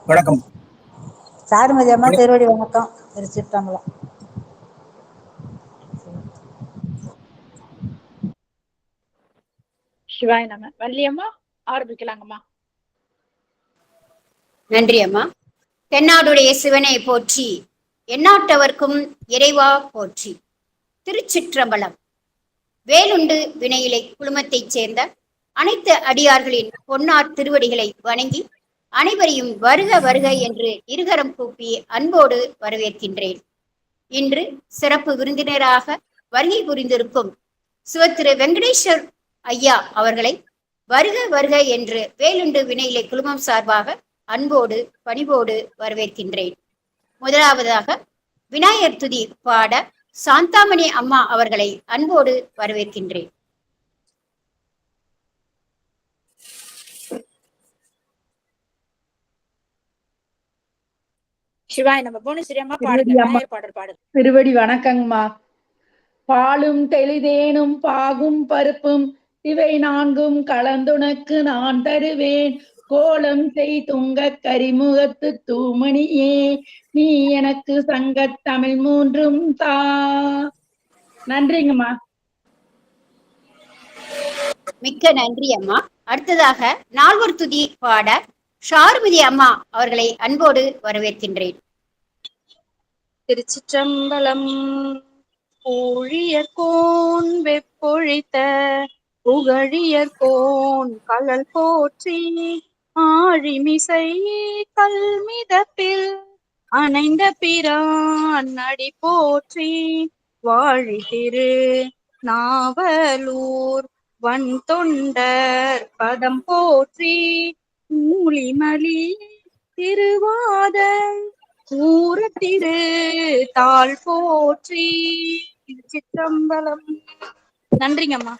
வணக்கம். சாருமதி அம்மா திருவடி வணக்கம். திருச்சிற்றம்பலம். சிவாய் நம. வள்ளியம்மா ஆரம்பிக்கலாங்கம்மா. நன்றி அம்மா. தென்னாடுடைய சிவனை போற்றி, எந்நாட்டவர்க்கும் இறைவா போற்றி. திருச்சிற்றம்பலம். வேலுண்டு வினையிலை குழுமத்தைச் சேர்ந்த அனைத்து அடியார்களின் பொன்னார் திருவடிகளை வணங்கி அனைவரையும் வருக வருக என்று இருகரம் கூப்பி அன்போடு வரவேற்கின்றேன். இன்று சிறப்பு விருந்தினராக வருகை புரிந்திருக்கும் சிவத்திரு வெங்கடேஸ்வர் ஐயா அவர்களை வருக வருக என்று வேலுண்டு வினையிலை குழுமம் சார்பாக அன்போடு பணிவோடு வரவேற்கின்றேன். முதலாவதாக விநாயகர் துதி பாட சாந்தாமணி அம்மா அவர்களை அன்போடு வரவேற்கின்றேன். சிவாய் நம்ம புவனேஸ்வரி அம்மா பாடுங்க. பாடல் பாடுங்க. திருவடி வணக்கங்கம்மா. பாலும் தெளிதேனும் பாகும் பருப்பும் இவை நான்கும் கலந்துனக்கு நான் தருவேன். கோலம் செய் துங்க கரிமுகத்து தூமணியே, நீ எனக்கு சங்கத் தமிழ் மூன்றும் தா. நன்றிங்கம்மா. மிக்க நன்றி அம்மா. அடுத்ததாக நால்வர் துதி பாட சாருமதி அம்மா அவர்களை அன்போடு வரவேற்கின்றேன். திருச்சிற்றம்பலம். ஊழியர்கோன் வெப்பொழித்த புகழியர்கோன் கழல் போற்றி, ஆழிமிசை கல்மிதப்பில் அணைந்த பிரான் அடி போற்றி, வாழி திரு நாவலூர் வன் தொண்டர் பதம் போற்றி, மூலிமலி திருவாத ஊரத்திரு தாள் போற்றி. சிற்றம்பலம். நன்றிங்கம்மா.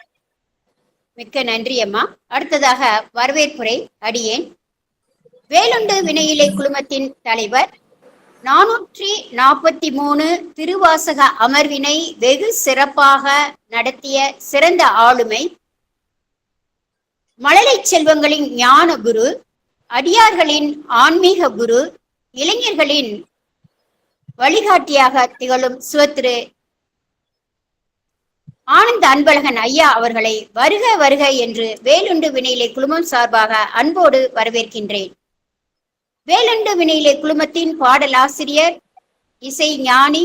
மிக்க நன்றி அம்மா. அடுத்ததாக வரவேற்புரை அடியேன். வேலுண்டு வினையிலை குழுமத்தின் தலைவர் 443 திருவாசக அமர்வினை வெகு சிறப்பாக நடத்திய சிறந்த ஆளுமை, மழலை செல்வங்களின் ஞான குரு, அடியார்களின் ஆன்மீக குரு, இளைஞர்களின் வழிகாட்டியாக திகழும் சிவத்திரு ஆனந்த அன்பழகன் ஐயா அவர்களை வருக வருக என்று வேலுண்டு வினையிலை குழுமம் சார்பாக அன்போடு வரவேற்கின்றேன். வேலுண்டு வினையிலை குழுமத்தின் பாடலாசிரியர், இசை ஞானி,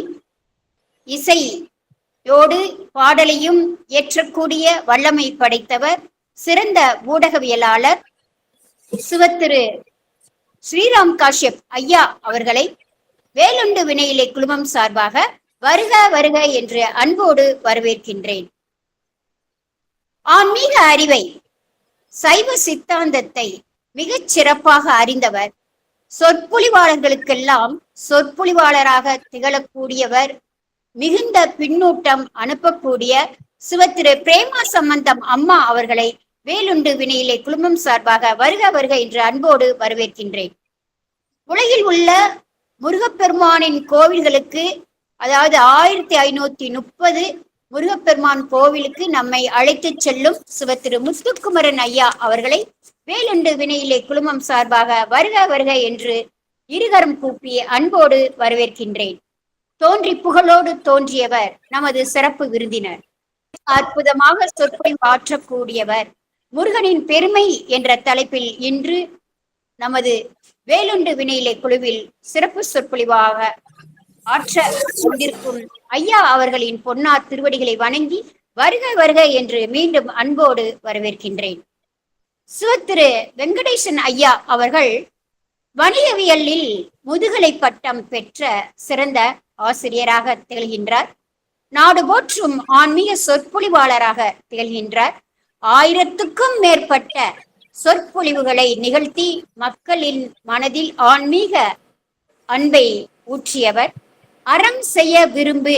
இசையோடு பாடலையும் ஏற்றக்கூடிய வல்லமை படைத்தவர், சிறந்த ஊடகவியலாளர் சிவத்திரு ஸ்ரீராம் காஷ்யப் ஐயா அவர்களை வேலுண்டு வினையிலை குழுமம் சார்பாக வருக வருக என்று அன்போடு வரவேற்கின்றேன். ஆன்மீக அறிவை, சைவ சித்தாந்தத்தை மிகச் சிறப்பாக அறிந்தவர், சொற்பொழிவாளர்களுக்கெல்லாம் சொற்பொழிவாளராக திகழக்கூடியவர், மிகுந்த பின்னூட்டம் அனுப்பக்கூடிய சிவத்திரு பிரேமா சம்பந்தம் அம்மா அவர்களை வேலுண்டு வினையிலை குழுமம் சார்பாக வருக வருக என்று அன்போடு வரவேற்கின்றேன். உலகில் உள்ள முருகப்பெருமானின் கோவில்களுக்கு, அதாவது 1530 முருகப்பெருமான் கோவிலுக்கு நம்மை அழைத்து செல்லும் சிவத்திரு முத்துக்குமரன் ஐயா அவர்களை வேலுண்டு வினையிலை குழுமம் சார்பாக வருக வருக என்று இருகரம் கூப்பி அன்போடு வரவேற்கின்றேன். தோன்றி புகழோடு தோன்றியவர் நமது சிறப்பு விருந்தினர், அற்புதமாக சொற்பொழிவு ஆற்றக்கூடியவர், முருகனின் பெருமை என்ற தலைப்பில் இன்று நமது வேலுண்டு வினையிலை குழுவில் சிறப்பு சொற்பொழிவாக ஆற்ற கொண்டிருக்கும் ஐயா அவர்களின் பொன்னார் திருவடிகளை வணங்கி வருக வருக என்று மீண்டும் அன்போடு வரவேற்கின்றேன். சிவத்திரு வெங்கடேசன் ஐயா அவர்கள் வணிகவியலில் முதுகலை பட்டம் பெற்ற சிறந்த ஆசிரியராக திகழ்கின்றார். நாடு போற்றும் ஆன்மீக சொற்பொழிவாளராக திகழ்கின்றார். 1000க்கும் மேற்பட்ட சொற்பொழிவுகளை நிகழ்த்தி மக்களின் மனதில் ஆன்மீக அன்பை ஊற்றியவர். அறம் செய்ய விரும்பு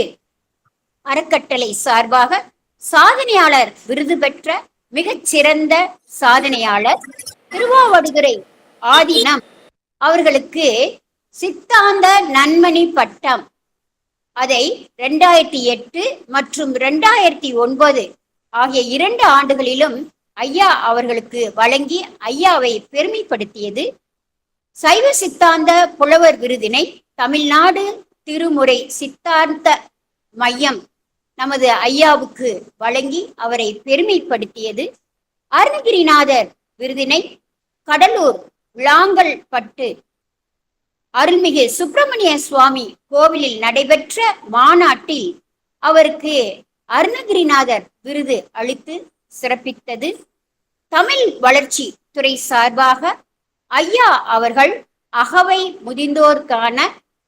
அறக்கட்டளை சார்பாக சாதனையாளர் விருது பெற்ற மிகச்சிறந்த சாதனையாளர். திருவாவடுதுறை ஆதீனம் அவர்களுக்கு சித்தாந்த நன்மணி பட்டம், அதை 2008 மற்றும் 2009 ஆகிய 2 ஆண்டுகளிலும் ஐயா அவர்களுக்கு வழங்கி ஐயாவை பெருமைப்படுத்தியது. சைவ சித்தாந்த புலவர் விருதினை தமிழ்நாடு திருமுறை சித்தாந்த மையம் நமது ஐயாவுக்கு வழங்கி அவரை பெருமைப்படுத்தியது. அருணகிரிநாதர் விருதினை கடலூர் விளாங்கல்பட்டு அருள்மிகு சுப்பிரமணிய சுவாமி கோவிலில் நடைபெற்ற மாநாட்டில் அவருக்கு அருணகிரிநாதர் விருது அளித்து சிறப்பித்தது. தமிழ் வளர்ச்சி துறை சார்பாக ஐயா அவர்கள் அகவை முதிர்ந்தோர்க்கான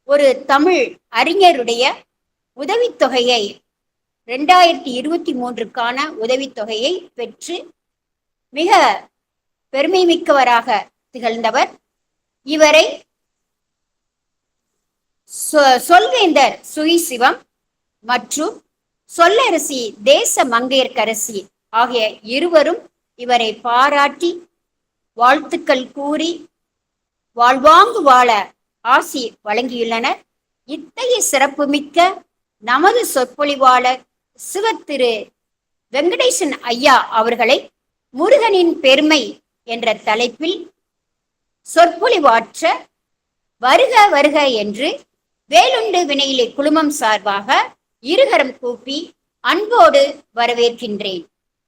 ஒரு தமிழ் அறிஞருடைய உதவித்தொகையை 2023க்கான உதவித்தொகையை பெற்று மிக பெருமை மிக்கவராக திகழ்ந்தவர். இவரை சொல்வேந்தர் சுகிசிவம் மற்றும் சொல்லரசி தேச மங்கையர்க்கரசி ஆகிய இருவரும் இவரை பாராட்டி வாழ்த்துக்கள் கூறி வாழ்வாங்கு வாழ ஆசி வழங்கியுள்ளனர். இத்தகைய சிறப்புமிக்க நமது சொற்பொழிவாளர் சிவத்திரு வெங்கடேசன் ஐயா அவர்களை முருகனின் பெருமை என்ற தலைப்பில் சொற்பொழிவாற்ற வருக வருக என்று வேலுண்டு வினையிலே குழுமம் சார்பாக இருகரம் கூப்பி அன்போடு வரவேற்கின்றேன்.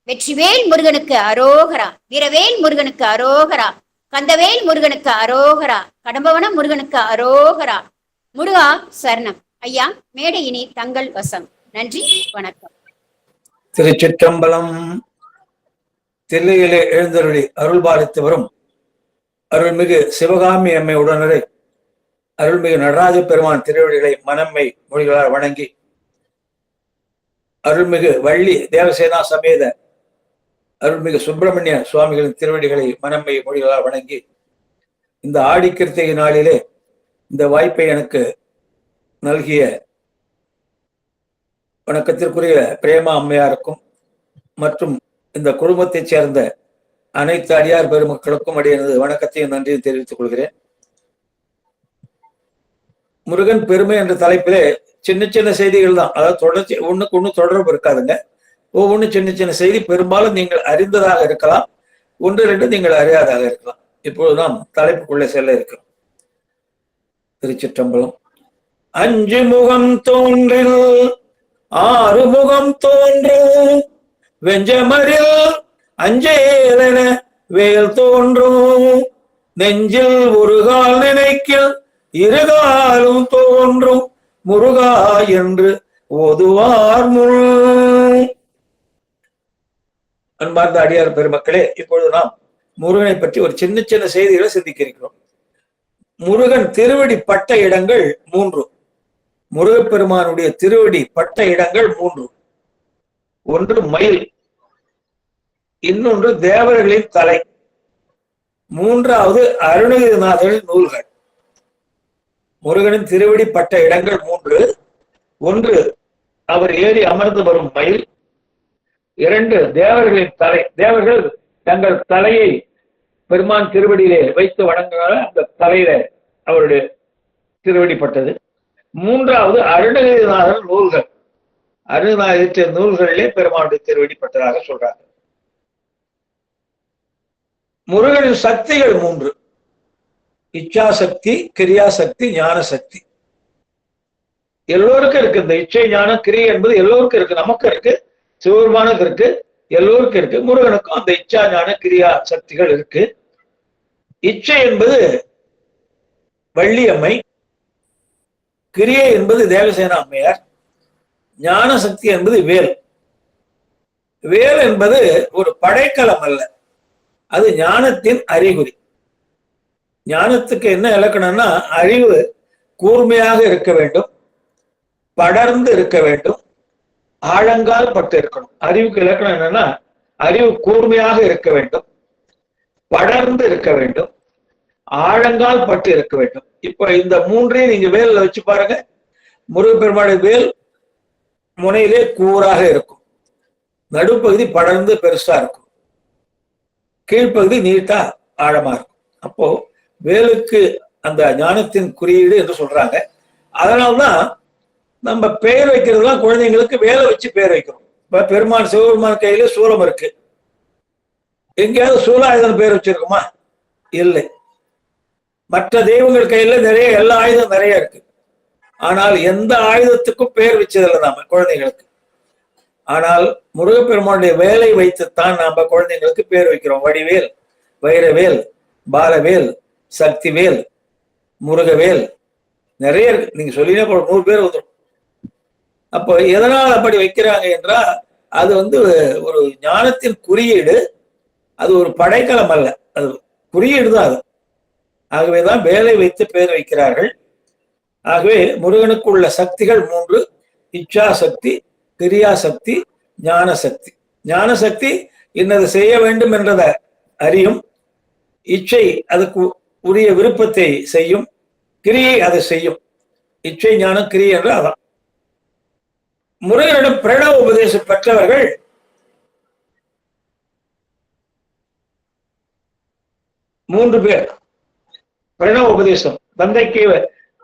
வெற்றிவேல் முருகனுக்கு அரோகரா, வீரவேல் முருகனுக்கு அரோகரா, கந்தவேல் முருகனுக்கு அரோகரா, கடம்பவன முருகனுக்கு அரோகரா. முருகா சரணம். ஐயா மேடையினி தங்கள் வசம். நன்றி, வணக்கம். திருச்சிற்றம்பலம். தில்லையிலே எழுந்தருளி அருள் பாலித்து வரும் அருள்மிகு சிவகாமி அம்மை உடனரை அருள்மிகு நடராஜ பெருமான் திருவடிகளை மனம்மை மொழிகளால் வணங்கி, அருள்மிகு வள்ளி தேவசேனா சமேத அருள்மிகு சுப்பிரமணிய சுவாமிகளின் திருவடிகளை மனம்மை மொழிகளால் வணங்கி, இந்த ஆடி கிருத்திகை நாளிலே இந்த வாய்ப்பை எனக்கு நல்கிய வணக்கத்திற்குரிய பிரேமா அம்மையாருக்கும் மற்றும் இந்த குடும்பத்தைச் சேர்ந்த அனைத்து அடியார் பெருமக்களுக்கும் எனது வணக்கத்தையும் நன்றியும் தெரிவித்துக் கொள்கிறேன். முருகன் பெருமை என்ற தலைப்பிலே சின்ன சின்ன செய்திகள் தான், அதாவது தொடர்ச்சி ஒண்ணுக்கு ஒண்ணு தொடர்பு இருக்காதுங்க. ஒவ்வொன்றும் சின்ன சின்ன செய்தி, பெரும்பாலும் நீங்கள் அறிந்ததாக இருக்கலாம், ஒன்று ரெண்டு நீங்கள் அறியாதாக இருக்கலாம். இப்பொழுது நாம் தலைப்புக்குள்ளே செல்ல இருக்கிறோம். திருச்சிற்றம்பலம். அஞ்சு முகம் தோன்றில் ஆறு முகம் தோன்றும், வெஞ்சமரில் அஞ்சேலென வேல் தோன்றும், நெஞ்சில் ஒரு கால் நினைக்கில் இருகாலும் தோன்றும், முருகா என்று ஓதுவார் முள். அன்பார்ந்த அடியார் பெருமக்களே, இப்பொழுது நாம் முருகனை பற்றி ஒரு சின்ன சின்ன செய்திகளை சிந்திக்க இருக்கிறோம். முருகன் திருவடி பட்ட இடங்கள் 3. முருகப்பெருமானுடைய திருவடி பட்ட இடங்கள் 3. ஒன்று மயில், இன்னொன்று தேவர்களின் தலை, மூன்றாவது அருணகிரிநாதர் நூல்கள். முருகனின் திருவடி பட்ட இடங்கள் 3. ஒன்று அவர் ஏறி அமர்ந்து வரும் மயில், 2 தேவர்களின் தலை. தேவர்கள் தங்கள் தலையை பெருமான் திருவடியிலே வைத்து வணங்குகிற அந்த தலையில அவருடைய திருவடிப்பட்டது. மூன்றாவது அருணகிரிநாதர் நூல்கள். அருணகிரிநாதர் நூல்களிலே பெருமானுடைய திருவடிப்பட்டதாக சொல்றாங்க. முருகனின் சக்திகள் 3: இச்சாசக்தி, கிரியாசக்தி, ஞான சக்தி. எல்லோருக்கும் இருக்கு. இந்த இச்சை ஞானம் கிரியை என்பது எல்லோருக்கும் இருக்கு. நமக்கு இருக்கு, சிவபெருமானுக்கு இருக்கு, எல்லோருக்கும் இருக்கு. முருகனுக்கும் அந்த இச்சா ஞான கிரியா சக்திகள் இருக்கு. இச்சை என்பது வள்ளியம்மை, கிரியை என்பது தேவசேனா அம்மையார், ஞான சக்தி என்பது வேல். வேல் என்பது ஒரு படைக்கலம் அல்ல, அது ஞானத்தின் அறிகுறி. ஞானத்துக்கு என்ன இலக்கணம்னா, அறிவு கூர்மையாக இருக்க வேண்டும், படர்ந்து இருக்க வேண்டும், ஆழங்கால் பட்டு இருக்கணும். அறிவுக்கு இலக்கணம் என்னன்னா, அறிவு கூர்மையாக இருக்க வேண்டும், படர்ந்து இருக்க வேண்டும், ஆழங்கால் பட்டு இருக்க வேண்டும். இப்ப இந்த 3ஐயும் நீங்க வேல்ல வச்சு பாருங்க. முருகப்பெருமானுடைய வேல் முனையிலே கூராக இருக்கும், நடுப்பகுதி படர்ந்து பெருசா இருக்கும், கீழ்ப்பகுதி நீட்டா ஆழமா இருக்கும். அப்போ வேலுக்கு அந்த ஞானத்தின் குறியீடு என்று சொல்றாங்க. அதனால்தான் நம்ம பெயர் வைக்கிறதுலாம் குழந்தைங்களுக்கு வேலை வச்சு பெயர் வைக்கிறோம். இப்ப பெருமான் சிவபெருமான் கையில சூலம் இருக்கு, எங்கேயாவது சூலாயுதம் பேர் வச்சிருக்குமா? இல்லை. மற்ற தெய்வங்கள் கையில நிறைய எல்லா ஆயுதம் நிறைய இருக்கு. ஆனால் எந்த ஆயுதத்துக்கும் பேர் வச்சதில்லை நாம குழந்தைகளுக்கு. ஆனால் முருகப்பெருமானுடைய வேலை வைத்துத்தான் நாம குழந்தைங்களுக்கு பேர் வைக்கிறோம். வடிவேல், வைரவேல், பாலவேல், சக்திவேல், முருகவேல், நிறைய இருக்கு. நீங்க சொல்லினே 100 பேர் வந்துடும். அப்போ எதனால் அப்படி வைக்கிறாங்க என்றால் அது ஒரு ஞானத்தின் குறியீடு. அது ஒரு படைக்கலம் அல்ல, அது குறியீடு தான் அது. ஆகவேதான் வேலை வைத்து பேர் வைக்கிறார்கள். ஆகவே முருகனுக்கு உள்ள சக்திகள் 3: இச்சா சக்தி, கிரியா சக்தி, ஞான சக்தி. ஞான சக்தி இன்னது செய்ய வேண்டும் என்றதை அறியும். இச்சை அதுக்கு உரிய விருப்பத்தை செய்யும். கிரியை அதை செய்யும். இச்சை ஞானம் கிரியை என்று அதான். முருகனிடம் பிரணவ உபதேசம் பெற்றவர்கள் 3 பேர். பிரணவ உபதேசம் தந்தைக்கு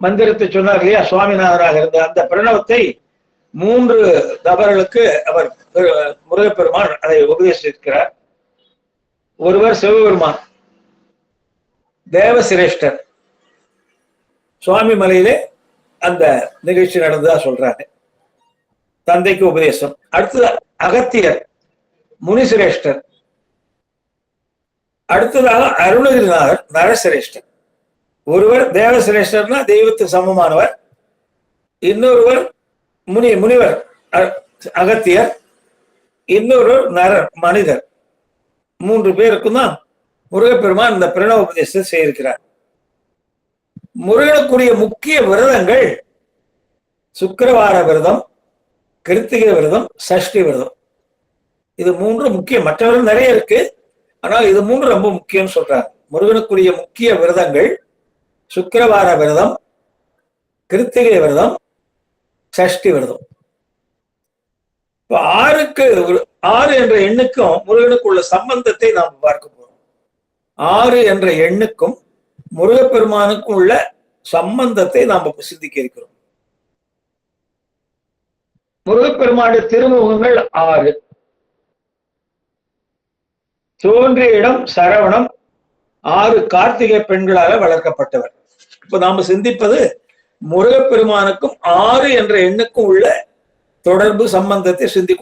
மந்திரத்தை சொன்னார் இல்லையா, சுவாமிநாதராக இருந்த அந்த பிரணவத்தை 3 நபர்களுக்கு அவர் முருகப்பெருமான் அதை உபதேசிக்கிறார். ஒருவர் சிவபெருமான், தேவசிரேஷ்டர். சுவாமி மலையிலே அந்த நிகழ்ச்சி நடந்ததா சொல்றாங்க. தந்தைக்கு உபதேசம். அடுத்தது அகத்தியர், முனிசிரேஷ்டர். அடுத்ததாக அருணகிரிநாதர், நரசிரேஷ்டர். ஒருவர் தேவசிரேஷ்டர்னா தெய்வத்துக்கு சமமானவர். இன்னொருவர் முனிவர் அகத்தியர். இன்னொரு நரர் மனிதர். 3 பேருக்கும் தான் முருகப்பெருமான் இந்த பிரணவ உபதேசத்தை செய்திருக்கிறார். முருகனுக்குரிய முக்கிய விரதங்கள் சுக்கிரவார விரதம், கிருத்திகை விரதம், சஷ்டி விரதம். இது 3 முக்கியம். மற்றவர்கள் நிறைய இருக்கு, ஆனால் இது 3 ரொம்ப முக்கியம் சொல்றாங்க. முருகனுக்குரிய முக்கிய விரதங்கள் சுக்கிரவார விரதம், கிருத்திகை விரதம், சஷ்டி விரதம். இப்போ 6 என்ற எண்ணுக்கும் முருகனுக்கு உள்ள சம்பந்தத்தை நாம் பார்க்க போறோம். 6 என்ற எண்ணுக்கும் முருகப்பெருமானுக்கும் உள்ள சம்பந்தத்தை நாம் சிந்திக்க இருக்கிறோம். முருகப்பெருமானுடைய திருமுகங்கள் 6. தோன்றிய இடம் சரவணம். 6 கார்த்திகை பெண்களால வளர்க்கப்பட்டவர். இப்ப நாம சிந்திப்பது முருகப்பெருமானுக்கும் 6 என்ற எண்ணுக்கும் உள்ள தொடர்பு சம்பந்தத்தை சிந்தித்துக்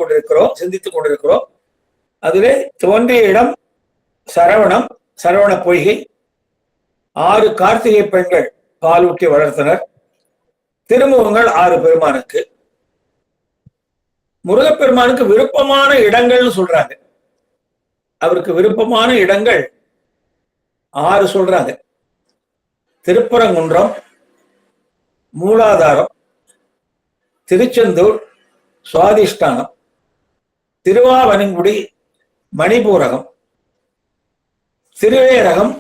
கொண்டிருக்கிறோம். அதிலே தோன்றிய இடம் சரவணம், சரவண பொய்கை. 6 கார்த்திகை பெண்கள் பாலூட்டி வளர்த்தனர். திருமுகங்கள் 6 பெருமானுக்கு. முருகப்பெருமானுக்கு விருப்பமான இடங்கள்னு சொல்றாங்க. அவருக்கு விருப்பமான இடங்கள் 6 சொல்றாங்க. திருப்பரங்குன்றம், மூலாதாரம், திருச்செந்தூர், சுவாதிஷ்டானம், திருவாவனங்குடி, மணிபூரகம், திருவேரகம்,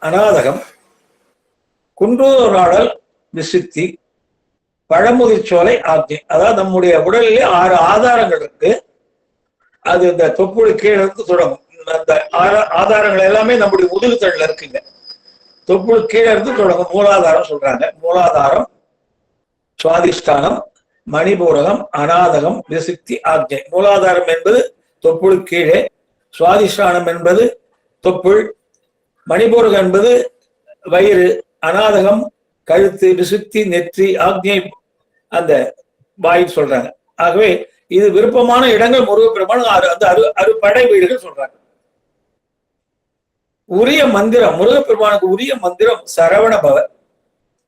அநாதகம், குன்றூராடல், விசுத்தி, பழமுதிர்ச்சோலை, ஆக்ஞை. அதாவது நம்முடைய உடலிலே 6 ஆதாரங்கள் இருக்கு. அது இந்த தொப்புள் கீழே இருந்து தொடங்கும். அந்த ஆதாரங்கள் எல்லாமே நம்முடைய முதுகுத்தண்டுல இருக்குங்க. தொப்புள் கீழே இருந்து தொடங்கும். மூலாதாரம் சொல்றாங்க. மூலாதாரம், சுவாதிஷ்டானம், மணிபூரகம், அநாதகம், விசுத்தி, ஆக்ஞை. மூலாதாரம் என்பது தொப்புள் கீழே, சுவாதிஷ்டானம் என்பது தொப்புள், மணிபூரகம் என்பது வயிறு, அநாதகம் கழுத்து, விசுத்தி நெற்றி, ஆக்ஞை அந்த வாய் சொல்றாங்க. ஆகவே இது விருப்பமான இடங்கள் முருகப்பெருமான். அந்த 6 படை வீடுகள் சொல்றாங்க. உரிய மந்திரம் முருகப்பெருமானுக்கு உரிய மந்திரம் சரவண பவ,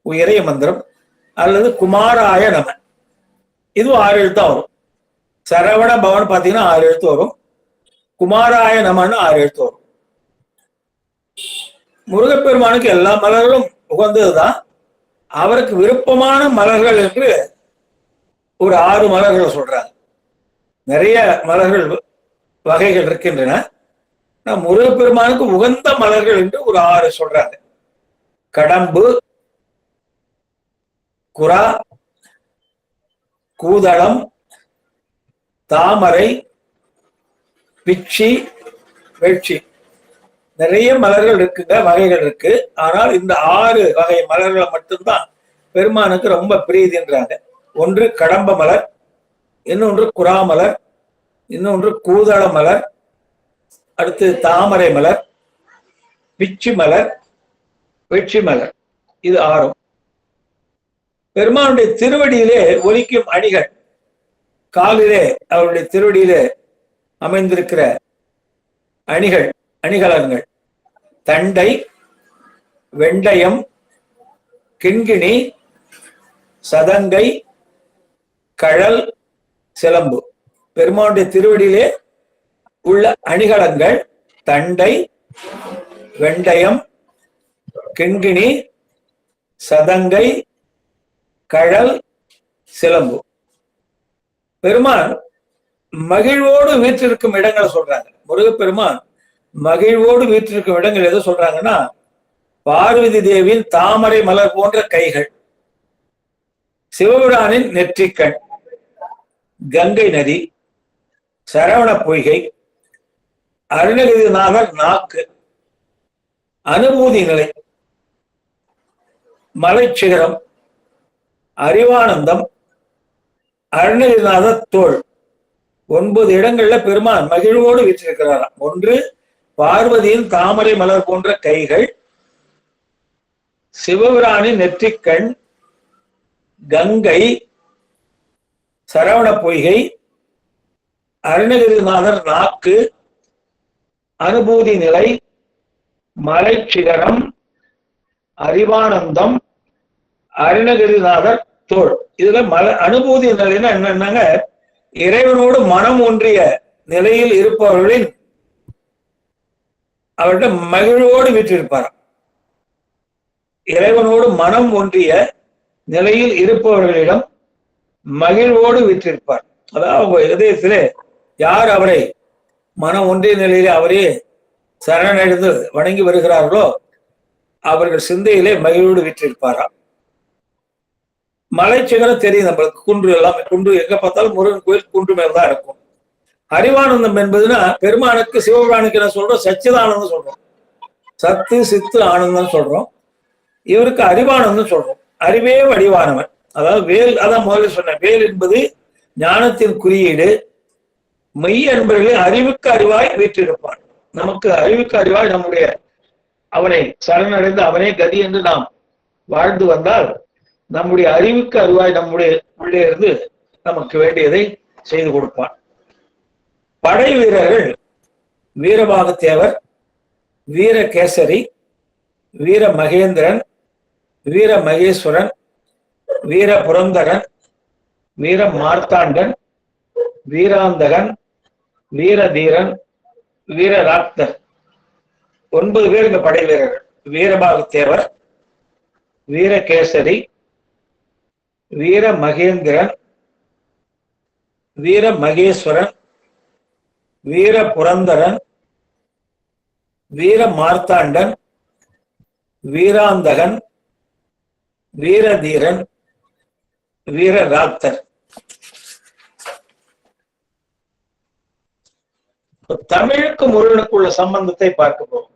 உயரிய மந்திரம், அல்லது குமாராய நம. இதுவும் 6 எழுத்தா வரும். சரவண பவன் பாத்தீங்கன்னா 6 எழுத்து வரும். குமாராய நமன்னு 6 எழுத்து வரும். முருகப்பெருமானுக்கு எல்லா மலர்களும் உகந்ததுதான். அவருக்கு விருப்பமான மலர்கள் என்று ஒரு 6 மலர்கள் சொல்றாங்க. நிறைய மலர்கள் வகைகள் இருக்கின்றன. முருகப்பெருமானுக்கு உகந்த மலர்கள் என்று ஒரு 6 சொல்றாங்க. கடம்பு, குரா, கூதளம், தாமரை, பிச்சி, வெட்சி. நிறைய மலர்கள் இருக்குங்க, வகைகள் இருக்கு. ஆனால் இந்த 6 வகை மலர்களை மட்டும்தான் பெருமானுக்கு ரொம்ப பிரீதின்றாங்க. ஒன்று கடம்ப மலர், இன்னொன்று குரா மலர், இன்னொன்று கூதள மலர், அடுத்து தாமரை மலர், பிச்சி மலர், வெற்றி மலர், இது 6. பெருமானுடைய திருவடியிலே ஒலிக்கும் அணிகள், காலிலே அவருடைய திருவடியிலே அமைந்திருக்கிற அணிகள், அணிகலன்கள் தண்டை, வெண்டயம், கிண்கிணி, சதங்கை, கழல், சிலம்பு. பெருமானுடைய திருவடியிலே உள்ள அணிகலன்கள் தண்டை, வெண்டயம், கிண்கிணி, சதங்கை, கழல், சிலம்பு. பெருமான் மகிழ்வோடு வீற்றிருக்கும் இடங்களை சொல்றாங்க. முருகப்பெருமான் மகிழ்வோடு வீற்றிருக்கும் இடங்கள் எது சொல்றாங்கன்னா, பார்வதி தேவியின் தாமரை மலர் போன்ற கைகள், சிவபிரானின் நெற்றிக்கண், கங்கை நதி, சரவண பொய்கை, அருணகிரிநாதர் நாக்கு, அனுபூதி நிலை, மலைச்சிகரம், அறிவானந்தம், அருணகிரிநாதர் தோள். 9 இடங்கள்ல பெருமான் மகிழ்வோடு வீற்றிருக்கிறாராம். 1 பார்வதியின் தாமரை மலர் போன்ற கைகள், சிவபிரானின் நெற்றிக்கண், கங்கை, சரவண பொய்கை, அருணகிரிநாதர் நாக்கு, அனுபூதி நிலை, மலைச்சிகரம், அறிவானந்தம், அருணகிரிநாதர் தோள். இதுல அனுபூதி நிலைன்னா என்னன்னாங்க, இறைவனோடு மனம் ஒன்றிய நிலையில் இருப்பவர்களின் அவர்கிட்ட மகிழ்வோடு வீற்றிருப்பாராம். இறைவனோடு மனம் ஒன்றிய நிலையில் இருப்பவர்களிடம் மகிழ்வோடு வீற்றிருப்பார். அதாவது அவங்க இதயத்திலே யார் அவரை மனம் ஒன்றிய நிலையிலே அவரே சரணடைந்து வணங்கி வருகிறார்களோ அவர்கள் சிந்தையிலே மகிழ்வோடு வீற்றிருப்பாராம். மலைச்சிகரம் தெரியும் நம்மளுக்கு, குன்று எல்லாமே, குன்று எங்க பார்த்தாலும் முருகன் கோயில் குன்று மேல்தான் இருக்கும். அறிவானந்தம் என்பதுன்னா பெருமானுக்கு சிவபிரானுக்கு என்ன சொல்றோம், சச்சிதானந்தம் சொல்றோம், சத்து சித்து ஆனந்தம் சொல்றோம். இவருக்கு அறிவானந்தம் சொல்றோம். அறிவே வடிவானவன், அதாவது வேல். அதான் முதல்ல சொன்னேன், வேல் என்பது ஞானத்தின் குறியீடு. மெய் என்பவர்களே அறிவுக்கு அறிவாய் வீற்றிருப்பான். நமக்கு அறிவுக்கு அறிவாய் நம்முடைய அவனை சரணடைந்து அவனே கதி என்று நாம் வாழ்ந்து வந்தால் நம்முடைய அறிவுக்கு அறிவாய் நம்முடைய உள்ளே இருந்து நமக்கு வேண்டியதை செய்து கொடுப்பான். படை வீரர்கள் வீரபாகத்தேவர், வீரகேசரி, வீர மகேந்திரன், வீர மகேஸ்வரன், வீர புரந்தரன், வீர மார்த்தாண்டன், வீராந்தகன், வீரதீரன், வீரராக்தர். 9 பேர் இந்த படை வீரர்கள். வீரபாகத்தேவர், வீரகேசரி, வீர மகேந்திரன், வீர மகேஸ்வரன், வீர புரந்தரன், வீர மார்த்தாண்டன், வீராந்தகன், வீரதீரன், வீரராக்தர். தமிழுக்கும் முருகனுக்குள்ள சம்பந்தத்தை பார்க்க போறோம்.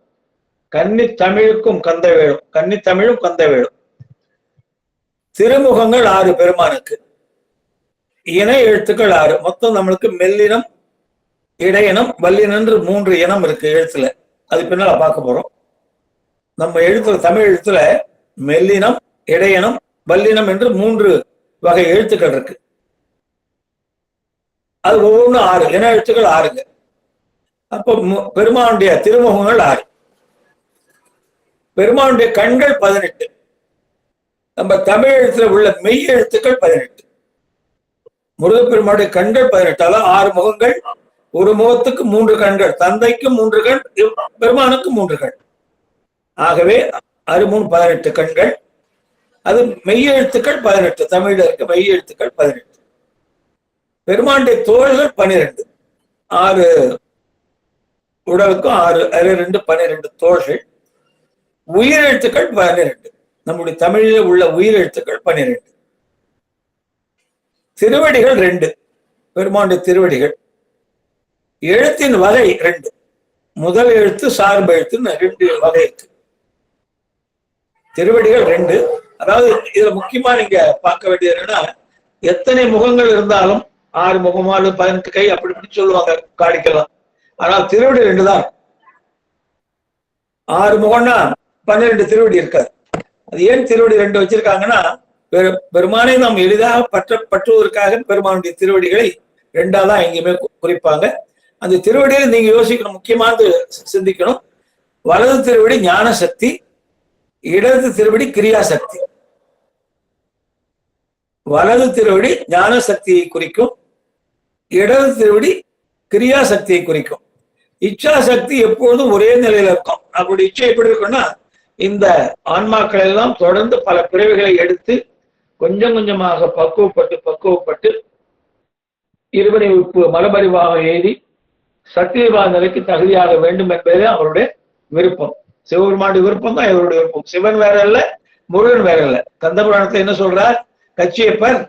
கன்னி தமிழுக்கும் கந்தவேலும், கன்னி தமிழும் கந்தவேலும். திருமுகங்கள் 6 பெருமானுக்கு, இணை எழுத்துக்கள் 6. மொத்தம் நம்மளுக்கு மெல்லினம், இடையினம், வல்லினம் என்று 3 இனம் இருக்கு எழுத்துல. அது பின்னால பார்க்க போறோம். நம்ம எழுத்துல, தமிழ் எழுத்துல மெல்லினம், இடையினம், வல்லினம் என்று 3 வகை எழுத்துக்கள் இருக்கு. அது ஒவ்வொன்றும் 6 இன எழுத்துக்கள் 6ங்க. அப்போ பெருமானுடைய திருமுகங்கள் 6. பெருமானுடைய கண்கள் 18. நம்ம தமிழ் எழுத்துல உள்ள மெய் எழுத்துக்கள் 18. முருகப்பெருமானுடைய கண்கள் 18. அதாவது 6 முகங்கள், ஒரு முகத்துக்கு 3 கண்கள். தந்தைக்கு 3 கண், பெருமானுக்கு 3 கண். ஆகவே 6 3 18 கண்கள். அது மெய் எழுத்துக்கள் 18. தமிழ்ல இருக்க மெய் எழுத்துக்கள் 18. பெருமானுடைய தோள்கள் 12. 6 உடலுக்கும் 6 2 12 தோள்கள். உயிரெழுத்துக்கள் 12. நம்முடைய தமிழில் உள்ள உயிரெழுத்துக்கள் 12. திருவடிகள் 2. பெருமானுடைய திருவடிகள். எழுத்தின் வகை 2. முதல் எழுத்து, சார்பு எழுத்துன்னு 2 வகை இருக்கு. திருவடிகள் 2. அதாவது இதுல முக்கியமா நீங்க பார்க்க வேண்டியது என்னன்னா, எத்தனை முகங்கள் இருந்தாலும் 6 முகமாலு 18 கை அப்படி இப்படி சொல்லுவாங்க காணிக்கலாம். ஆனால் திருவடி 2 தான். 6 முகம்னா 12 திருவடி இருக்காது. அது ஏன் திருவடி 2 வச்சிருக்காங்கன்னா, பெருமானை நாம் எளிதாக பற்றுவதற்காக பெருமானுடைய திருவடிகளை 2ஆ தான் எங்கேயுமே குறிப்பாங்க. அந்த திருவடியில் நீங்க யோசிக்கணும், முக்கியமானது சிந்திக்கணும். வலது திருவடி ஞான சக்தி, இடது திருவடி கிரியா சக்தி. வலது திருவடி ஞான சக்தியை குறிக்கும், இடது திருவடி கிரியா சக்தியை குறிக்கும். இச்சா சக்தி எப்போதும் ஒரே நிலையில இருக்கும். அப்படி இச்சை எப்படி இருக்கும்னா, இந்த ஆன்மாக்கள் எல்லாம் தொடர்ந்து பல பிறவிகளை எடுத்து கொஞ்சம் கொஞ்சமாக பக்குவப்பட்டு இருவனை உப்பு மலபறிவாக எழுதி சத்தியவா நிலைக்கு தகுதியாக வேண்டும் என்பதே அவருடைய விருப்பம். சிவபெருமானுடைய விருப்பம் தான் இவருடைய விருப்பம். சிவன் வேற அல்ல, முருகன் வேற அல்ல. கந்தபுராணத்துல என்ன சொல்றார் கச்சியப்பர்?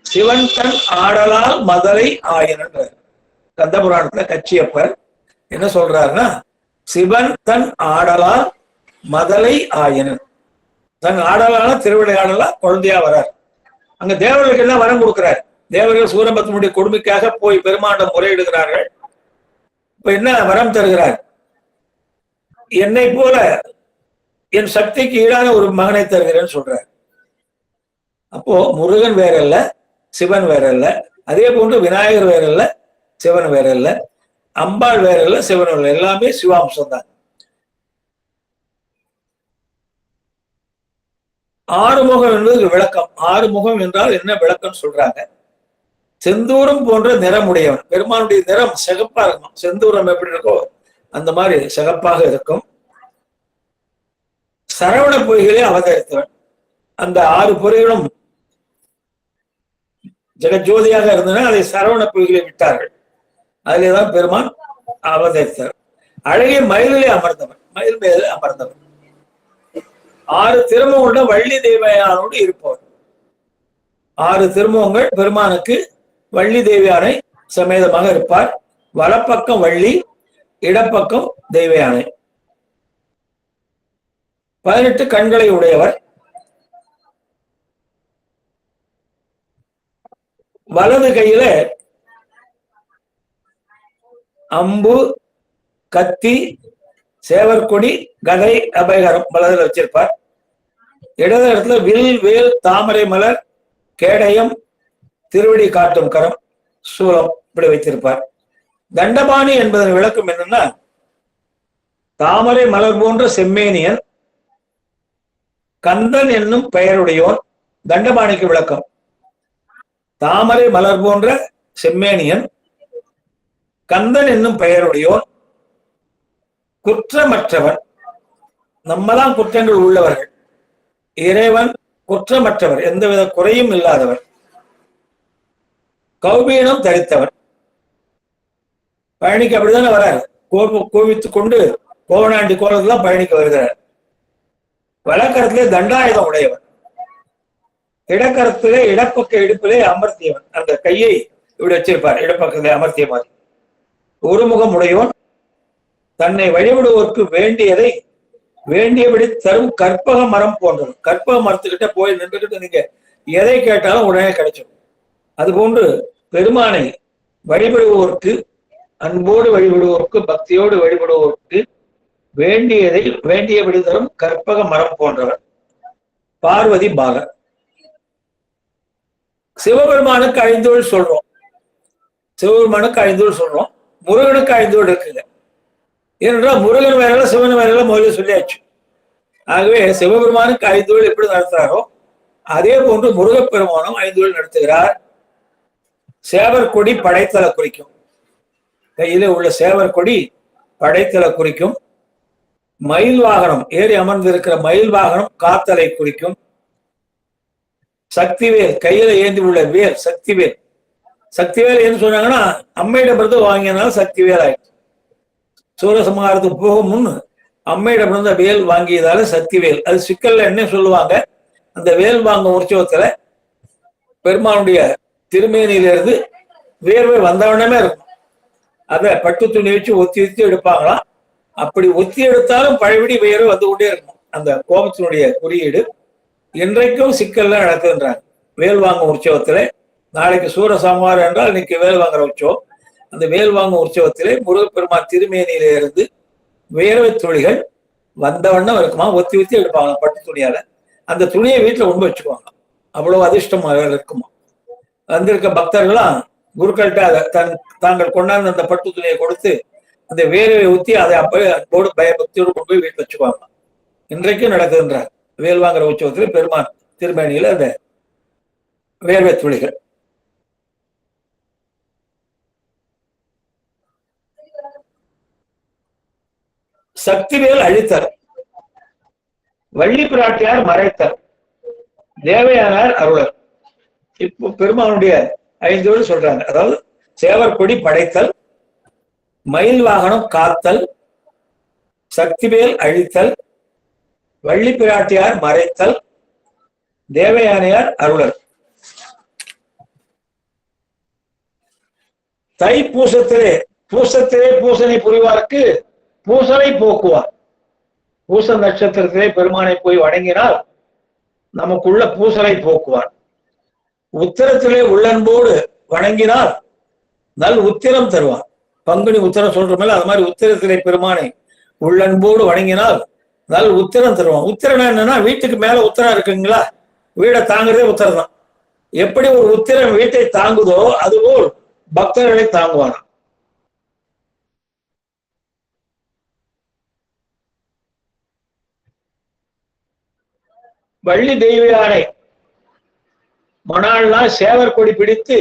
சிவன் தன் ஆடலால் மதலை ஆயனன்றார். கந்தபுராணத்துல கச்சியப்பர் என்ன சொல்றாருன்னா, சிவன் தன் ஆடலால் மதலை ஆயனன். தன் ஆடலான திருவிளையாடலா குழந்தையா வர்றார். அங்க தேவர்களுக்கு எல்லாம் வரம் கொடுக்கிறார். தேவர்கள் சூரபத்மனுடைய கொடுமைக்காக போய் பெருமாண்டம் முறையிடுகிறார்கள். இப்ப என்ன வரம் தருகிறார்? என்னை போல என் சக்திக்கு ஈடான ஒரு மகனை தருகிறேன்னு சொல்றார். அப்போ முருகன் வேற அல்ல, சிவன் வேற அல்ல. அதே போன்று விநாயகர் வேற அல்ல, சிவன் வேற அல்ல. அம்பாள் வேற அல்ல, சிவன் வேற. எல்லாமே சிவாம்சம் தான். ஆறுமுகம் என்பது விளக்கம். ஆறுமுகம் என்றால் என்ன விளக்கம் சொல்றாங்க? செந்தூரம் போன்ற நிறமுடையவன். பெருமானுடைய நிறம் சிகப்பா இருக்கும். செந்தூரம் எப்படி இருக்கோ அந்த மாதிரி சிகப்பாக இருக்கும். சரவண பொய்களே அவதரித்தவன். அந்த 6 பொறிகளும் ஜெகஜோதியாக இருந்தன, அதை சரவண பொய்களை விட்டார்கள். அதிலேதான் பெருமான் அவதரித்தார். அழகிய மயிலிலே அமர்ந்தவன், மயில் மேலே அமர்ந்தவன். 6 திருமுகங்களோட வள்ளி தேவையானோடு இருப்பவர். 6 திருமுகங்கள் பெருமானுக்கு வள்ளி தேவியானை சமேதமாக இருப்பார். வலப்பக்கம் வள்ளி, இடப்பக்கம் தெய்வயானை. 18 கண்களை உடையவர். வலது கையில அம்பு, கத்தி, சேவற்கொடி, கதை, அபயகரம் வலதுல வச்சிருப்பார். இடது இடத்துல வில், வேல், தாமரை மலர், கேடயம், திருவடி காட்டும் கரம், சூலம் இப்படி வைத்திருப்பார். தண்டபாணி என்பதன் விளக்கம் என்னன்னா, தாமரை மலர் போன்ற செம்மேனியன், கந்தன் என்னும் பெயருடையோன். தண்டபாணிக்கு விளக்கம், தாமரை மலர் போன்ற செம்மேனியன், கந்தன் என்னும் பெயருடையோன், குற்றமற்றவன். நம்மதான் குற்றங்கள் உள்ளவர்கள். இறைவன் குற்றமற்றவர், எந்தவித குறையும் இல்லாதவர். கௌபீனம் தரித்தவன். பழனிக்கு அப்படித்தானே வராரு. கோவித்துக் கொண்டு கோவனாண்டி கோலத்தான் பழனிக்கு வருகிறார். வலக்கரத்திலே தண்டாயுதம் உடையவன். இடக்கரத்திலே இடப்பக்க இடுப்பிலே அமர்த்தியவன். அந்த கையை இப்படி வச்சிருப்பார், இடப்பக்கத்திலே அமர்த்திய மாதிரி. ஒரு முகம் உடையவன். தன்னை வழிபடுவோருக்கு வேண்டியதை வேண்டியபடி தரும் கற்பக மரம் போன்றது. கற்பக மரத்துக்கிட்ட போய் நின்றுகிட்டு நீங்க எதை கேட்டாலும் உடனே கிடைச்சிடும். அதுபோன்று பெருமானை வழிபடுவோருக்கு, அன்போடு வழிபடுவோருக்கு, பக்தியோடு வழிபடுவோருக்கு வேண்டியதை வேண்டியபடி தரும் கற்பக மரம் போன்றவர். பார்வதி பாலன். சிவபெருமானுக்கு 5 சொல்றோம். சிவபெருமானுக்கு 5 சொல்றோம். முருகனுக்கு 5 இருக்குங்க. ஏனென்றால் முருகன் வேற, சிவன் வேற முதல்ல சொல்லியாச்சு. ஆகவே சிவபெருமானுக்கு 5 எப்படி நடத்துறாரோ அதே போன்று முருகப்பெருமானும் 5 நடத்துகிறார். சேவர் கொடி படைத்தலை குறிக்கும். கையில உள்ள சேவர் கொடி படைத்தலை குறிக்கும். மயில் வாகனம், ஏறி அமர்ந்திருக்கிற மயில் வாகனம் காத்தலை குறிக்கும். சக்திவேல், கையில ஏந்தி உள்ள வேல் சக்திவேல். சக்திவேல் என்ன சொன்னாங்கன்னா, அம்மையிடமிருந்து வாங்கியனால சக்திவேல் ஆயிடுச்சு. சூரசம்ஹாரத்துக்கு போகும் முன் அம்மையிடமிருந்து வேல் வாங்கியதால சக்திவேல். அது சிக்கல்ல என்ன சொல்லுவாங்க, அந்த வேல் வாங்கும் உற்சவத்துல பெருமானுடைய திருமேனியிலிருந்து வேர்வை வந்தவனமே இருக்கும். அதை பட்டு துணி வச்சு ஒத்தி ஒத்தி எடுப்பாங்களாம். அப்படி ஒத்தி எடுத்தாலும் பழையபடி வேர்வை வந்து கொண்டே இருக்கும். அந்த கோபத்தினுடைய குறியீடு இன்றைக்கும் சிக்கல்ல நடக்குதுன்றாங்க. வேல் வாங்கும் உற்சவத்திலே, நாளைக்கு சூரசம்ஹாரம் என்றால் இன்னைக்கு வேல் வாங்குற உற்சவம். அந்த வேல் வாங்கும் உற்சவத்திலே முருகப்பெருமான் திருமேனியிலே இருந்து வேர்வை துளிகள் வந்தவண்ணம் இருக்குமா, ஒத்தி ஒத்தி எடுப்பாங்க பட்டு துணியால. அந்த துணியை வீட்டுல கொண்டு வச்சுக்குவாங்க. அவ்வளவு அதிர்ஷ்டம் இருக்குமா. வந்திருக்க பக்தர்கள்லாம் குருக்கள்கிட்ட அதை தாங்கள் கொண்டாந்து அந்த பட்டு துணியை கொடுத்து அந்த வேர்வை ஊத்தி அதை அப்பவே அன்போடு பயபக்தியோடு கொண்டு போய் வீட்டுல வச்சுக்குவாங்க. இன்றைக்கும் நடக்குதுன்றார். வேல்வாங்கிற உற்சவத்தில் பெருமான் திருமேனியில அந்த வேர்வை துளிகள். சக்திவேல் அழித்தல், வள்ளி பிராட்டியார் மறைத்தல், தேவயானார் அருளர். இப்போ பெருமானுடைய 5 வேர்டு சொல்றாங்க. அதாவது சேவற்கொடி படைத்தல், மயில் வாகனம் காத்தல், சக்திவேல் அழித்தல், வள்ளி பிராட்டியார் மறைத்தல், தேவயானையார் அருளர். தை பூசத்திலே பூசனை புரிவார்க்கு பூசனை போக்குவார். பூச நட்சத்திரத்திலே பெருமானை போய் வணங்கினால் நமக்குள்ள பூசலை போக்குவார். உத்திரத்திலே உள்ளன்போடு வணங்கினால் நல் உத்திரம் தருவார். பங்குனி உத்திரம் சொல்றோம்ல, அது மாதிரி உத்திரத்திலே பெருமானை உள்ளன்போடு வணங்கினால் நல் உத்திரம் தருவான். உத்திரம் என்னன்னா வீட்டுக்கு மேல உத்திரம் இருக்குங்களா, வீடை தாங்குறதே உத்திரம் தான். எப்படி ஒரு உத்திரம் வீட்டை தாங்குதோ அதுபோல் பக்தர்களை தாங்குவானா. வள்ளி தெய்வயானை மணாள்னா சேவற்கொடி பிடித்து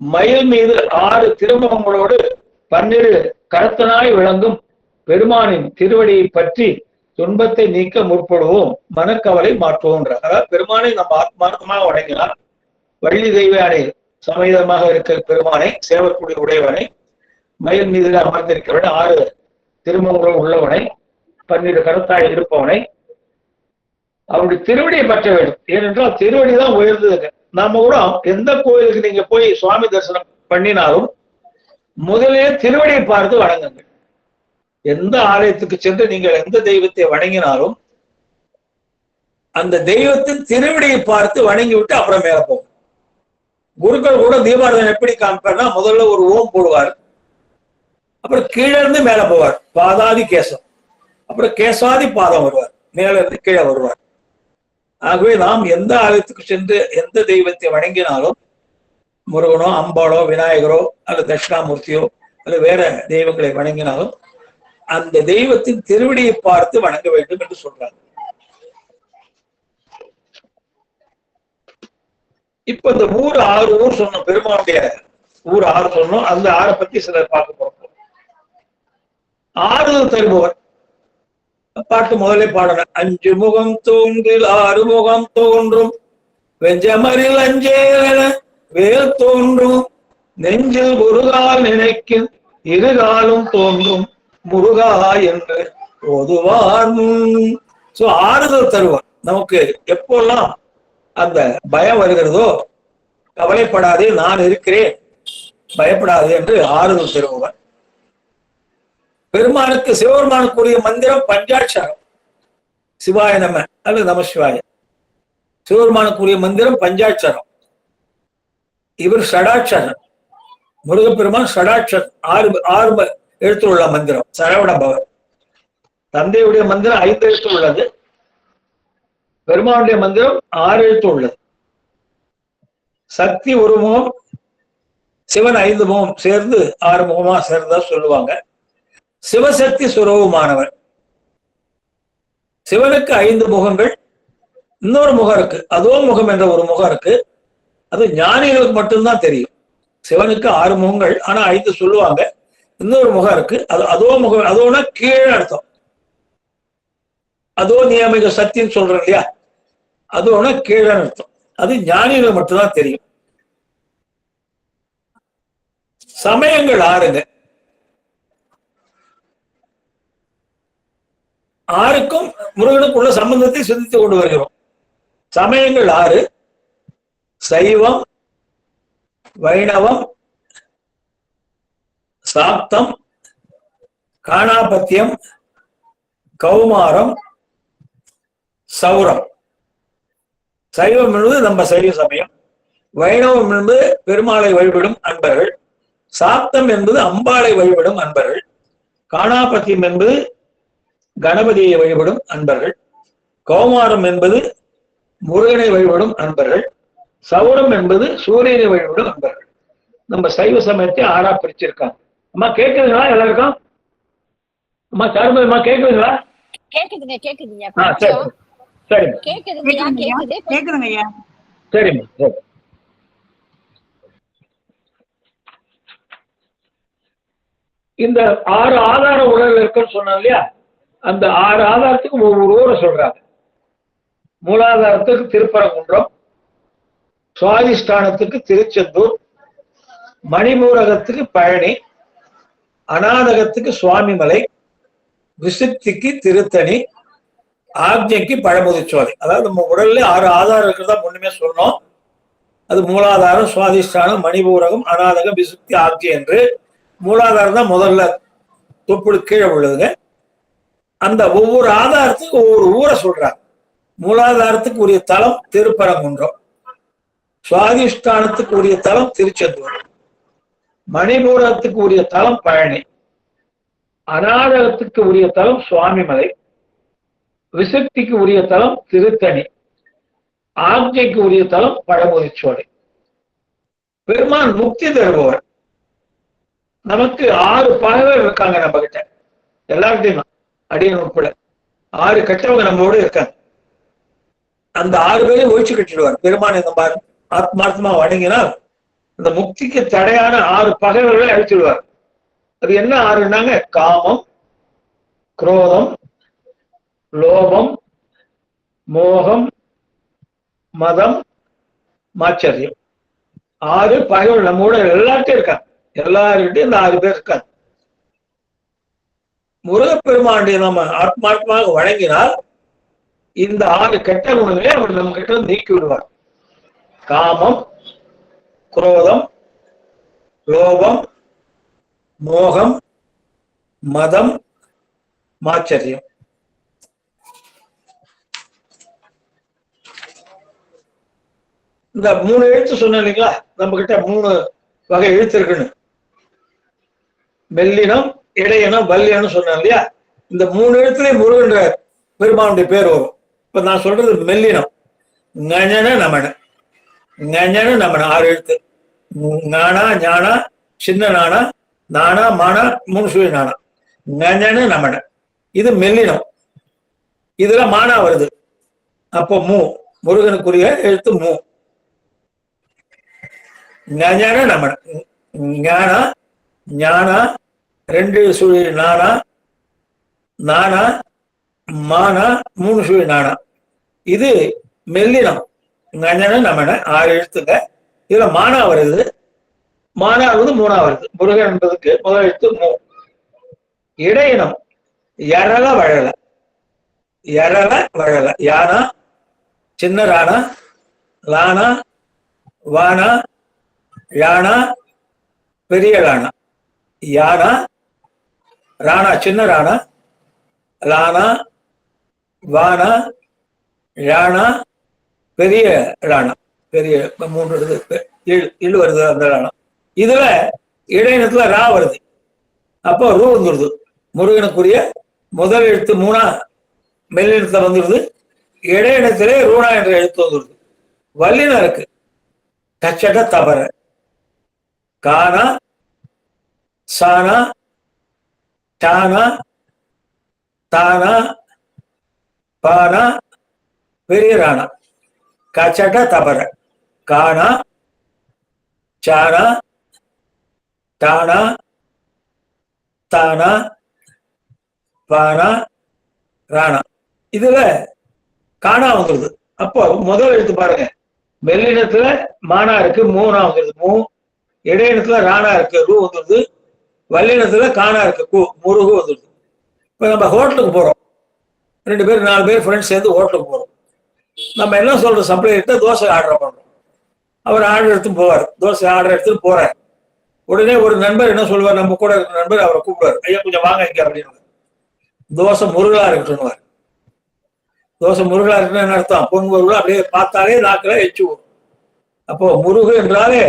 மயில் மீது 6 திருமுகங்களோடு 12 கரத்தனாய் விளங்கும் பெருமானின் திருவடியை பற்றி துன்பத்தை நீக்க முற்படுவோம், மனக்கவலை மாற்றுவோம். அதாவது பெருமானை நம்ம ஆத்மார்த்தமாக வணங்கினார். வள்ளி தெய்வயானை சமேதமாக இருக்கிற பெருமானை, சேவற்கொடி உடையவனை, மயில் மீது அமர்ந்திருக்கிறவனை, 6 திருமுகங்களும் உள்ளவனை, 12 கரத்தாய் இருப்பவனை, அவருடைய திருவடியை பற்ற வேண்டும். ஏனென்றால் திருவடிதான் உயர்ந்ததுங்க. நாம கூட எந்த கோயிலுக்கு நீங்க போய் சுவாமி தரிசனம் பண்ணினாலும் முதலே திருவடியை பார்த்து வணங்குங்கள். எந்த ஆலயத்துக்கு சென்று நீங்கள் எந்த தெய்வத்தை வணங்கினாலும் அந்த தெய்வத்தின் திருவடியை பார்த்து வணங்கி விட்டு அப்புறம் மேல போகும். குருக்கள் கூட தீபாராதனை எப்படி காமிப்பார்னா முதல்ல ஒரு ஓம் போடுவார், அப்புறம் கீழே இருந்து மேல போவார், பாதாதி கேசம், அப்புறம் கேசாதி பாதம் வருவார், மேல இருந்து கீழே வருவார். ஆகவே நாம் எந்த ஆலயத்துக்கு சென்று எந்த தெய்வத்தை வணங்கினாலும், முருகனோ அம்பாளோ விநாயகரோ அல்லது தட்சிணாமூர்த்தியோ அல்லது வேற தெய்வங்களை வணங்கினாலும் அந்த தெய்வத்தின் திருவடியை பார்த்து வணங்க வேண்டும் என்று சொல்றாங்க. இப்ப இந்த 6 ஊர் சொன்னோம், பெருமானுடைய ஊர் 6 சொன்னோம். அந்த 6 பத்தி சிலர் பார்க்க போறோம். ஆறுதல் தருபவர் பாட்டு முதலே பாடணும். 5 முகம் தோன்றில் 6 முகம் தோன்றும், வெஞ்சமரில் அஞ்சேல வேல் தோன்றும், நெஞ்சில் முருகால் நினைக்கும் 2 காலும் தோன்றும், முருகா என்று ஓதுவார். ஆறுதல் தருவார். நமக்கு எப்போல்லாம் அந்த பயம் வருகிறதோ கவலைப்படாதே, நான் இருக்கிறேன், பயப்படாதே என்று ஆறுதல் தருபவர். பெருமானுக்கு சிவபெருமானுக்குரிய மந்திரம் பஞ்சாட்சரம், சிவாய நம அல்லது நம சிவாய. சிவபெருமானுக்குரிய மந்திரம் பஞ்சாட்சரம், இவர் ஷடாட்சரம். முருகப்பெருமான் ஷடாட்சரம், 6 எழுத்து உள்ள மந்திரம், சரவண பவர். தந்தையுடைய மந்திரம் 5 எழுத்து உள்ளது, பெருமானுடைய மந்திரம் 6 எழுத்து உள்ளது. சக்தி 1 முகம், சிவன் 5 முகம் சேர்ந்து 6 முகமா சேர்ந்தா சொல்லுவாங்க. சிவசக்தி சுரூபமானவர். சிவனுக்கு 5 முகங்கள், இன்னொரு முகம் இருக்கு, அதோ முகம் என்ற ஒரு முகம் இருக்கு. அது ஞானிகளுக்கு மட்டும்தான் தெரியும். சிவனுக்கு 6 முகங்கள், ஆனா 5 சொல்லுவாங்க. இன்னொரு முகம் இருக்கு, அது அதோ முகம். அதோனா கீழே அர்த்தம். அதோ நியமிக சக்தின்னு சொல்றோம் இல்லையா, அதோனா கீழே அர்த்தம். அது ஞானிகள் மட்டும்தான் தெரியும். சமயங்கள் 6ங்க. 6க்கும் முருகனுக்குள்ள சம்பந்தத்தை சிந்தித்துக் கொண்டு வருகிறோம். சமயங்கள் 6: சைவம், வைணவம், சாக்தம், காணாபத்தியம், கௌமாரம், சௌரம். சைவம் என்பது நம்ம சைவ சமயம், வைணவம் என்பது பெருமாளை வழிபடும் அன்பர்கள், சாக்தம் என்பது அம்பாளை வழிபடும் அன்பர்கள், காணாபத்தியம் என்பது கணபதியை வழிபடும் அன்பர்கள். கௌமாரம் என்பது முருகனை வழிபடும் அன்பர்கள். சௌரம் என்பது சூரியனை வழிபடும் அன்பர்கள். நம்ம சைவ சமயத்தை 6ஆ பிரிச்சிருக்காங்க. அம்மா கேட்குதுங்களா எல்லாருக்கும்? அம்மா சாருமதிமா கேட்குதுங்களா? கேக்குதுங்க கேக்குதுங்க சரி சரிம்மா கேக்குதுங்கய்யா கேக்குது கேக்குதுங்க ஐயா. சரிம்மா சரி. இந்த 6 ஆதார உடல் இருக்குன்னு சொன்னோம் இல்லையா, அந்த 6 ஆதாரத்துக்கு ஒவ்வொரு ஊரை சொல்றாங்க. மூலாதாரத்துக்கு திருப்பரங்குன்றம், சுவாதிஷ்டானத்துக்கு திருச்செந்தூர், மணிமூரகத்துக்கு பழனி, அநாதகத்துக்கு சுவாமிமலை, விசுத்திக்கு திருத்தணி, ஆக்ஞைக்கு பழமுதிர்ச்சோலை. அதாவது நம்ம உடல்ல 6 ஆதாரம் இருக்கிறதா முன்னுமே சொன்னோம். அது மூலாதாரம், சுவாதிஷ்டானம், மணிபூரகம், அநாதகம், விசுத்தி, ஆக்ஞை என்று. மூலாதாரம் தான் முதல்ல தொப்புடு கீழே உள்ளதுங்க. அந்த ஒவ்வொரு ஆதாரத்துக்கு ஒவ்வொரு ஊரை சொல்றாங்க. மூலாதாரத்துக்கு உரிய தலம் திருப்பரங்குன்றம், சுவாதிஷ்டானத்துக்கு உரிய தலம் திருச்செந்தூர், மணிபூரத்துக்கு உரிய தலம் பழனி, அநாதகத்துக்கு உரிய தலம் சுவாமிமலை, விசுக்திக்கு உரிய தலம் திருத்தணி, ஆக்ஞைக்கு உரிய தலம் பழமுதிர்ச்சோலை. பெருமான் முக்தி தருபவர். நமக்கு 6 பகைவர் இருக்காங்க நம்ம கிட்ட, எல்லார்கிட்டையும் அடியன் உட்பட 6 கெட்டவங்க நம்மோடு இருக்காங்க. அந்த 6 பேரையும் ஒழிச்சு கட்டிடுவார் பெருமான். இந்த மாதிரி ஆத்மார்த்தமா வணங்கினால் இந்த முக்திக்கு தடையான 6 பகைவர்களை அழிச்சிடுவார். அது என்ன 6ன்னாங்க? காமம், குரோதம், லோபம், மோகம், மதம், மாச்சரியம். 6 பகைவர்கள் நம்மோட எல்லார்ட்டையும் இருக்காங்க. எல்லார்கிட்டையும் இந்த 6 பேர் இருக்காங்க. முருகப்பெருமானுடைய நம்ம ஆத்மார்த்தமாக வழங்கினால் இந்த 6 கெட்ட குணங்களே அவர் நம்ம கிட்ட நீக்கி விடுவார். காமம், குரோதம், லோபம், மோகம், மதம், மாச்சரியம். இந்த 3 எழுத்து சொன்ன இல்லைங்களா, நம்ம கிட்ட 3 வகை எழுத்து இருக்குன்னு. மெல்லினம், இடையினம், வல்லினம் சொன்னேன் இல்லையா. இந்த 3 எழுத்துலயே முருகன்ற பெருமானுடைய பேர் வரும். இப்ப நான் சொல்றது மெல்லினம். ஞன நமன, ஞன நமன 6 எழுத்து. ஞானா, ஞானா, சின்ன நானா, நானா, மானா, 3 சுழி நானா, ஞன நமன. இது மெல்லினம். இதுல மானா வருது. அப்போ மூ, முருகனுக்குரிய எழுத்து மூ. ஞன நமன, ஞானா, ஞானா, 2 சுழி நானா, நானா, மானா, 3 சுழி நானா. இது மெல்லினம். ஞன நமன 6 எழுத்துங்க. இதுல மானா வருது. மானா வருது, மூணா வருது. முருகன் என்பதுக்கு முதல் எழுத்து மூ. இடையினம் எரள வழல, எரள வழல. யானா, சின்ன ராணா, லானா, வானா, யானா, பெரிய ராணா. யானா, ராணா, சின்ன ராணா, லானா, வானா, யானா, பெரிய ராணா. பெரிய 3 இழு வருது அந்த ராணா. இதுல இடையினத்துல ரா வருது. அப்போ ரூ வந்துருது. முருகனுக்குரிய முதல் எழுத்து மூணா மெல்லினத்துல வந்துருது. இடையினத்திலே ரூணா என்ற எழுத்து வந்துருது. வல்லினம் இருக்கு. கச்சட தபர, கானா, சானா, டானா, தானா, பானா, பெரிய ராணா. கச்சட தபர, கானா, சானா, டானா, தானா, பானா, ராணா. இதுல காணா வந்துருது. அப்போ முதல் எழுத்து பாருங்க, மெல்லினத்துல மானா இருக்கு, மூணா வந்துருது மூ. இடையினத்துல ராணா இருக்கு, ரூ வந்துருது. வல்லினத்துல காணா இருக்கு, கூ, முருகு வந்துருது. இப்ப நம்ம ஹோட்டலுக்கு போறோம். 2 பேர் 4 பேர் ஃப்ரெண்ட்ஸ் சேர்ந்து ஹோட்டலுக்கு போறோம். நம்ம என்ன சொல்றோம், சப்ளையர்கிட்ட தோசை ஆர்டர் பண்றோம். அவர் ஆர்டர் எடுத்து போவார். தோசை ஆர்டர் எடுத்துட்டு போறார். உடனே ஒரு நண்பர் என்ன சொல்லுவார், நம்ம கூட இருக்கிற நண்பர் அவரை கூப்பிடுவார். ஐயா கொஞ்சம் வாங்க இங்க அப்படின்னு. தோசை முருகலா இருக்கட்டும்னுவார். தோசை முருகலா இருக்குன்னு என்ன அர்த்தம்? பொன் முருகலா அப்படியே பார்த்தாலே நாக்கில எச்சு வரும். அப்போ முருகு என்றாலே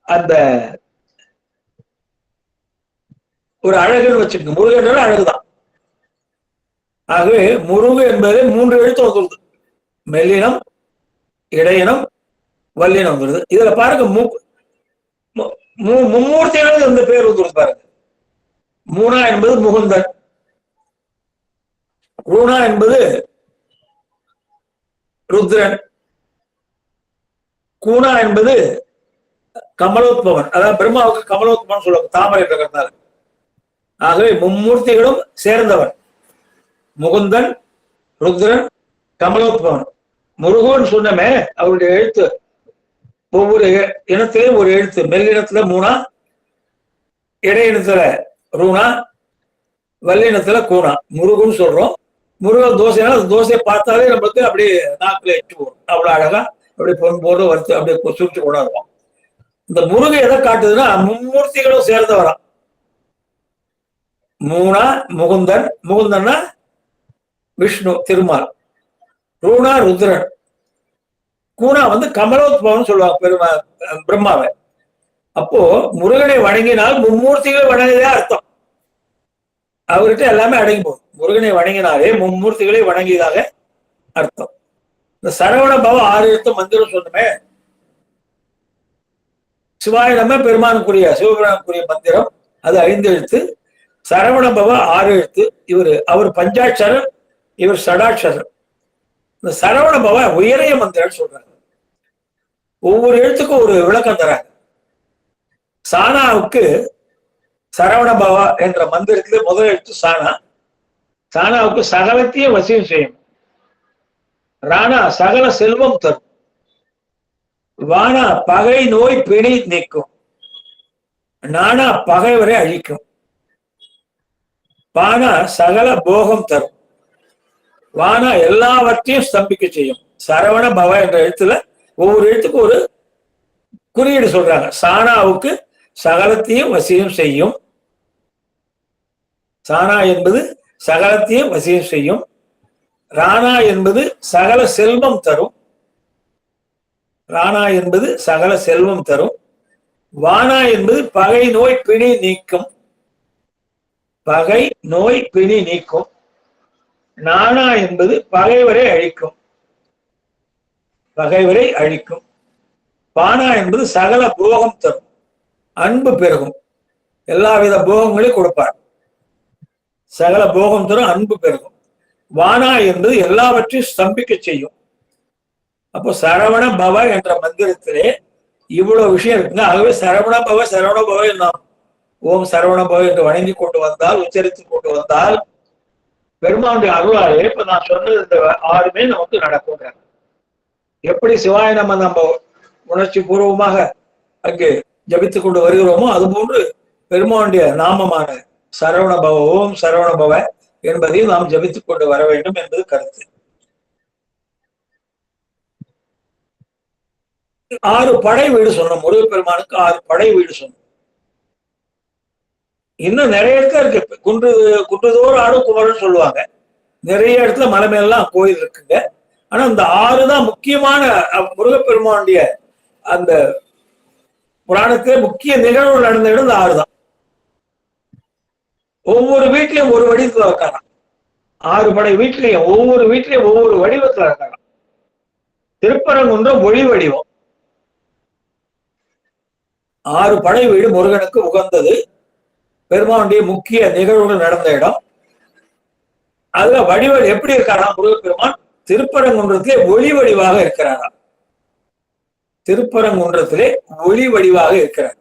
அந்த ஒரு அழகுன்னு வச்சுக்கோங்க. முருகன் அழகுதான். ஆகவே முருகு என்பது 3 எழுத்து வந்துருது. மெல்லினம், இடையினம், வல்லினம் வந்துருது. இதுல பாருங்க மும்மூர்த்திகள் இந்த பேர் வந்துருது பாருங்க. மூணா என்பது முகுந்தன், ரூணா என்பது ருத்ரன், கூணா என்பது கமலோத்பவன். அதாவது பிரம்மாவுக்கு கமலோத்பவன் சொல்லுவாங்க, தாமரை இருக்கிறதுனால. ஆகவே மும்மூர்த்திகளும் சேர்ந்தவன் முகுந்தன், ருத்ரன், கமலோத்பவன். முருகன் சொன்னமே அவருடைய எழுத்து ஒவ்வொரு இனத்திலையும் ஒரு எழுத்து. மெல்லினத்துல மூணா, இடையினத்துல ரூணா, வல்லினத்துல கூணா. முருகன் சொல்றோம். முருகன் தோசைனா அந்த தோசையை பார்த்தாலே நம்மளுக்கு அப்படியே நாக்குல எட்டு போகும். அவ்வளவு அழகா அப்படியே பொன் போது வறுத்து அப்படியே சுற்றி கொண்டாடுவோம். இந்த முருகன் எதை காட்டுதுன்னா மும்மூர்த்திகளும் சேர்ந்தவராம். மூணா முகுந்தன், முகுந்தன்னா விஷ்ணு திருமால், ரூணா ருத்ரன், கூணா கமலோத்பவன் சொல்லுவாங்க பிரம்மாவை. அப்போ முருகனை வணங்கினால் மும்மூர்த்திகளை வணங்கியதே அர்த்தம். அவர்கிட்ட எல்லாமே அடங்கி போகும். முருகனை வணங்கினாலே மும்மூர்த்திகளை வணங்கியதாக அர்த்தம். இந்த சரவண பவ 6 எழுத்து மந்திரம் சொன்னமே, சிவாய நம்ம பெருமானுக்குரிய சிவபெருமானுக்குரிய மந்திரம். அது 5 எழுத்து. சரவண பவ 6 எழுத்து. அவர் பஞ்சாட்சரர், இவர் சடாட்சரர். இந்த சரவண பவ உயரிய மந்திரம் சொல்றாங்க. ஒவ்வொரு எழுத்துக்கும் ஒரு விளக்கம் தராங்க. சானாவுக்கு சரவண பவா என்ற மந்திரத்திலே முதல் எழுத்து சானா. சானாவுக்கு சகலத்தையும் வசியம் செய்யும். ராணா சகல செல்வம் தரும். வானா பகை நோய் பிணி நீக்கும். நானா பகைவரை அழிக்கும். பானா சகல போகம் தரும். வானா எல்லாவற்றையும் ஸ்தம்பிக்க செய்யும். சரவண பவ என்ற எழுத்துல ஒவ்வொரு எழுத்துக்கும் ஒரு குறியீடு சொல்றாங்க. சானாவுக்கு சகலத்தையும் வசியம் செய்யும். சானா என்பது சகலத்தையும் வசியம் செய்யும். ராணா என்பது சகல செல்வம் தரும். ராணா என்பது சகல செல்வம் தரும். வானா என்பது பகை நோய் பிணி நீக்கும். பகை நோய் பிணி நீக்கும். நானா என்பது பகைவரை அழிக்கும். பகைவரை அழிக்கும். பானா என்பது சகல போகம் தரும். அன்பு பெருகும். எல்லாவித போகங்களையும் கொடுப்பார். சகல போகம் தரும், அன்பு பெருகும். வானா என்பது எல்லாவற்றையும் ஸ்தம்பிக்க செய்யும். அப்போ சரவண பவ என்ற மந்திரத்திலே இவ்வளவு விஷயம் இருக்குங்க. ஆகவே சரவண பவ நாம் ஓம் சரவண பவ என்று வணங்கி கொண்டு வந்தால், உச்சரித்து கொண்டு வந்தால் பெருமானுடைய அருளாலே இப்ப நான் சொன்னது இந்த 6மே நமக்கு நடக்கும். எப்படி சிவாய நம்ம உணர்ச்சி பூர்வமாக அங்கே ஜபித்துக் கொண்டு வருகிறோமோ அதுபோன்று பெருமானுடைய நாமமான சரவண பவ, ஓம் சரவண பவ என்பதையும் நாம் ஜபித்துக் கொண்டு வர வேண்டும் என்பது கருத்து. 6 படை வீடு சொன்னோம். முருகப்பெருமானுக்கு 6 படை வீடு சொன்னோம். இன்னும் நிறைய இடத்துல இருக்கு. குன்றுதோறும் ஆடும் குமரன் சொல்லுவாங்க. நிறைய இடத்துல மலை மேலாம் கோயில் இருக்குங்க. ஆனா இந்த 6 தான் முக்கியமான முருகப்பெருமானுடைய அந்த புராணத்திலே முக்கிய நிகழ்வு நடந்த இடம் இந்த 6 தான். ஒவ்வொரு வீட்லயும் ஒரு வடிவத்துல இருக்காங்க. 6 படை வீட்லயும் ஒவ்வொரு வீட்லயும் ஒவ்வொரு வடிவத்துல இருக்காங்க. திருப்பரங்குன்றம் ஒளி வடிவம். 6 படை வீடு முருகனுக்கு உகந்தது. பெருமானுடைய முக்கிய நிகழ்வுகள் நடந்த இடம். அதுல வடிவல் எப்படி இருக்காராம் முருகப்பெருமான்? திருப்பரங்குன்றத்திலே ஒளி வடிவாக இருக்கிறாராம். திருப்பரங்குன்றத்திலே ஒளி வடிவாக இருக்கிறார்.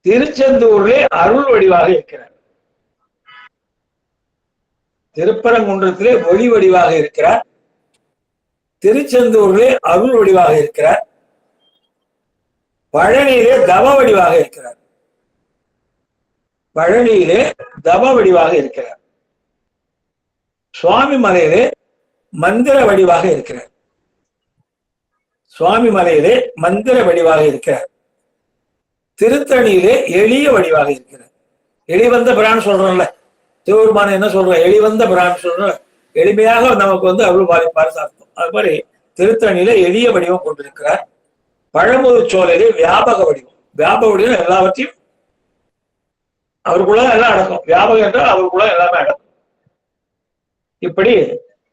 திருச்செந்தூரிலே அருள் வடிவாக இருக்கிறார். திருப்பரங்குன்றத்திலே ஒளி வடிவாக இருக்கிறார். திருச்செந்தூரிலே அருள் வடிவாக இருக்கிறார். பழனியிலே தவ வடிவாக இருக்கிறார். பழனியிலே தவ வடிவாக இருக்கிறார். சுவாமி மலையிலே மந்திர வடிவாக இருக்கிறார். சுவாமி மலையிலே மந்திர வடிவாக இருக்கிறார். திருத்தணியிலே எளிய வடிவாக இருக்கிறார். எளிவந்த பிரான் சொல்றோம்ல, சிவபெருமான என்ன சொல்றோம்? எளிவந்த பிரான் சொல்றோம். எளிமையாக நமக்கு அருள் பாலிப்பாரு அர்த்தம். அது மாதிரி திருத்தணியிலே எளிய வடிவம் கொண்டிருக்கிறார். பழமுதிர் சோலையிலே வியாபக வடிவம். வியாபக வடிவம் எல்லாவற்றையும் அவருக்குள்ள எல்லாம் அடக்கும். வியாபகம் என்றால் அவருக்குள்ள எல்லாமே அடக்கும். இப்படி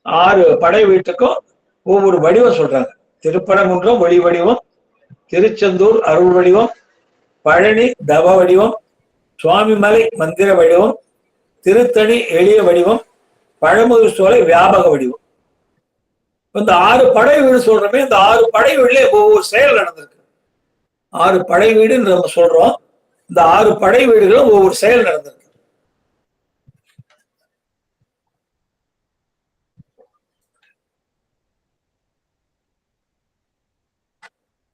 6 படை வீட்டுக்கும் ஒவ்வொரு வடிவம் சொல்றாங்க. திருப்பரங்குன்றம் ஒளி வடிவம், திருச்செந்தூர் அருள் வடிவம், பழனி தவ வடிவம், சுவாமிமலை மந்திர வடிவம், திருத்தணி எளிய வடிவம், பழமுதிர் சோலை வியாபக வடிவம். இந்த 6 படை வீடு சொல்றோமே, இந்த 6 படை வீடுல ஒவ்வொரு செயல் நடந்திருக்கு. 6 படை வீடுன்னு நம்ம சொல்றோம். இந்த 6 படை வீடுகளும் ஒவ்வொரு செயல் நடந்திருக்கு.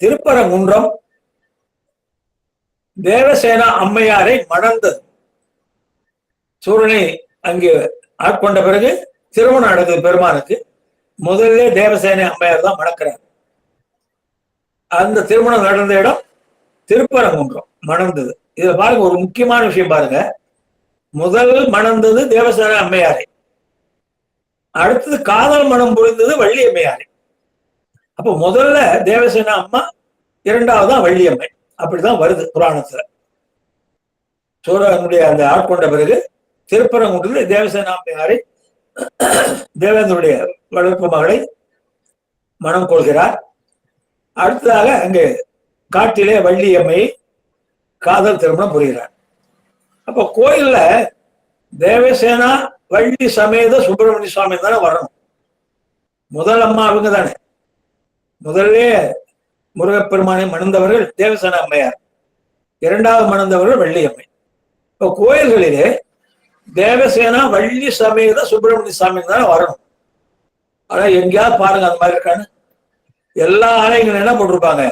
திருப்பரங்குன்றம் தேவசேனா அம்மையாரை மணந்தது. சூரனை அங்கே ஆட்கொண்ட பிறகு திருமணம் நடக்குது பெருமானுக்கு. முதல்ல தேவசேனை அம்மையார் தான் மணக்கிறார். அந்த திருமணம் நடந்த இடம் திருப்பரங்குன்றம் மணந்தது. இதுல பாருங்க, ஒரு முக்கியமான விஷயம் பாருங்க. முதல் மணந்தது தேவசேனா அம்மையாரை, அடுத்தது காதல் மனம் புரிந்தது வள்ளி அம்மையாரை. அப்ப முதல்ல தேவசேனா அம்மா, இரண்டாவது தான் வள்ளி அம்மை. அப்படிதான் வருது புராணத்துல. சூரனுடைய அந்த ஆட்கொண்ட பிறகு திருப்பரங்குன்றத்தில் தேவசேனா அம்மையாரை தேவேந்திரனுடைய வளர்ப்பு மகளை மனம் கொள்கிறார். அடுத்ததாக அங்கே காட்டிலே வள்ளி அம்மையை காதல் திருமணம் புரிகிறார். அப்ப கோயில்ல தேவசேனா வள்ளி சமேத சுப்பிரமணிய சுவாமி தானே வரணும். முதல் அம்மா அவங்க தானே. முதல்ல முருகப்பெருமானை மணந்தவர்கள் தேவசேனா அம்மையார், இரண்டாவது மணந்தவர்கள் வள்ளி அம்மை. இப்போ கோயில்களிலே தேவசேனா வள்ளி சமேத சுப்பிரமணிய சுவாமி தானே வரணும். ஆனா எங்கேயாவது பாருங்க அந்த மாதிரி இருக்கான்னு. எல்லா ஆலயங்களும் என்ன போட்டிருப்பாங்க,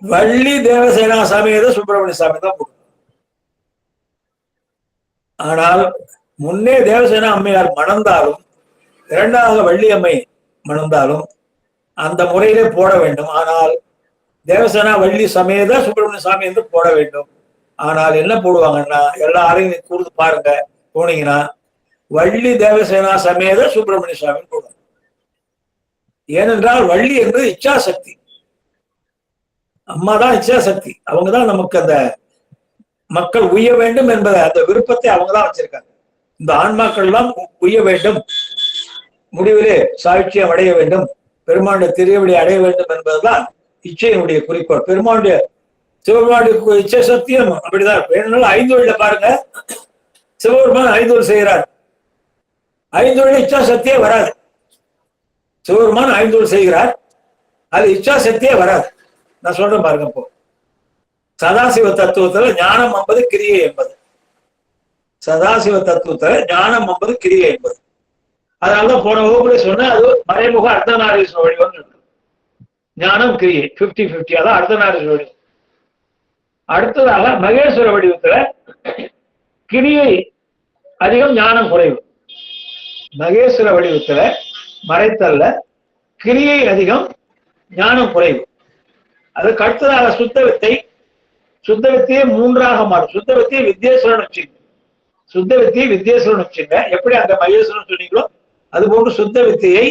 வள்ளி தேவசேனா சமேத சுப்பிரமணிய சுவாமி தான் போட்டிருப்பாங்க. ஆனால் முன்னே தேவசேனா அம்மையார் மணந்தாலும் இரண்டாவது வள்ளி அம்மை மணந்தாலும் அந்த முறையிலே போட வேண்டும். ஆனால் தேவசேனா வள்ளி சமேத சுப்பிரமணிய சுவாமி என்று போட வேண்டும். ஆனால் என்ன போடுவாங்கன்னா, எல்லா ஆலயங்களையும் கூர்ந்து பாருங்க, போனீங்கன்னா வள்ளி தேவசேனா சமேத சுப்பிரமணிய சுவாமி போடுவாங்க. ஏனென்றால் வள்ளி என்பது இச்சாசக்தி, அம்மா தான் இச்சாசக்தி. அவங்கதான் நமக்கு அந்த மக்கள் உய்ய வேண்டும் என்பதை, அந்த விருப்பத்தை அவங்கதான் வச்சிருக்காங்க. இந்த ஆன்மாக்கள் எல்லாம் உய்ய வேண்டும், முடிவிலே சாட்சியம் அடைய வேண்டும், பெருமானுடைய திருவடி அடைய வேண்டும் என்பதுதான் இச்சையினுடைய குறிக்கோள். பெருமானுடைய சிவபெருமானுடைய இச்சை சத்தியம் அப்படிதான். வேணும்னாலும் 5 வழியில பாருங்க, சிவபெருமான் 5 வழி செய்கிறார். 5 வழியில இச்சா சக்தியே வராது. சிவபெருமான் 5 வழி செய்கிறார், அது இச்சா சக்தியே வராது. நான் சொல்றேன் பாருங்க. இப்போ சதாசிவ தத்துவத்துல ஞானம் 50 கிரியை 80. சதாசிவ தத்துவத்துல ஞானம் 50 கிரியை 80. அதனாலதான் போன வகுப்புல சொன்ன அது மறைமுக அர்த்தநாரீஸ்வர வடிவம் இருக்கு. ஞானம் கிரியை 50-50, அதான் அர்த்தநாரீஸ்வர வடிவம். அடுத்ததாக மகேஸ்வர வடிவத்துல கிரியை அதிகம், ஞானம் குறைவு. மகேஸ்வர வடிவத்துல மறைத்தல்ல கிரியை அதிகம், ஞானம் குறைவு. அதுக்கு அடுத்ததாக சுத்த வித்தை. சுத்த வித்தையை 3ஆக மாறும். சுத்த வித்தையை வித்யேஸ்வரன் வச்சுங்க. சுத்த வித்தையை வித்யேஸ்வரன் வச்சுங்க. எப்படி அந்த மகேஸ்வரன் சொன்னீங்களோ அது போன்று சுத்த வித்தையை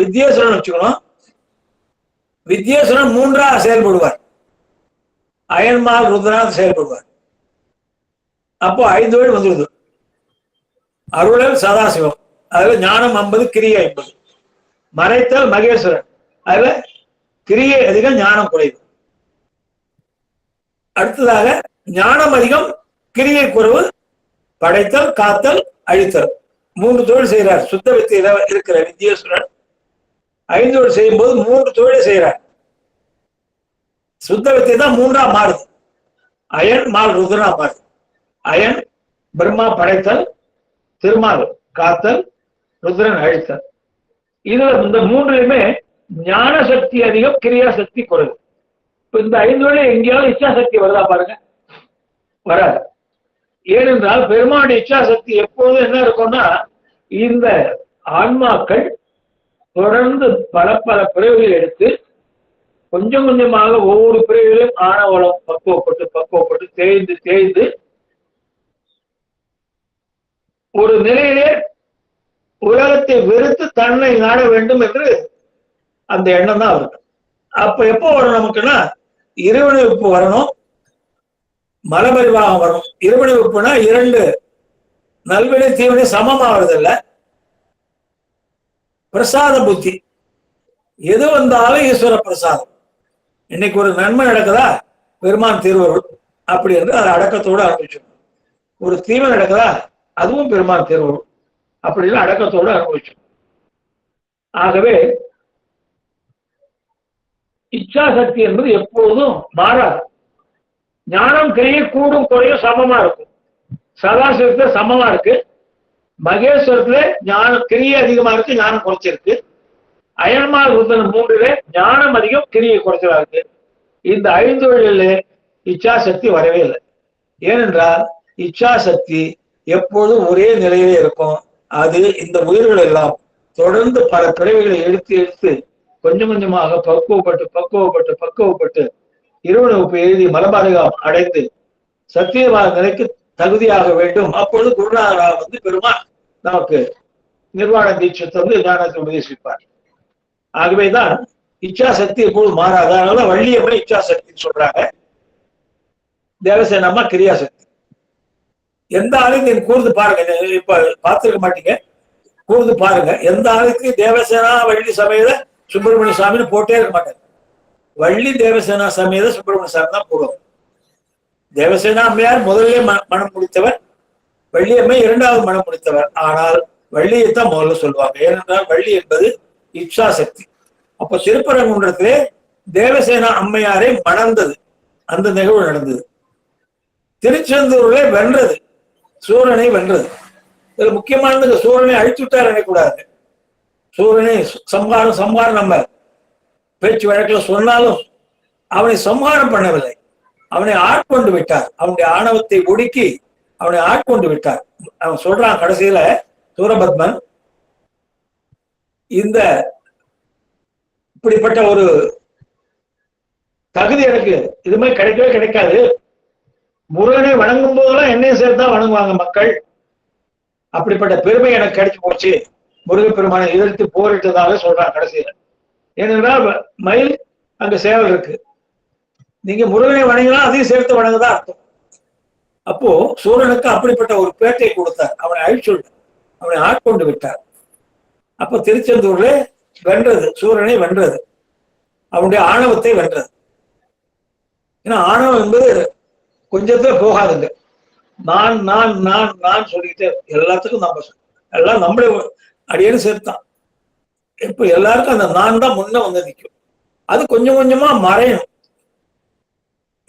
வித்யேஸ்வரன் வச்சுக்கணும். வித்யேஸ்வரன் 3ஆக செயல்படுவார். அயன்மால் ருத்ரனாக செயல்படுவார். அப்போ 5 வழி வந்துடுது. அருளல் சதாசிவம், அதுல ஞானம் 50 கிரியை 50. மறைத்தல் மகேஸ்வரன், அதுல கிரியை அதிகம், ஞானம் குறைவு. அடுத்ததாக ஞானம் அதிகம், கிரியை குறைவு. படைத்தல், காத்தல், அழித்தல் 3 தொழில் செய்கிறார். சுத்த வித்தையில இருக்கிற வித்யேஸ்வரன் 5 தொழில் செய்யும் போது 3 தொழிலை செய்கிறார். சுத்த வித்தை தான் 3ஆ மாறுது. அயன் மால் ருத்ரனா மாறுது. அயன் பிரம்மா படைத்தல், திருமால் காத்தல், ருத்ரன் அழித்தல். இதுல இந்த 3லயுமே ஞான சக்தி அதிகம், கிரியா சக்தி குறைவு. இப்ப இந்த 5 வழி எங்கேயாவது இச்சா சக்தி வருதா பாருங்க, வராது. ஏனென்றால் பெருமானுடைய இச்சா சக்தி எப்போதும் என்ன இருக்கும்னா, இந்த ஆன்மாக்கள் தொடர்ந்து பல பல பிறவிகள் எடுத்து கொஞ்சம் கொஞ்சமாக ஒவ்வொரு பிறவிலையும் ஆணவலம் பக்குவப்பட்டு தேய்ந்து தேய்ந்து ஒரு நிலையிலே உலகத்தை வெறுத்து தன்னை நாட வேண்டும் என்று அந்த எண்ணம் தான் இருக்கு. அப்ப எப்போ வரும் நமக்குன்னா, இறைவனை விப்பு வரணும், மலபரிவாகம் வரணும். இருவினை விப்புனா 2 நல்வினை தீவினை சமமாகிறது இல்லை. பிரசாத புத்தி. எது வந்தாலும் ஈஸ்வர பிரசாதம். இன்னைக்கு ஒரு நன்மை நடக்குதா, பெருமான் திருவருள் அப்படி என்று அதை அடக்கத்தோடு அனுபவிச்சோம். ஒரு தீமை நடக்குதா, அதுவும் பெருமான் திருவருள் அப்படின்னு அடக்கத்தோடு அனுபவிச்சோம். ஆகவே இச்சா சக்தி என்பது எப்பொழுதும் மாறாது. ஞானம் கிரியை கூடும் குறையும் சமமா இருக்கும். சதாசிவத்துல சமமா இருக்கு. மகேஸ்வரத்துல ஞானம் கிரியை அதிகமா இருக்கு, ஞானம் குறைச்சிருக்கு. அயன்மார் ருத்ரன் 3ல ஞானம் அதிகம், கிரியை குறைச்சலா இருக்கு. இந்த 5 வழியில இச்சா சக்தி வரவே இல்லை. ஏனென்றால் இச்சா சக்தி எப்போதும் ஒரே நிலையிலே இருக்கும். அது இந்த உயிர்கள் எல்லாம் தொடர்ந்து பல பிறவிகளை எடுத்து எடுத்து கொஞ்சம் கொஞ்சமாக பக்குவப்பட்டு இருவனவுப்பு எழுதி மலபாரகம் அடைந்து சத்தியவாத நிலைக்கு தகுதியாக வேண்டும். அப்பொழுது குருநாதராக வந்து பெருமான் நமக்கு நிர்வாண தீட்சை தந்து ஞானத்தை உபதேசிப்பார். ஆகவேதான் இச்சா சக்தி எப்போது மாறாது. அதனால வள்ளியம்மை இச்சா சக்தின்னு சொல்றாங்க, தேவசேனம்மா கிரியா சக்தி. எந்த ஆலயத்தையும் கூர்ந்து பாருங்க, இப்ப பார்த்திருக்க மாட்டீங்க, கூர்ந்து பாருங்க. எந்த ஆலயத்தையும் தேவசேனா வள்ளி சமேத சுப்பிரமணிய சுவாமின்னு போட்டே இருக்க மாட்டாங்க. வள்ளி தேவசேனா சமேத சுப்பிரமணிய சுவாமி தான் போடுவோம். தேவசேனா அம்மையார் முதல்ல மனம் முடித்தவர், வள்ளியம்மை 2வது மனம் முடித்தவர். ஆனால் வள்ளியைத்தான் முதல்ல சொல்லுவாங்க. ஏனென்றால் வள்ளி என்பது இச்சா சக்தி. அப்ப திருப்பரங்குன்றத்திலே தேவசேனா அம்மையாரை மணந்தது, அந்த நிகழ்வு நடந்தது. திருச்செந்தூர்ல வென்றது, சூரனை வென்றது. இதுல முக்கியமானது சூரனை அழிச்சு விட்டார் நினைக்கூடாது. சூரனை சம்ஹாரம் நம்ம பேச்சு வழக்கில் சொன்னாலும் அவனை சம்ஹாரம் பண்ணவில்லை, அவனை ஆட்கொண்டு விட்டார். அவனுடைய ஆணவத்தை ஒடுக்கி அவனை ஆட்கொண்டு விட்டார். அவன் சொல்றான் கடைசியில சூரபத்மன், இந்த இப்படிப்பட்ட ஒரு தகுதி எனக்கு இதுமே கிடைக்கவே கிடைக்காது. முருகனை வணங்கும் போதெல்லாம் என்னையும் சேர்த்துதான் வணங்குவாங்க மக்கள். அப்படிப்பட்ட பெருமை எனக்கு கிடைச்சு போச்சு, முருகப்பெருமானை எதிர்த்து போரிட்டதாக சொல்றான் கடைசியில. ஏனென்றால் மயில் அங்க சேவல் இருக்கு, நீங்க முருகனை வணங்கினா அதையும் சேர்த்து வணங்குதான் அர்த்தம். அப்போ சூரனுக்கு அப்படிப்பட்ட ஒரு பேட்டை கொடுத்தார், அவனை அழிச்சு அவனை ஆட்கொண்டு விட்டார். அப்போ திருச்செந்தூர்ல வென்றது, சூரனை வென்றது, அவனுடைய ஆணவத்தை வென்றது. ஏன்னா ஆணவம் என்பது கொஞ்சத்துல போகாதுங்க. நான் நான் நான் நான் சொல்லிட்டு எல்லாத்துக்கும் நம்ம எல்லாம் நம்மளே அடியேன்னு சேர்த்தான். இப்ப எல்லாருக்கும் அந்த நான் தான் முன்ன வந்து நிற்கும். அது கொஞ்சம் கொஞ்சமா மறையணும்.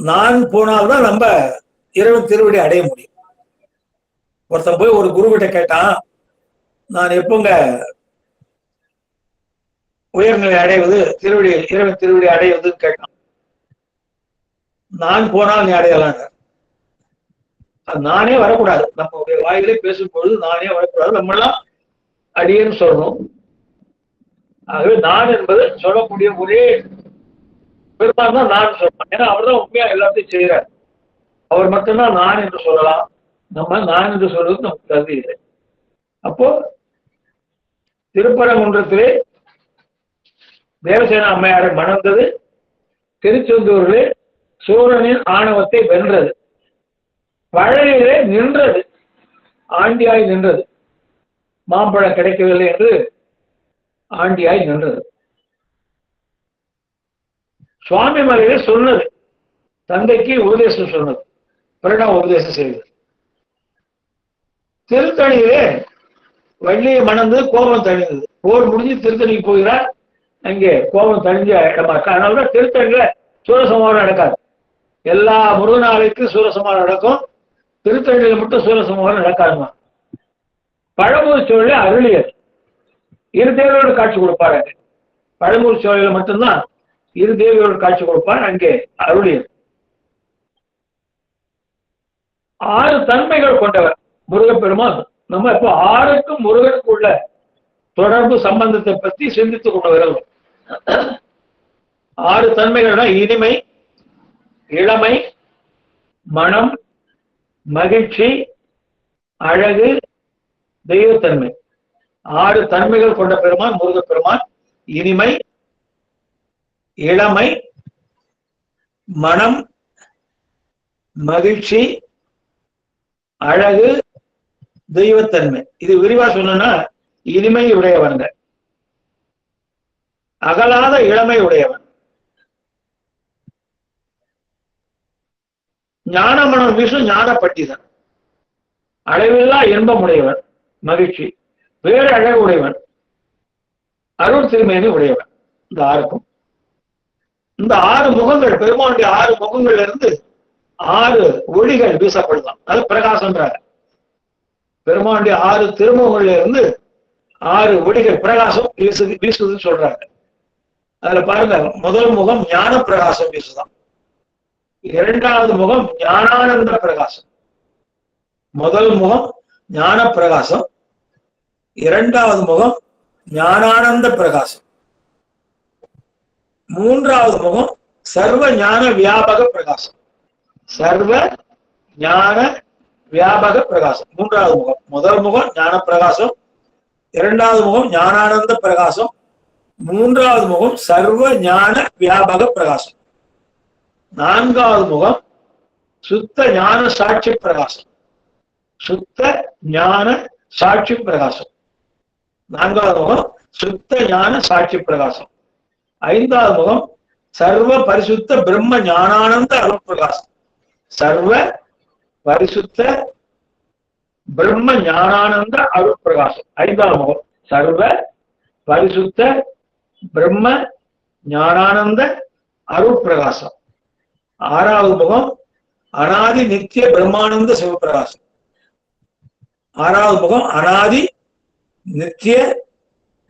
நான் போனால்தான் நம்ம இறைவன் திருவடி அடைய முடியும். ஒருத்தன் போய் ஒரு குருவிட்ட கேட்டான், நான் எப்பங்க உயர்நிலை அடைவது, திருவடி இறைவன் திருவடி அடைவதுன்னு கேட்டான். நான் போனால் நீ அடையலாம். நானே வரக்கூடாது, நம்மளுடைய வாயிலே பேசும்பொழுது நானே வரக்கூடாது, நம்மளாம் அடியேன்னு சொல்லணும். ஆகவே நான் என்பது சொல்லக்கூடிய ஒரே பெருமான் தான் நான் சொல்லலாம். ஏன்னா அவர் தான் உண்மையா எல்லாத்தையும் செய்யறார். அவர் மட்டும்தான் நான் என்று சொல்லலாம். நம்ம நான் என்று சொல்வது நமக்கு கருதி இல்லை. அப்போ திருப்பரங்குன்றத்திலே தேவசேனா அம்மையாரை மணந்தது, திருச்செந்தூரிலே சூரனின் ஆணவத்தை வென்றது, பழனியிலே நின்றது, ஆண்டியாய் நின்றது. மாம்பழம் கிடைக்கவில்லை என்று ஆண்டியாய் நின்றது. சுவாமி மலையிலே சொன்னது, தந்தைக்கு உபதேசம் சொன்னது, பிரணவ உபதேசம் செய்தது. திருத்தணியிலே வள்ளியை மணந்து கோபம் தணிந்தது. போர் முடிஞ்சு திருத்தணிக்கு போகிறார், அங்கே கோபம் தணிஞ்ச இடமா இருக்கு. அதனாலதான் திருத்தணியில சூரசம்ஹாரம் நடக்காது. எல்லா முருகன் ஆலயத்துக்கும் சூரசம்ஹாரம் நடக்கும், திருத்தணியில மட்டும் சூரசம்ஹாரம் நடக்காதுமா. பழமூர் சோழில அருளியர் இரு தேவியோடு காட்சி கொடுப்பார். அங்கே பழமூர் சோழில மட்டும்தான் இரு தேவியோடு காட்சி கொடுப்பார். அங்கே அருளியர் 6 தன்மைகள் கொண்டவர் முருகப்பெருமான். நம்ம இப்போ 6க்கும் முருகனுக்கு உள்ள தொடர்பு சம்பந்தத்தை பற்றி சிந்தித்துக் கொண்டு வருகிறோம். 6 தன்மைகள்னா இனிமை, இளமை, மனம், மகிழ்ச்சி, அழகு, தெய்வத்தன்மை. 6 தன்மைகள் கொண்ட பெருமான் முருகப்பெருமான். இனிமை, இளமை, மனம், மகிழ்ச்சி, அழகு, தெய்வத்தன்மை. இது விரிவா சொன்னா இனிமை உடையவங்க, அகலாத இளமை உடையவன், ஞானமனம் வீசும் ஞான பண்டிதன், அளவில்லா இன்பம் உடையவன், மகிழ்ச்சி, வேறு அழகு உடையவன், அருள் திருமேனி உடையவன். இந்த ஆறுக்கும் இந்த 6 முகங்கள், பெருமானுடைய 6 முகங்கள்ல இருந்து 6 ஒளிகள் வீசப்படுதான். அது பிரகாசம்ன்றாங்க. பெருமானுடைய 6 திருமுகங்கள்ல இருந்து 6 ஒளிகள் பிரகாசம் வீசுதுன்னு சொல்றாங்க. அதுல பாருங்க, முதல் முகம் ஞான பிரகாசம் வீசுதான். 2வது முகம் ஞானானந்த பிரகாசம். முதல் முகம் ஞான பிரகாசம், 2வது முகம் ஞானானந்த பிரகாசம், 3வது முகம் சர்வ ஞான வியாபக பிரகாசம். சர்வ ஞான வியாபக பிரகாசம் 3வது முகம். முதல் முகம் ஞான பிரகாசம், 2வது முகம் ஞானானந்த பிரகாசம், 3வது முகம் சர்வ ஞான வியாபக பிரகாசம், 4வது முகம் சுத்த ஞான சாட்சி பிரகாசம். சுத்த ஞான சாட்சி பிரகாசம் 4வது முகம் சுத்த ஞான சாட்சி பிரகாசம். 5வது முகம் சர்வ பரிசுத்த பிரம்ம ஞானானந்த அருள் பிரகாசம். சர்வ பரிசுத்த பிரம்ம ஞானானந்த அருள் பிரகாசம் 5வது முகம் சர்வ பரிசுத்த பிரம்ம ஞானானந்த அருள் பிரகாசம். 6வது முகம் அனாதி நித்திய பிரம்மானந்த சிவபிரகாசம். 6வது முகம் அனாதி நித்திய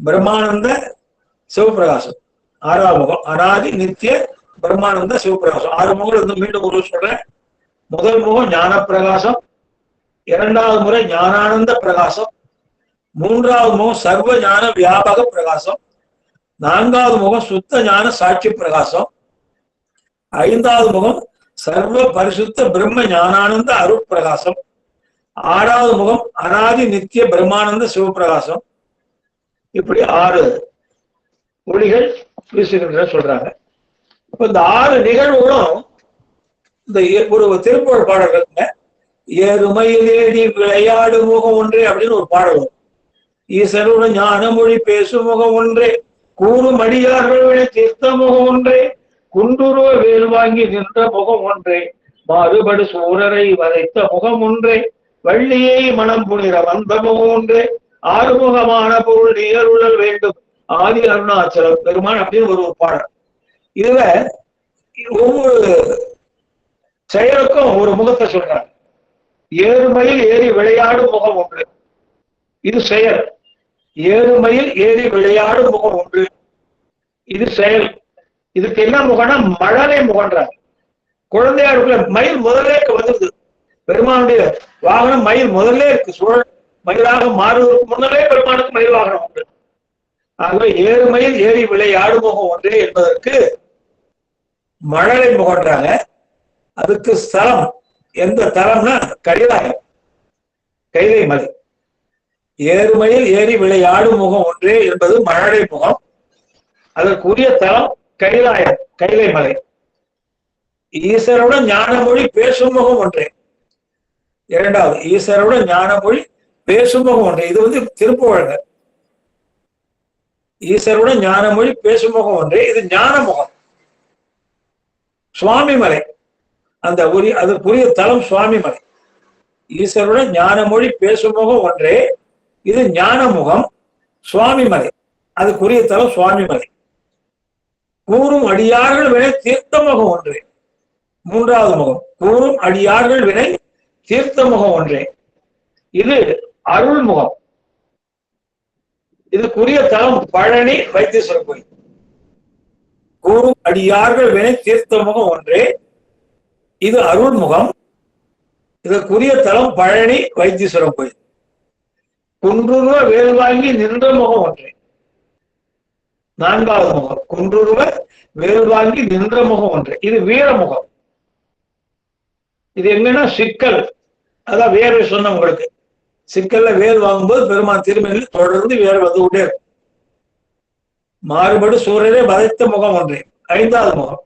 பிரம்மானந்த சிவபிரகாசம். 6வது முகம் அனாதி நித்திய பிரம்மானந்த சிவபிரகாசம். 6 முகம் இருந்து மீண்டும் ஒரு சொல்றேன். முதல் முகம் ஞான பிரகாசம், 2வது முறை ஞானானந்த பிரகாசம், 3வது முகம் சர்வ ஞான வியாபக பிரகாசம், 4வது முகம் சுத்த ஞான சாட்சி பிரகாசம், 5வது முகம் சர்வ பரிசுத்த பிரம்ம ஞானானந்த அருள் பிரகாசம், 6வது முகம் அனாதி நித்திய பிரம்மானந்த சிவபிரகாசம். இப்படி 6 ஒளிகள் வீசுகின்ற சொல்றாங்க. இப்ப இந்த 6 நிகழ்வுகளும் இந்த ஒரு திருப்புகழ் பாடல்கள், ஏறுமையில் ஏறி விளையாடு முகம் ஒன்றே அப்படின்னு ஒரு பாடல் வரும். ஈசனுடன் ஞான மொழி பேசும் முகம் ஒன்றே, கூறும் அடியார்கள் தீர்த்த முகம் ஒன்றே, குண்டுருவ வேல் வாங்கி நின்ற முகம் ஒன்றே, மாறுபடு சூரரை வதைத்த முகம் ஒன்றே, வள்ளியை மனம் புனிர வந்த முகம் ஒன்றே, ஆறுமுகமான பொருள் நீருழல் வேண்டும் ஆதி அருணாச்சலம் பெருமான் அப்படின்னு ஒரு பாடல். இதுல ஒவ்வொரு செயலுக்கும் ஒரு முகத்தை சொல்றாங்க. ஏறுமையில் ஏறி விளையாடும் முகம் ஒன்று, இது செயல். ஏறுமையில் ஏறி விளையாடும் முகம் ஒன்று, இது செயல். இதுக்கு என்ன முகம்னா மழலை முகன்றாங்க. குழந்தையா இருக்குள்ள மயில் முதல்ல வந்துருது. பெருமானுடைய வாகனம் மயில் முதல்ல இருக்கு. சூழல் மயிலாக மாறுவதற்கு முன்னலே பெருமானுக்கு மயில் வாகனம் உண்டு. ஆகவே ஏறுமையில் ஏறி விளையாடும் முகம் ஒன்றே என்பதற்கு மழலை முகன்றாங்க. அதுக்கு ஸ்தலம் எந்த தலம்னா கைலாயம், கைலை மலை. ஏறுமையில் ஏறி விளையாடும் முகம் ஒன்றே என்பது மழலை முகம். அதற்குரிய தலம் கைலாயம், கைலை மலை. ஈஸ்வருடன் ஞானமொழி பேசும் முகம் ஒன்றே. 2வது ஈஸ்வருடன் ஞானமொழி பேசும் முகம் ஒன்றே. இது திருப்புகழ்ங்க. ஈஸ்வருடன் ஞானமொழி பேசும் முகம் ஒன்றே, இது ஞான முகம். சுவாமி மலை, அந்த அதற்குரிய தலம் சுவாமி மலை. ஈஸ்வருடன் ஞானமொழி பேசும் முகம் ஒன்றே, இது ஞான முகம். சுவாமி மலை, அதுக்குரிய தலம் சுவாமி மலை. கூறும் அடியார்கள் வினை தீர்த்த முகம் ஒன்றே. 3வது முகம் கூறும் அடியார்கள் வினை தீர்த்த முகம் ஒன்றே, இது அருள் முகம். இதுக்குரிய தலம் பழனி வைத்தீஸ்வரர் கோயில். கூறும் அடியார்கள் வினை தீர்த்த முகம் ஒன்றே, இது அருள் முகம். இதற்குரிய தலம் பழனி வைத்தீஸ்வரர் கோயில். குன்றுருவ வேல் வாங்கி நின்ற முகம் ஒன்றே. 4வது முகம் குன்றுருவ வேல் வாங்கி நின்ற முகம் ஒன்றே, இது வீரமுகம். இது எங்கன்னா சிக்கல், அதான் வேர்வை சொன்ன உங்களுக்கு. சிக்கல்ல வேல் வாங்கும்போது பெருமான் திருமணியில் தொடர்ந்து வேர் வந்து கொண்டே இருக்கும். மாறுபடு சூரரை வதைத்த முகம் ஒன்றே. 5வது முகம்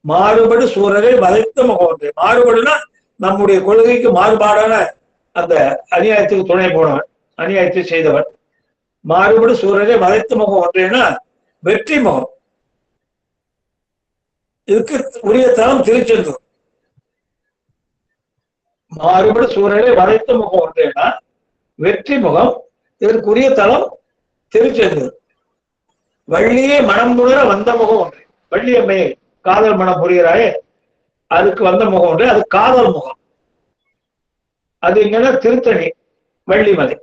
மாறுபடு சூரரை வதைத்த முகம் ஒன்றே. மாறுபடுனா நம்முடைய கொள்கைக்கு மாறுபாடான அந்த அநியாயத்துக்கு துணை போனவன், அநியாயத்தை செய்தவன். மாறுபடு சூரரை வதைத்த முகம் ஒன்றேன்னா வெற்றி முகம். இதுக்கு உரிய தலம் திருச்செந்தூர். மாறுபடு சூழலை வளைத்த முகம் ஒன்றேனா வெற்றி முகம். இதற்குரிய தலம் திருச்செந்தூர். வள்ளியே மனம் புணர வந்த முகம் ஒன்று. வள்ளி அம்மையை காதல் மனம் புரிகிறாயே, அதுக்கு வந்த முகம் ஒன்று. அது காதல் முகம். அது இங்கன்னா திருத்தணி வள்ளிமலை.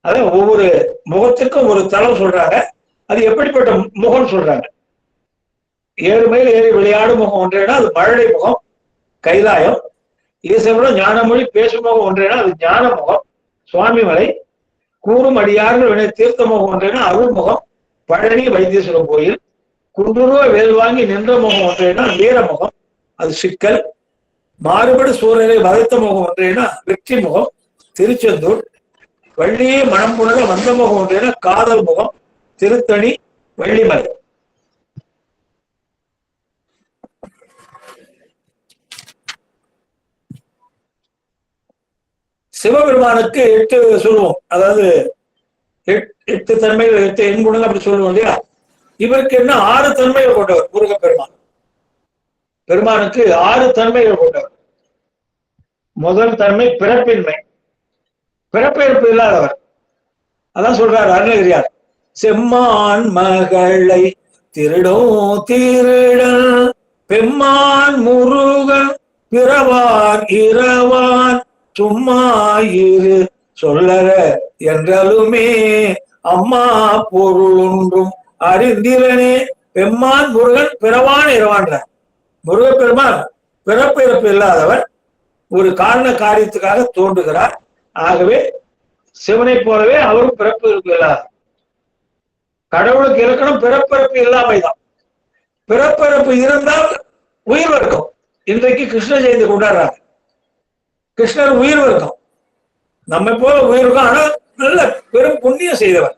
அதான் ஒவ்வொரு முகத்திற்கும் ஒரு தலம் சொல்றாங்க. அது எப்படிப்பட்ட முகம் சொல்றாங்க. 7 மைல் ஏறி விளையாடும் முகம் ஒன்றேனா அது மழலை முகம் கைலாயம். ஈசவனும் ஞானமொழி பேசும் முகம் ஒன்றேனா அது ஞான முகம் சுவாமி மலை. கூறும் அடியார்கள் வினை தீர்த்த முகம் ஒன்றேனா அருள் முகம் பழனி வைத்தீஸ்வரன் கோயில். குன்றுருவ வேல் வாங்கி நின்ற முகம் ஒன்றேனா வீரமுகம் அது சிக்கல். மாறுபடு சூழலை வளைத்த முகம் ஒன்றேனா வெற்றி முகம் திருச்செந்தூர். வள்ளியே மனம் புணர வந்த முகம் ஒன்றேனா காதல் முகம் திருத்தணி வள்ளிமலை. சிவபெருமானுக்கு 8 சொல்லுவோம். அதாவது 8 தன்மைகள் 8 எண்குணங்கள் அப்படி சொல்லுவோம் இல்லையா. இவருக்கு என்ன 6 தன்மைகள் கொண்டவர் முருகப்பெருமான். பெருமானுக்கு 6 தன்மைகள் கொண்டவர். முதல் தன்மை பிறப்பின்மை. பிறப்பிறப்பு இல்லாதவர். அதான் சொல்றார் அருணகிரியார். செம்மான் மகளை திருடும் திருடன் பெம்மான் முருகன் பிறவான் இரவான் சும்மா இரு சொல்லற என்றாலுமே அம்மா பொருள் ஒன்றும் அறிந்திரனே. பெம்மான் முருகன் பிறவான் இரவான்ற. முருகப்பெருமான் பிறப்பிறப்பு இல்லாதவர். ஒரு காரண காரியத்துக்காக தோன்றுகிறார். ஆகவே சிவனை போலவே அவரும் பிறப்பு இல்லாத. கடவுளுக்கு இலக்கணம் பிறப்பிறப்பு இல்லாமைதான். பிறப்பிறப்பு இருந்தால் உயிர் வர்க்கம். இன்றைக்கு கிருஷ்ண ஜெயந்தி கொண்டாடுறாங்க. கிருஷ்ணர் உயிர் வர்க்கம். நம்மை போல உயிர் இருக்கும். ஆனா நல்ல பெரும் புண்ணியம் செய்தவர்.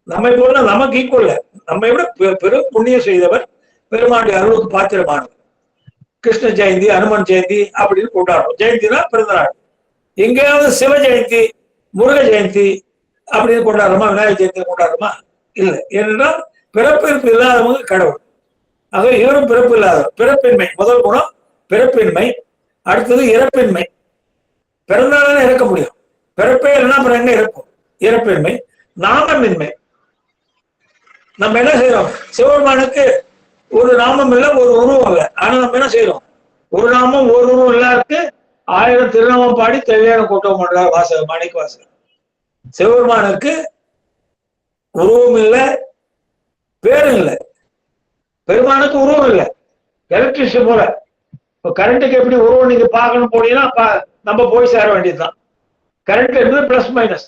நம்மை போல நமக்கு ஈக்குவல்ல. நம்மை விட பெரும் புண்ணியம் செய்தவர். பெருமானுடைய அருளுக்கு பாத்திரமானவர். கிருஷ்ண ஜெயந்தி அனுமன் ஜெயந்தி அப்படின்னு கொண்டாடுறோம். ஜெயந்தினா பிறந்த நாள். எங்கேயாவது சிவ ஜெயந்தி முருக ஜெயந்தி அப்படின்னு கொண்டாடுறோமா? விநாயகர் ஜெயந்தி கொண்டாடுறோமா? இல்லை. ஏனென்றால் பிறப்பிறப்பு இல்லாதவங்க கடவுள். ஆக இவரும் பிறப்பு இல்லாதவர். பிறப்பின்மை முதல் குணம் பிறப்பின்மை. அடுத்தது இறப்பின்மை. பிறந்தாலும் இறக்க முடியும். பிறப்பே இல்லைன்னா அப்புறம் என்ன இறக்கும்? இறப்பின்மை. நாமமின்மை. நம்ம என்ன செய்யறோம்? சிவபெருமானுக்கு ஒரு நாமம் இல்லை, ஒரு உருவம் இல்லை. ஆனா நம்ம என்ன செய்யறோம்? ஒரு நாமம் ஒரு உருவம் இல்லாருக்கு 1000 திருநாமம் பாடி தெளிவான கூட்டம் பண்றார் வாசகர் மாணிக்க வாசகர். சிவபெருமானுக்கு உருவம் இல்லை, பேரும் இல்லை. பெருமானுக்கு உருவம் இல்லை. எலக்ட்ரிஷியன் போல. இப்போ கரண்ட்டுக்கு எப்படி உருவம் நீங்க பார்க்கணும் போனீங்கன்னா நம்ம போய் சேர வேண்டியதுதான். கரண்ட் என்பது பிளஸ் மைனஸ்.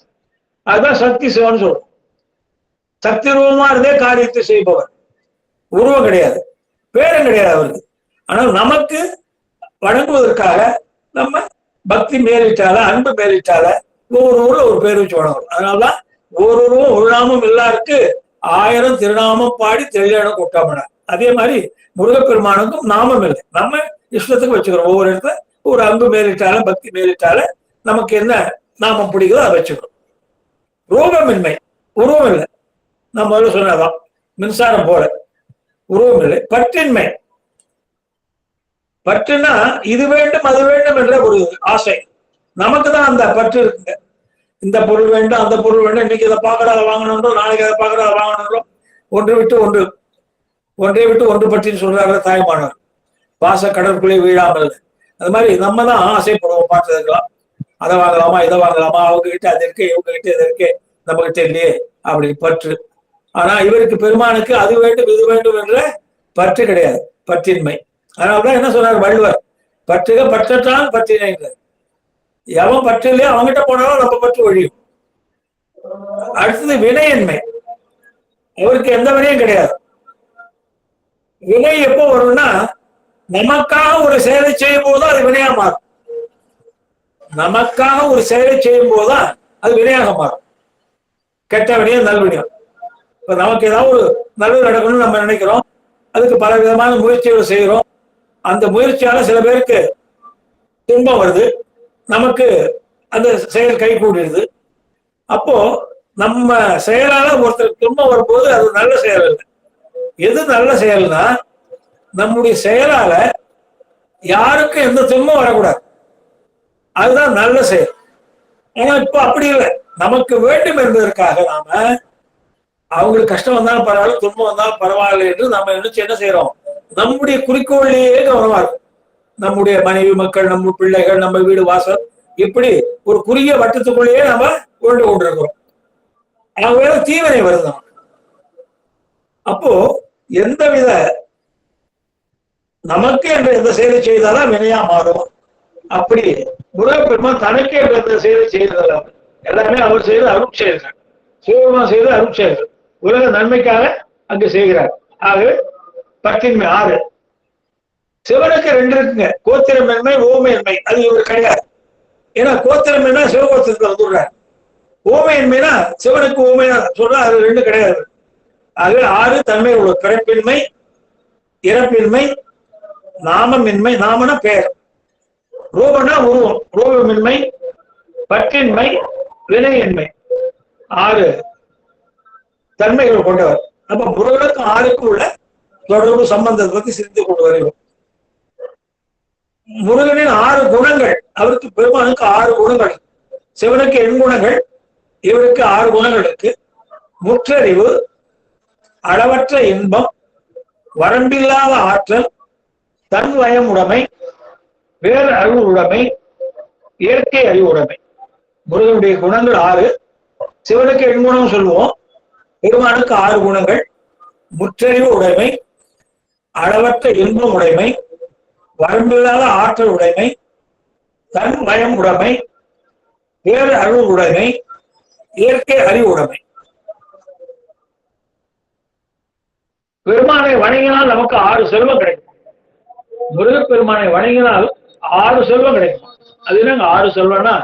அதுதான் சக்தி சிவன் சொல்றோம். சக்தி ரூபமா இருந்தே காரியத்தை செய்பவர். உருவம் கிடையாது, பேரும் கிடையாது அவருக்கு. ஆனால் நமக்கு வணங்குவதற்காக நம்ம பக்தி மேலிட்டால அன்பு மேலிட்டால ஒவ்வொரு ஊர்ல ஒரு பேர் வச்சு வணங்குறோம். அதனாலதான் ஒரு உருவம் ஒரு நாமம் எல்லாருக்கு 1000 திருநாமம் பாடி தெளிவான கொட்டாமன. அதே மாதிரி முருகப்பெருமானுக்கும் நாமம் இல்லை. நம்ம இஷ்டத்துக்கு வச்சுக்கிறோம். ஒவ்வொரு இடத்துல ஒரு அன்பு மேலிட்டால பக்தி மேலிட்டால நமக்கு என்ன நாமம் பிடிக்குதோ அதை வச்சுக்கிறோம். ரூபமின்மை. உருவம் இல்லை. நான் முதல்ல சொன்னதான் மின்சாரம் போல உருவம் இல்லை. பற்றின்மை. பற்றுனா இது வேண்டும் அது வேண்டும் என்ற ஒரு ஆசை. நமக்கு தான் அந்த பற்று இருக்குங்க. இந்த பொருள் வேண்டும் அந்த பொருள் வேண்டும். இன்னைக்கு இதை பார்க்கற அதை வாங்கணுன்றோ, நாளைக்கு அதை பார்க்கற அதை வாங்கணுன்றோ. ஒன்றை விட்டு ஒன்று பற்றின்னு சொல்றாரு தாய்மானவர். பாச கடற்குள்ளே வீழாமல். அது மாதிரி நம்ம தான் ஆசைப்படுவோம். பார்த்ததுக்கெல்லாம் அதை வாங்கலாமா இதை வாங்கலாமா, அவங்க கிட்ட அது இருக்கு இவங்க கிட்ட இது இருக்கு நம்ம கிட்ட இல்லையே அப்படி பற்று. ஆனா இவருக்கு பெருமானுக்கு அது வேண்டும் இது வேண்டும் என்ற பற்று கிடையாது. பற்றின்மை. அதனாலதான் என்ன சொன்னார் வள்ளுவர்? பற்றுக பற்றற்றான் பற்றினை. எவன் பற்று இல்லையோ அவங்ககிட்ட போனாலும் நம்ம பற்று ஒழியும். அடுத்தது வினையின்மை. அவருக்கு எந்த வினையும் கிடையாது. வினை எப்போ வரும்னா நமக்காக ஒரு செயலை செய்யும் போதுதான் அது வினையா மாறும். நமக்காக ஒரு செயலை செய்யும் போதுதான் அது வினையாக மாறும். கெட்ட வினையும் நல்வினையும். இப்ப நமக்கு ஏதாவது ஒரு நல்லது நடக்கணும்னு நம்ம நினைக்கிறோம். அதுக்கு பல விதமான முயற்சிகள் செய்கிறோம். அந்த முயற்சியால சில பேருக்கு துன்பம் வருது, நமக்கு அந்த செயல் கை கூடிடுது. அப்போ நம்ம செயலால ஒருத்தர் துன்பம் வரும்போது அது நல்ல செயல் இல்லை. எது நல்ல செயல்னா நம்முடைய செயலால யாருக்கும் எந்த துன்பம் வரக்கூடாது, அதுதான் நல்ல செயல். ஆனா இப்ப அப்படி இல்லை. நமக்கு வேண்டும் என்பதற்காக நாம அவங்களுக்கு கஷ்டம் வந்தாலும் பரவாயில்ல, துன்பம் வந்தாலும் பரவாயில்ல என்று நம்ம நினைச்சு என்ன செய்யறோம், நம்முடைய குறிக்கோளிலேயே கவனமா இருக்கும். நம்முடைய மனைவி மக்கள், நம்ம பிள்ளைகள், நம்ம வீடு வாசல், இப்படி ஒரு குறுகிய வட்டத்துக்குள்ளேயே நம்ம கொண்டு கொண்டிருக்கிறோம். வேற தீவினை வருது நமக்கு. அப்போ எந்தவித நமக்கு என்ற எந்த செயலை செய்தாலும் வினையா மாறும். அப்படி முருகப்பெருமான் தனக்கு என்ற எந்த செயலை செய்ததில்லை. எல்லாமே அவர் செய்த அருள் செயல்கள், சிவபெருமான் செய்த அருள் செயல்கள், உலக நன்மைக்காக அங்கு செய்கிறார். ஆக 10 6. சிவனுக்கு 2 இருக்குங்க, கோத்திரமென்மை ஓமையன்மை. அது இவர் கிடையாது. ஏன்னா கோத்திரமென்னா சிவகோத்திரத்துல வந்துடுறாரு, ஓமையன்மைனா சிவனுக்கு ஓமையா சொல்றா, அது 2 கிடையாது. ஆக 6 தன்மை உள்ள பிறப்பின்மை, இறப்பின்மை, நாமமின்மை, நாமனா பெயர், ரூபனா உருவம், ரூபமின்மை, பற்றின்மை, வினையின்மை, 6 தன்மைகள் கொண்டவர். அப்ப முருகனுக்கு 6க்கும் உள்ள தொடர்பு சம்பந்தத்தை பத்தி சிரித்து கொண்டு வருகிறோம். முருகனின் 6 குணங்கள், அவருக்கு பெருமானுக்கு 6 குணங்கள். சிவனுக்கு 8 குணங்கள், இவருக்கு 6 குணங்கள் இருக்கு. முற்றறிவு, அளவற்ற இன்பம், வரம்பில்லாத ஆற்றல், தன் வயம் உடைமை, வேறு அறிவு உடைமை, இயற்கை அறிவு உடைமை. முருகனுடைய குணங்கள் 6. சிவனுக்கு 8 குணம் சொல்லுவோம், பெருமானுக்கு 6 குணங்கள். முற்றறிவு உடைமை, அளவற்ற இன்பம் உடைமை, வரம்பில்லாத ஆற்றல் உடைமை, தன் வயம் உடைமை, வேறு அறிவு உடைமை, இயற்கை அறிவு உடைமை. பெருமானை வணங்கினால் நமக்கு 6 செல்வம் கிடைக்கும். முருகப்பெருமானை வணங்கினால் 6 செல்வம் கிடைக்கும். அது என்னங்க 6 செல்வம்னா,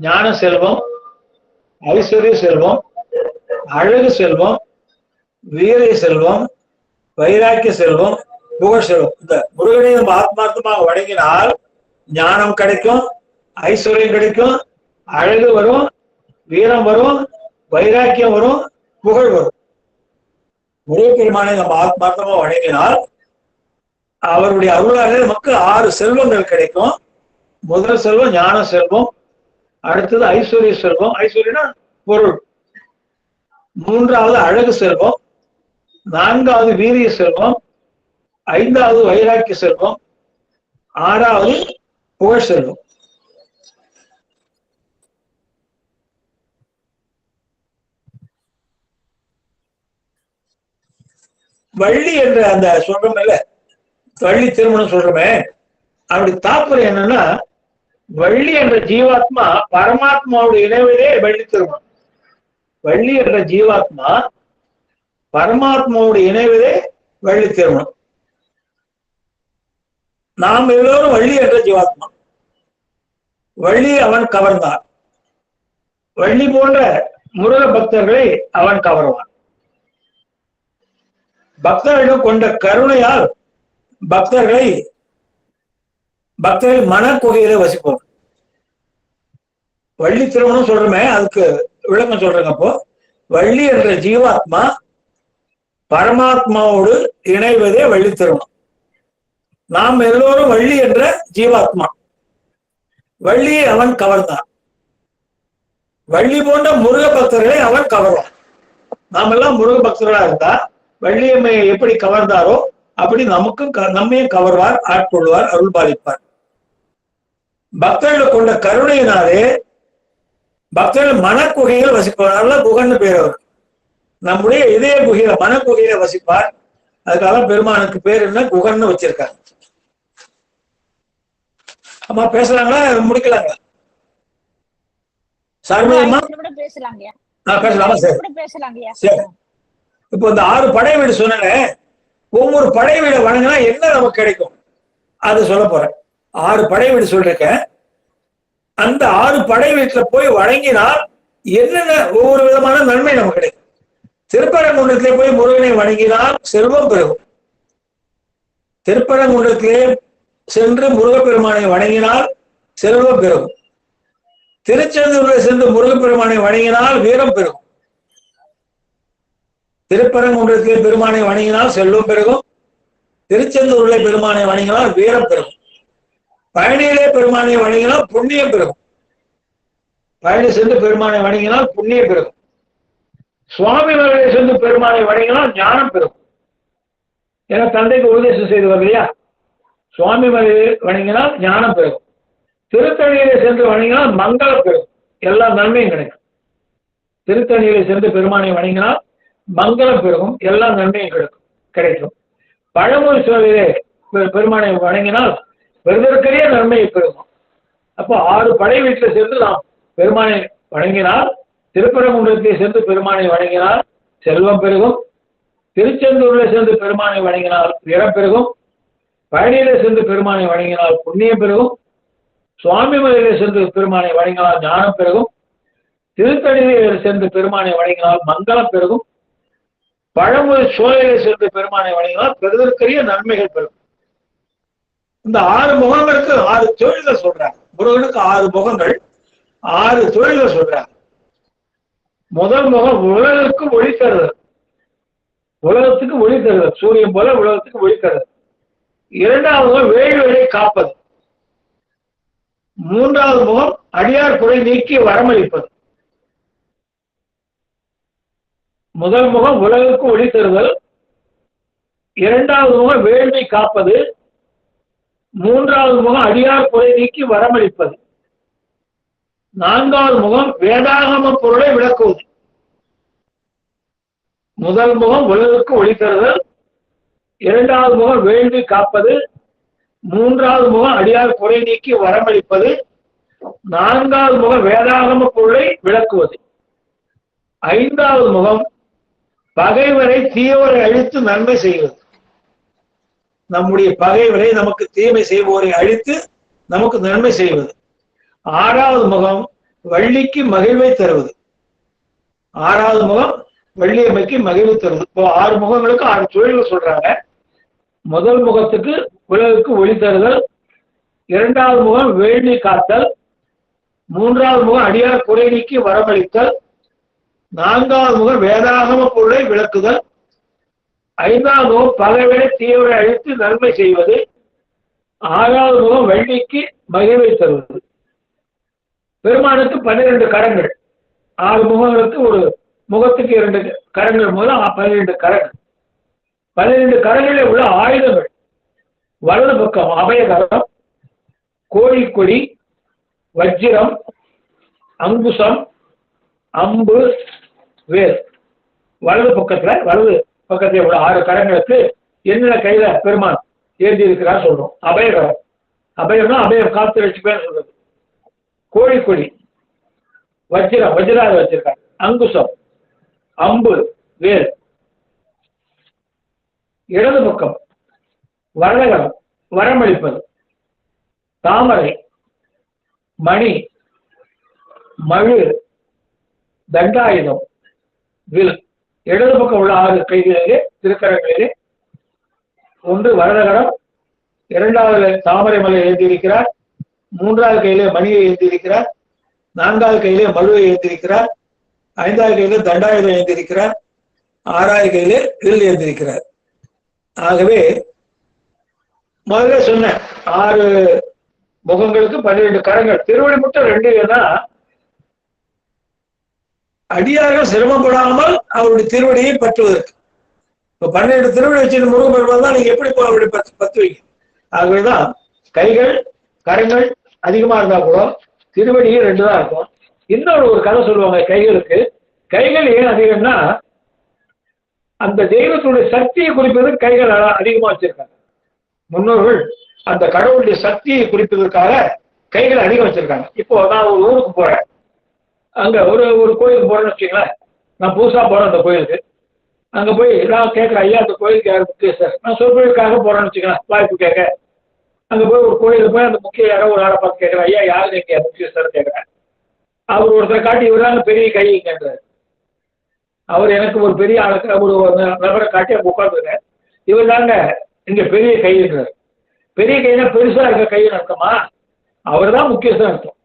ஞான செல்வம், ஐஸ்வர்ய செல்வம், அழகு செல்வம், வீரிய செல்வம், வைராக்கிய செல்வம், புகழ் செல்வம். இந்த முருகனை நம்ம ஆத்மார்த்தமாக வணங்கினால் ஞானம் கிடைக்கும், ஐஸ்வர்யம் கிடைக்கும், அழகு வரும், வீரம் வரும், வைராக்கியம் வரும், புகழ் வரும். முருகப்பெருமானை நம்ம ஆத்மார்த்தமாக வணங்கினால் அவருடைய அருளாக நமக்கு 6 செல்வங்கள் கிடைக்கும். முதல் செல்வம் ஞான செல்வம், அடுத்தது ஐஸ்வர்ய செல்வம், ஐஸ்வர்யனா பொருள், 3வது அழகு செல்வம், 4வது வீரிய செல்வம், 5வது வைராக்கிய செல்வம், 6வது புகழ் செல்வம். வள்ளி என்ற அந்த சொல்றோமே, வள்ளி திருமணம் சொல்றோமே, அப்படி தாற்பயம் என்னன்னா, வள்ளி என்ற ஜீவாத்மா பரமாத்மாவுடைய இணைவதே வள்ளி திருமணம். வள்ளி என்ற ஜீவாத்மா பரமாத்மாவுடைய இணைவதே வள்ளி திருமணம். நாம் எல்லோரும் வள்ளி என்ற ஜீவாத்மா. வள்ளி அவன் கவர்ந்தான். வள்ளி போன்ற முருக பக்தர்களை அவன் கவர்வான். பக்தர்களிடம் கொண்ட கருணையால் பக்தர்கள் மனக்குகையில வசிப்போம். வள்ளி திருமணம் சொல்றோமே, அதுக்கு விளக்கம் சொல்றேங்க. அப்போ வள்ளி என்ற ஜீவாத்மா பரமாத்மாவோடு இணைவதே வள்ளி திருமணம். நாம் எல்லோரும் வள்ளி என்ற ஜீவாத்மா. வள்ளியை அவன் கவர்ந்தான். வள்ளி போன்ற முருக பக்தர்களை அவன் கவர்வான். நாம் எல்லாம் முருக பக்தர்களா இருந்தா வள்ளியம்மையை எப்படி கவர்ந்தாரோ அப்படி நமக்கும் நம்மையும் கவர்வார், ஆட்கொள்வார், அருள் பாலிப்பார். பக்தர்கள் கொண்ட கருணையினாலே பக்தர்கள் மனக்குகையில் வசிப்பார். குகன்னு பேர் அவர். நம்முடைய இதய குகையில, மனக்குகையில வசிப்பார். அதுக்காக பெருமானுக்கு பேர் என்ன, குகன்னு வச்சிருக்காங்க. அம்மா பேசலாங்களா, முடிக்கலாங்களா? சார்மதியம்மா பேசலாமா? சரி. இப்போ இந்த 6 படை வீடு சொன்னேன். ஒவ்வொரு படை வீடை வணங்கினா என்ன நமக்கு கிடைக்கும் அது சொல்ல போறேன். 6 படை வீடு சொல்லிருக்கேன். அந்த 6 படை வீட்டுல போய் வணங்கினால் என்னென்ன ஒவ்வொரு விதமான நன்மை நமக்கு கிடைக்கும். திருப்பரங்குன்றத்திலே போய் முருகனை வணங்கினால் செல்வம் பெருகும். திருப்பரங்குன்றத்திலே சென்று முருகப்பெருமானை வணங்கினால் செல்வம் பெருகும். திருச்செந்தூர்ல சென்று முருகப்பெருமானை வணங்கினால் வீரம் பெருகும். திருப்பரங்குன்றத்திலே பெருமானை வணங்கினால் செல்வம் பெருகும். திருச்செந்தூரிலே பெருமானை வணங்கினால் வீரம் பெருகும். பழனியிலே பெருமானை வணங்கினால் புண்ணியம் பெருகும். பழனி சென்று பெருமானை வணங்கினால் புண்ணியம் பெருகும். சுவாமி மலையை சென்று பெருமானை வணங்கினால் ஞானம் பெருகும். என தந்தைக்கு உபதேசம் செய்து இல்லையா? சுவாமி மலையை வணங்கினால் ஞானம் பெருகும். திருத்தணியிலே சென்று வணங்கினால் மங்களம் பெருகும். எல்லா நன்மையும் கிடைக்கும். திருத்தணியிலே சென்று பெருமானை வணங்கினால் மங்களம் பெருகும். எல்லா நன்மையும் கிடைக்கும். பழமொழி சோழிலே பெருமானை வணங்கினால் பெருதற்கரிய நன்மையை பெருகும். அப்போ 6 படை வீட்டில் சென்று நாம் பெருமானை வணங்கினால், திருப்பரங்குன்றத்தை சென்று பெருமானை வணங்கினால் செல்வம் பெருகும். திருச்செந்தூரில் சென்று பெருமானை வணங்கினால் வீரம் பெருகும். பழனியில சென்று பெருமானை வணங்கினால் புண்ணியம் பெருகும். சுவாமி மலையில சென்று பெருமானை வணங்கினால் ஞானம் பெருகும். திருத்தணியில சென்று பெருமானை வணங்கினால் மங்களம் பெருகும். பழமொழி சோலையில சென்று பெருமானை வணங்கினால் பெறுதற்கரிய நன்மைகள் பெருகும். இந்த 6 முகங்களுக்கு 6 தொழில்கள் சொல்றாங்க. முருகனுக்கு 6 முகங்கள், 6 தொழில்கள் சொல்றாங்க. முதல் முகம் உலகத்துக்கு ஒளி தருதல். உலகத்துக்கு ஒளி தருதல், சூரியன் போல உலகத்துக்கு ஒளி தருதல். 2வது முகம் வேள்வியை காப்பது. 3வது முகம் அடியார் குறை நீக்கி வரமளிப்பது. முதல் முகம் உலகுக்கு ஒளி தருதல், 2வது முகம் வேள்வி காப்பது, 3வது முகம் அடியார் குறை நீக்கி வரமளிப்பது, 4வது முகம் வேதாகம பொருளை விளக்குவது. முதல் முகம் உலகுக்கு ஒளி தருதல், 2வது முகம் வேள்வி காப்பது, 3வது முகம் அடியார் குறை நீக்கி வரமளிப்பது, 4வது முகம் வேதாகம பொருளை விளக்குவது, 5வது முகம் பகைவரை தீயோரை அழித்து நன்மை செய்வது. நம்முடைய பகைவரை, நமக்கு தீமை செய்வோரை அழித்து நமக்கு நன்மை செய்வது. 6வது முகம் வள்ளிக்கு மகிழ்வை தருவது. 6வது முகம் வள்ளியம்மைக்கு மகிழ்வு தருவது. இப்போ 6 முகங்களுக்கு 6 தொழில்கள் சொல்றாங்க. முதல் முகத்துக்கு உலகுக்கு ஒளி தருதல், 2வது முகம் வேள்வி காத்தல், 3வது முகம் அடியார் குறை நீக்கி வரமளித்தல், 4வது முகம் வேதாகம பொருளை விளக்குதல், 5வது முகம் பகைவரை தீவிர அழித்து நன்மை செய்வது, 6வது முகம் வள்ளிக்கு மகிழ்வை தருவது. பெருமானுக்கு 12 கரங்கள். 6 முகங்களுக்கு ஒரு முகத்துக்கு 2 கரங்கள் மூலம் 12 கரங்கள். 12 கரங்களில் உள்ள ஆயுதங்கள். வலது பக்கம் அபயகரம், கோழிக்கொடி, வஜ்ரம், அங்குசம், அம்பு, வேல். வலது பக்கத்துல உள்ள 6 கரங்களுக்கு என்னென்ன கையில பெருமான் ஏந்தி இருக்கிறார் சொல்றோம். அபயகரம், அபயம்னா அபயம் காத்து வச்சுப்பேன்னு சொல்றது. கோழிக்கொடி, வஜ்ரம், வஜ்ராத வச்சிருக்காங்க. அங்குசம், அம்பு, வேல். இடது பக்கம் வரதகரம், வரமளிப்பது, தாமரை, மணி, மழு, தண்டாயுதம், வில். இடது பக்கம் உள்ள 6 கைகளிலே, திருக்கரங்களிலே, ஒன்று வரதகரம், 2வது தாமரை மலை ஏந்திருக்கிறார், 3வது கையிலே மணியை ஏந்திருக்கிறார், 4வது கையிலே மழுவை ஏந்திருக்கிறார், 5வது கையிலே தண்டாயுதம் ஏந்திருக்கிறார், 6வது கையிலே வில் ஏந்திருக்கிறார். ஆகவே முதல்ல சொன்ன 6 முகங்களுக்கு 12 கரங்கள். திருவடி மட்டும் 2 தான் அடியார்கள் சிரமப்படாமல் அவருடைய திருவடியை பற்றுவதற்கு. இப்ப 12 திருவடி வச்சு முருகன் பெருமாள் தான் நீங்க எப்படி அவருடைய பத்துவீங்க. ஆகவேதான் கைகள் கரங்கள் அதிகமா இருந்தா கூட திருவடியே 2 தான் இருக்கும். இன்னொரு ஒரு கதை சொல்லுவாங்க கைகளுக்கு. கைகள் ஏன் அதிகம்னா அந்த தெய்வத்துடைய சக்தியை குறிப்பதற்கு கைகள் அதிகமா வச்சிருக்காங்க. முன்னோர்கள் அந்த கடவுளுடைய சக்தியை குறிப்பதற்காக கைகள் அதிகம் வச்சிருக்காங்க. இப்போ நான் ஒரு ஊருக்கு போறேன், அங்க ஒரு கோயிலுக்கு போறேன்னு வச்சுங்களேன். நான் புதுசா போறேன் அந்த கோயிலுக்கு. அங்க போய் நான் கேட்கிறேன், ஐயா அந்த கோயிலுக்கு யார் முக்கிய சார்? நான் சொற்பொழிலுக்காக போறேன்னு வச்சுக்கலாம், வாய்ப்பு கேட்க. அங்க போய் ஒரு கோயிலுக்கு போய் அந்த முக்கிய யாரோ ஒரு ஆளை பார்த்து கேட்கிறேன், ஐயா யாரு நீங்க முக்கிய சார் கேட்கிறேன். அவர் ஒருத்தரை காட்டி இவராங்க பெரிய கைங்கிறார். அவர் எனக்கு ஒரு பெரிய ஆளுக்கு ஒரு நபரை காட்டி அங்க உட்காந்துருக்கேன். இவர் தாங்க இங்க பெரிய கைங்கிறார். பெரிய கைனா பெருசா இருக்க கைன்னு அர்த்தமா? அவர் தான் முக்கியஸ்தான் அர்த்தம்.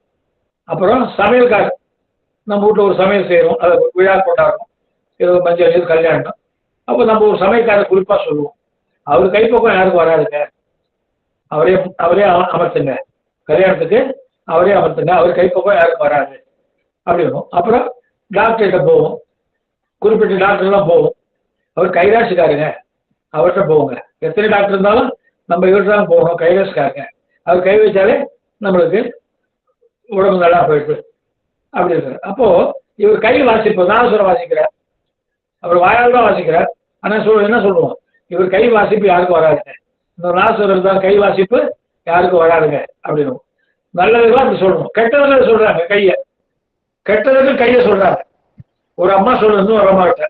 அப்புறம் சமையல்காரர், நம்ம வீட்டுல ஒரு சமையல் செய்யறோம், அதை விழா கொண்டாடுறோம், ஏதோ மஞ்சள் ஏதோ கல்யாணம், அப்போ நம்ம ஒரு சமையல்காரர் குறிப்பா சொல்லுவோம், அவர் கைப்பக்கம் யாருக்கும் வராதுங்க, அவரே அவரே அமர்த்துங்க, கல்யாணத்துக்கு அவரே அமர்த்துங்க, அவர் கைப்பக்கம் யாருக்கும் வராது அப்படின்னு. அப்புறம் டாக்டர்கிட்ட போவோம், குறிப்பிட்ட டாக்டர்லாம் போவோம், அவர் கைராசிக்காருங்க, அவர்கிட்ட போவோங்க. எத்தனை டாக்டர் இருந்தாலும் நம்ம இவர்கிட்ட தான் போகணும், கைராசிக்காருங்க, அவர் கை வச்சாலே நம்மளுக்கு உடம்பு நல்லா போயிடுது அப்படி இருக்கிறார். அப்போ இவர் கை வாசிப்பு நாதசுரம் வாசிக்கிறார், அவர் வாயால் தான் வாசிக்கிறார். ஆனா என்ன சொல்லுவோம், இவர் கை வாசிப்பு யாருக்கும் வராதுங்க, இந்த நாதசுரம் தான் கை வாசிப்பு யாருக்கும் வராதுங்க அப்படின்னு. நல்லதுலாம் அப்படி சொல்லணும், கெட்டதுல சொல்றாங்க கையை, கெட்டதுக்கு கையை சொல்றாங்க. ஒரு அம்மா சொல்றது ஒரு அம்மா கிட்ட,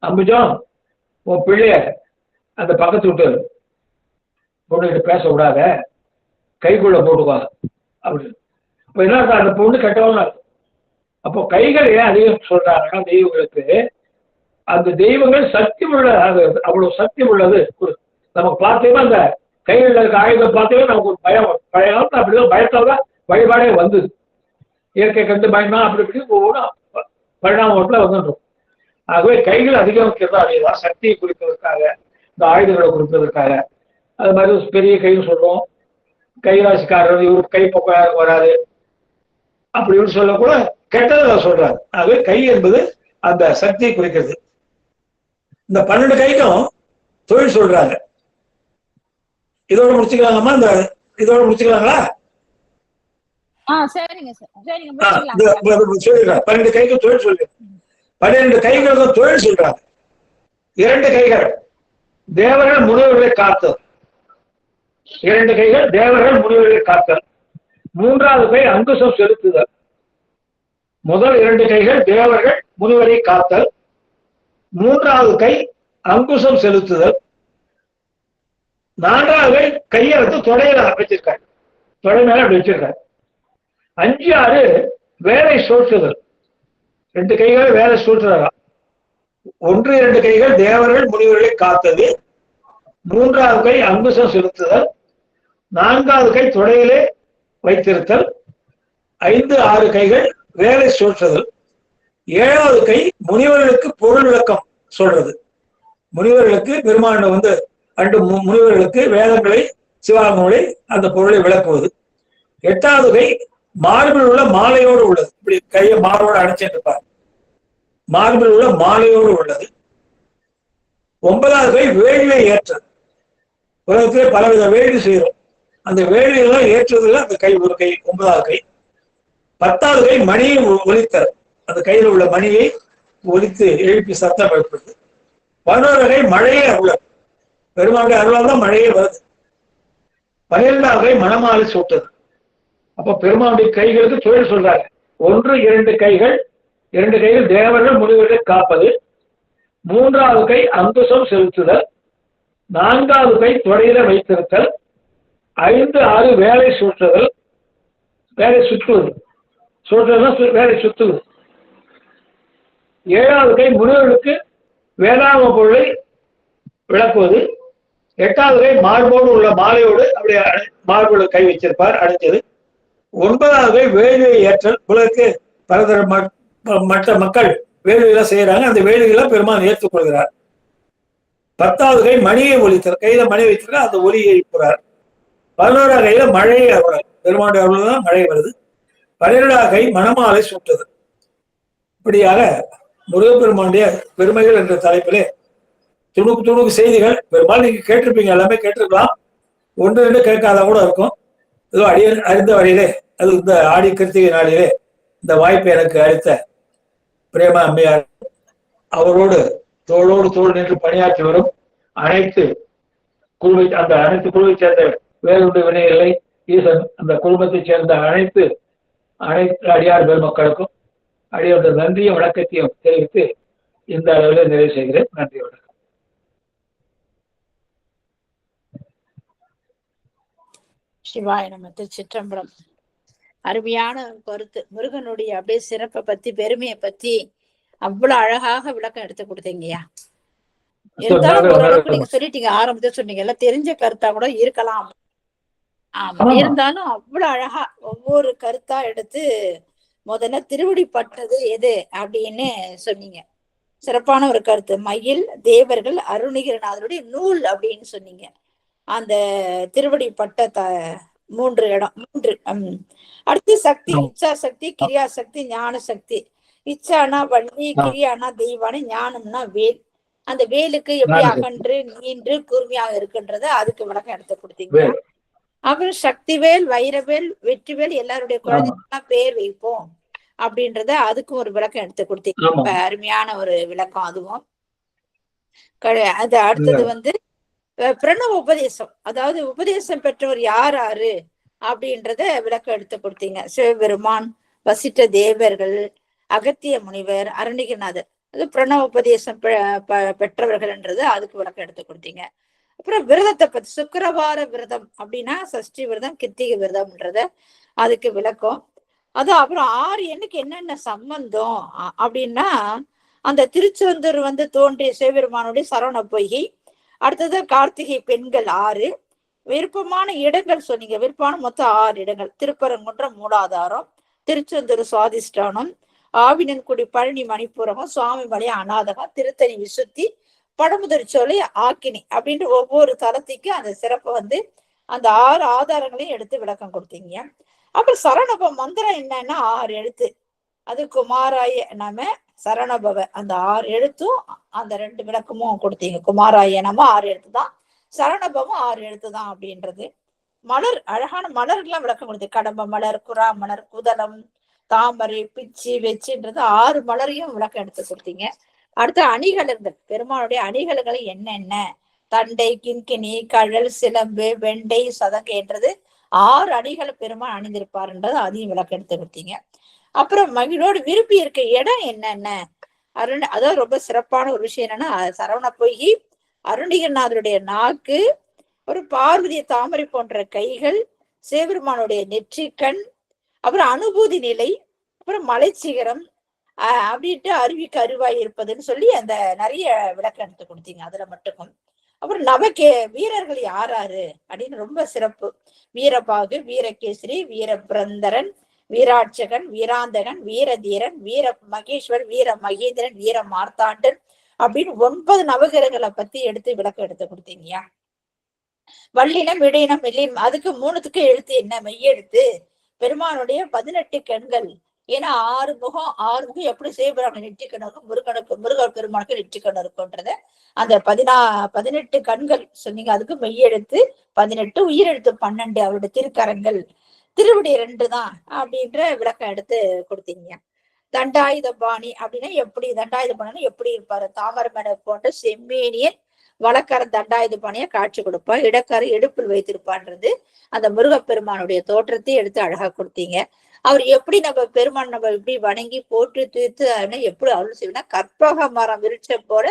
அம்புஜம் உன் பிள்ளைய அந்த பக்கத்து விட்டு பொண்ணுகிட்ட பேச விடாத, கைக்குள்ள போட்டுக்கோ அப்படின்னு. இப்போ என்ன அந்த பொண்ணு கெட்டவங்க. அப்போ கைகள் ஏன் அதிகம் சொல்றாங்கன்னா தெய்வங்களுக்கு அந்த தெய்வங்கள் சக்தி உள்ள, அது அவ்வளவு சக்தி உள்ளது. நமக்கு பார்த்தேன்னா அந்த கைகளில் இருக்க ஆயுதம் பார்த்தே நமக்கு ஒரு பயம், பழைய காலத்தில் அப்படிதான் பயத்தால் தான் வழிபாடே வந்தது. இயற்கை கண்டு பயமா அப்படி இப்படி ஒவ்வொரு பரிணாமத்தில் வந்துடும். ஆகவே கைகள் அதிகம் வைக்கிறதா அதேதான், சக்தியை குறிப்பதற்காக, இந்த ஆயுதங்களை குறிப்பதற்காக. அது மாதிரி பெரிய கைன்னு சொல்றோம், கைராசிக்காரர் இவருக்கு கை பக்கம் யாருக்கும் வராது அப்படின்னு சொல்ல கூட கெட்டதை சொல்றாரு. ஆகவே கை என்பது அந்த சக்தியை குறிக்கிறது. இந்த 12 கைக்கும் தொழில் சொல்றாங்க. இதோட முடிச்சுக்கலாங்கம்மா, இந்த இதோட முடிச்சுக்கலாங்களா? சரிங்க சார், சரிங்க, முடிச்சுக்கலாம். சொல்லிடுறாங்க 12 கைக்கும் தொழில் சொல்லுங்க. 12 கைகளுக்கும் தொழில் சொல்றாங்க. 2 கைகள் தேவர்கள் முனிவர்களை காத்தல், 2 கைகள் தேவர்கள் முனிவர்களை காத்தல். 3வது கை அங்குசம் செலுத்துதல். முதல் 2 கைகள் தேவர்கள் முனிவரை காத்தல், 3வது கை அங்குசம் செலுத்துதல். 4வது கை கையை வந்து தொடையில வச்சிருக்காரு, தொடை மேல அப்படி வச்சிருக்காரு. 5, 6 வேலை சூழ்த்துதல். 2 கைகள் வேலை சூழ்த்துதலாம். 1, 2 கைகள் தேவர்கள் முனிவர்களை காத்தது, 3வது கை அங்குசம் செலுத்துதல், 4வது கை தொடையிலே வைத்திருத்தல், 5, 6 கைகள் வேலை சூழ்த்துதல். 7வது கை முனிவர்களுக்கு பொருள் விளக்கம் சொல்றது. முனிவர்களுக்கு பெருமாண்ட வந்து முனிவர்களுக்கு வேதங்களை சிவாகங்களை அந்த பொருளை விளக்குவது. 8வது கை மார்பில் உள்ள மாலையோடு உள்ளது. இப்படி கையை மார்போடு அணைச்சிருப்பார், மார்பில் உள்ள மாலையோடு உள்ளது. 9வது கை வேள்வியை ஏற்றது. உலகத்திலே பலவித வேள்வி செய்யறோம், அந்த வேள்வியெல்லாம் ஏற்றுவதில் அந்த கை ஒரு கை 9வது கை. 10வது கை மணியை ஒலித்தல், அந்த கையில் உள்ள மணியை ஒலித்து எழுப்பி சத்தம் எழுப்புறது. 11வது கை மழையே அருளல், பெருமாளுடைய அருளால் தான் மழையே வருது. 12வது கை மணமாலை சூட்டது. அப்ப பெருமாளுடைய கைகளுக்கு தொழில் சொல்றாங்க. 1, 2 கைகள், 2 கைகள் தேவர்கள் முனிவர்களை காப்பது. 3வது கை அங்குசம் செலுத்துதல். 4வது கை தொடையில வைத்திருத்தல். 5, 6 வேலை சுற்றுதல், வேலை சுற்றுவது, சுற்றுதல் வேலை சுற்றுவது. 7வது கை முனிவர்களுக்கு வேதாம பொருளை விளக்குவது. 8வது கை மார்போடு உள்ள மாலையோடு அப்படியே மார்போடு கை வச்சிருப்பார் அடைச்சது. 9வது கை வேள்வியை ஏற்றல். உலகத்துக்கு பலதர மற்ற மக்கள் வேள்வியெல்லாம் செய்யறாங்க, அந்த வேள்வியெல்லாம் பெருமான் ஏற்றுக்கொள்கிறார். 10வது கை மணியை ஒலித்தல், கையில மணி வைத்திருக்க அந்த ஒலியை எழுப்புறார். 11வது கையில மழையை அருளார், பெருமானுடைய அருள் தான் மழை வருது. 12வது கை மணமாலை சூட்டது. இப்படியாக முருகப்பெருமானுடைய பெருமைகள் என்ற தலைப்பிலே துணுக்கு துணுக்கு செய்திகள் பெரும்பாலும் நீங்க கேட்டிருப்பீங்க, எல்லாமே கேட்டிருக்கலாம், 1, 2 கேட்காத கூட இருக்கும். ஏதோ அறிந்த வழியிலே, அது இந்த ஆடி கிருத்திகை நாளிலே இந்த வாய்ப்பை எனக்கு அளித்த பிரேமா அம்மையார், அவரோடு தோளோடு தோள் நின்று பணியாற்றி வரும் அனைத்து குழுவை, அந்த அனைத்து குழுவை சேர்ந்த வேலுண்டு வினையில்லை ஈசன் அந்த குடும்பத்தைச் சேர்ந்த அனைத்து அடியார் பெருமக்களுக்கும் அடியோட நன்றியும் வணக்கத்தையும் தெரிவித்து இந்த அளவில் நிறைவு செய்கிறேன். நன்றி, வணக்கம். சிவாய நம. திருச்சிற்றம்பலம். அருமையான கருத்து. முருகனுடைய அப்படியே சிறப்பை பத்தி, பெருமையை பத்தி அவ்வளவு அழகாக விளக்கம் எடுத்து கொடுத்தீங்கய்யா. இருந்தாலும் ஓரளவுக்கு நீங்க சொல்லிட்டீங்க, ஆரம்பத்தை சொன்னீங்க, எல்லாம் தெரிஞ்ச கருத்தா கூட இருக்கலாம். ஆமா, இருந்தாலும் அவ்வளவு அழகா ஒவ்வொரு கருத்தா எடுத்து முதல்ல திருவடிப்பட்டது எது அப்படின்னு சொன்னீங்க. சிறப்பான ஒரு கருத்து. மயில், தேவர்கள், அருணகிரிநாதருடைய நூல் அப்படின்னு சொன்னீங்க. அந்த திருவடிப்பட்ட 3 இடம் 3. அடுத்து சக்தி, இச்சா சக்தி, கிரியா சக்தி, ஞான சக்தி. இச்சானா வள்ளி, கிரியானா தெய்வானி, ஞானம்னா வேல். அந்த வேலுக்கு எப்படி அகன்று நீன்று கூர்மையாக இருக்குன்றத அதுக்கு விளக்கம் எடுத்து கொடுத்தீங்க. அப்புறம் சக்திவேல், வைரவேல், வெற்றிவேல் எல்லாருடைய குழந்தைங்கலாம் பேர் வைப்போம் அப்படின்றத அதுக்கும் ஒரு விளக்கம் எடுத்து கொடுத்தீங்க. அருமையான ஒரு விளக்கம் அதுவும். அது அடுத்தது பிரணவ உபதேசம், அதாவது உபதேசம் பெற்றவர் யார் அப்படின்றத விளக்கம் எடுத்து கொடுத்தீங்க. சிவபெருமான், வசிட்ட தேவர்கள், அகத்திய முனிவர், அருணகிரிநாதர், அது பிரணவ உபதேசம் பெற்றவர்கள்ன்றது அதுக்கு விளக்கம் எடுத்து கொடுத்தீங்க. அப்புறம் விரதத்தை பத்தி, சுக்கிரவார விரதம் அப்படின்னா சஷ்டி விரதம், கிருத்திகை விரதம்ன்றத அதுக்கு விளக்கம். அது அப்புறம் 6 எண்ணுக்கு என்னென்ன சம்பந்தம் அப்படின்னா, அந்த திருச்செந்தூர் தோன்றிய சிவபெருமானுடைய சரவண பொய்கை, அடுத்தது கார்த்திகை பெண்கள் 6, விருப்பமான இடங்கள் சொன்னீங்க. விருப்பமான மொத்தம் 6 இடங்கள். திருப்பரங்குன்றம் மூலாதாரம், திருச்செந்தூர் சுவாதிஷ்டானம், ஆவினன்குடி பழனி மணிப்புரகம், சுவாமிமலை அநாதகம், திருத்தணி விசுத்தி, பழமுதிர்ச்சோலை ஆக்கினி அப்படின்ற ஒவ்வொரு தலத்துக்கு அந்த சிறப்பு அந்த 6 ஆதாரங்களையும் எடுத்து விளக்கம் கொடுத்தீங்க. அப்புறம் சரணப மந்திரம் என்னன்னா 6 எழுத்து. அது குமாராய நம சரணபவ, அந்த 6 எழுத்தும் அந்த 2 விளக்கமும் கொடுத்தீங்க. குமாராய நம 6 எழுத்து தான், சரணபவம் 6 எழுத்து தான் அப்படின்றது. மலர், அழகான மலர்கள்லாம் விளக்கம் கொடுத்து, கடம்ப மலர், குறா மலர், குதலம், தாமரை, பிச்சி, வெச்சின்றது 6 மலரையும் விளக்கம் எடுத்து கொடுத்தீங்க. அடுத்து அணிகலன்கள், பெருமானுடைய அணிகலன்களை என்னென்ன, தண்டை, கிண்கிணி, கழல், சிலம்பு, வெண்டை, சதங்கைன்றது 6 அணிகளை பெருமான் அணிந்திருப்பாருன்றது அதையும் விளக்கம் எடுத்து கொடுத்தீங்க. அப்புறம் மகிழோடு விரும்பி இருக்க இடம் என்னென்ன, அதாவது ரொம்ப சிறப்பான ஒரு விஷயம் என்னன்னா, சரவண பொய்கை, அருணகிரிநாதருடைய நாக்கு, ஒரு பார்வதிய தாமரை போன்ற கைகள், சிவபெருமானுடைய நெற்றிக்கண், அப்புறம் அனுபூதி நிலை, அப்புறம் மலைச்சிகரம் அப்படின்ட்டு அருவிக்கு அருவாய் இருப்பதுன்னு சொல்லி அந்த நிறைய விளக்கம் எடுத்து கொடுத்தீங்க அதுல மட்டுக்கும். அப்புறம் வீரர்கள் யார் அப்படின்னு ரொம்ப சிறப்பு. வீரபாகு, வீரகேசரி, வீரபிரந்தரன், வீராட்சகன், வீராந்தகன், வீரதீரன், வீர மகேஸ்வர், வீர மகேந்திரன், வீர மார்த்தாண்டன் அப்படின்னு 9 நவகிரகங்களை பத்தி எடுத்து விளக்கம் எடுத்து கொடுத்தீங்கயா. வள்ளினம், இடையினம், மெல்லினம், அதுக்கு 3த்துக்கு எழுத்து என்ன, மெய்யெழுத்து. பெருமானுடைய 18 கண்கள், ஏன்னா 6 முகம் எப்படி சிவபெருமான் நெற்றிக்கண் இருக்கும், முருகன் பெருமானுக்கு நெற்றிக்கண் இருக்கும்ன்றத அந்த 18 கண்கள் சொன்னீங்க. அதுக்கு மெய்யெழுத்து 18, உயிரெழுத்து 12, அவருடைய திருக்கரங்கள், திருவடி 2 தான் அப்படின்ற விளக்கம் எடுத்து கொடுத்தீங்க. தண்டாயுத பாணி அப்படின்னா எப்படி, தண்டாயுத பாணி எப்படி இருப்பாரு, தாமரமேட போன்ற செம்மேனியன் வழக்கர தண்டாயுத பாணியா காட்சி கொடுப்பா, இடக்கரை இடுப்பில் வைத்திருப்பான்றது அந்த முருகப்பெருமானுடைய தோற்றத்தை எடுத்து அழகா கொடுத்தீங்க. அவர் எப்படி நம்ம பெருமான் நம்ம எப்படி வணங்கி போட்டு தீர்த்து எப்படி அருள் செய்வோம்னா, கற்பக மரம் விருட்சம் போல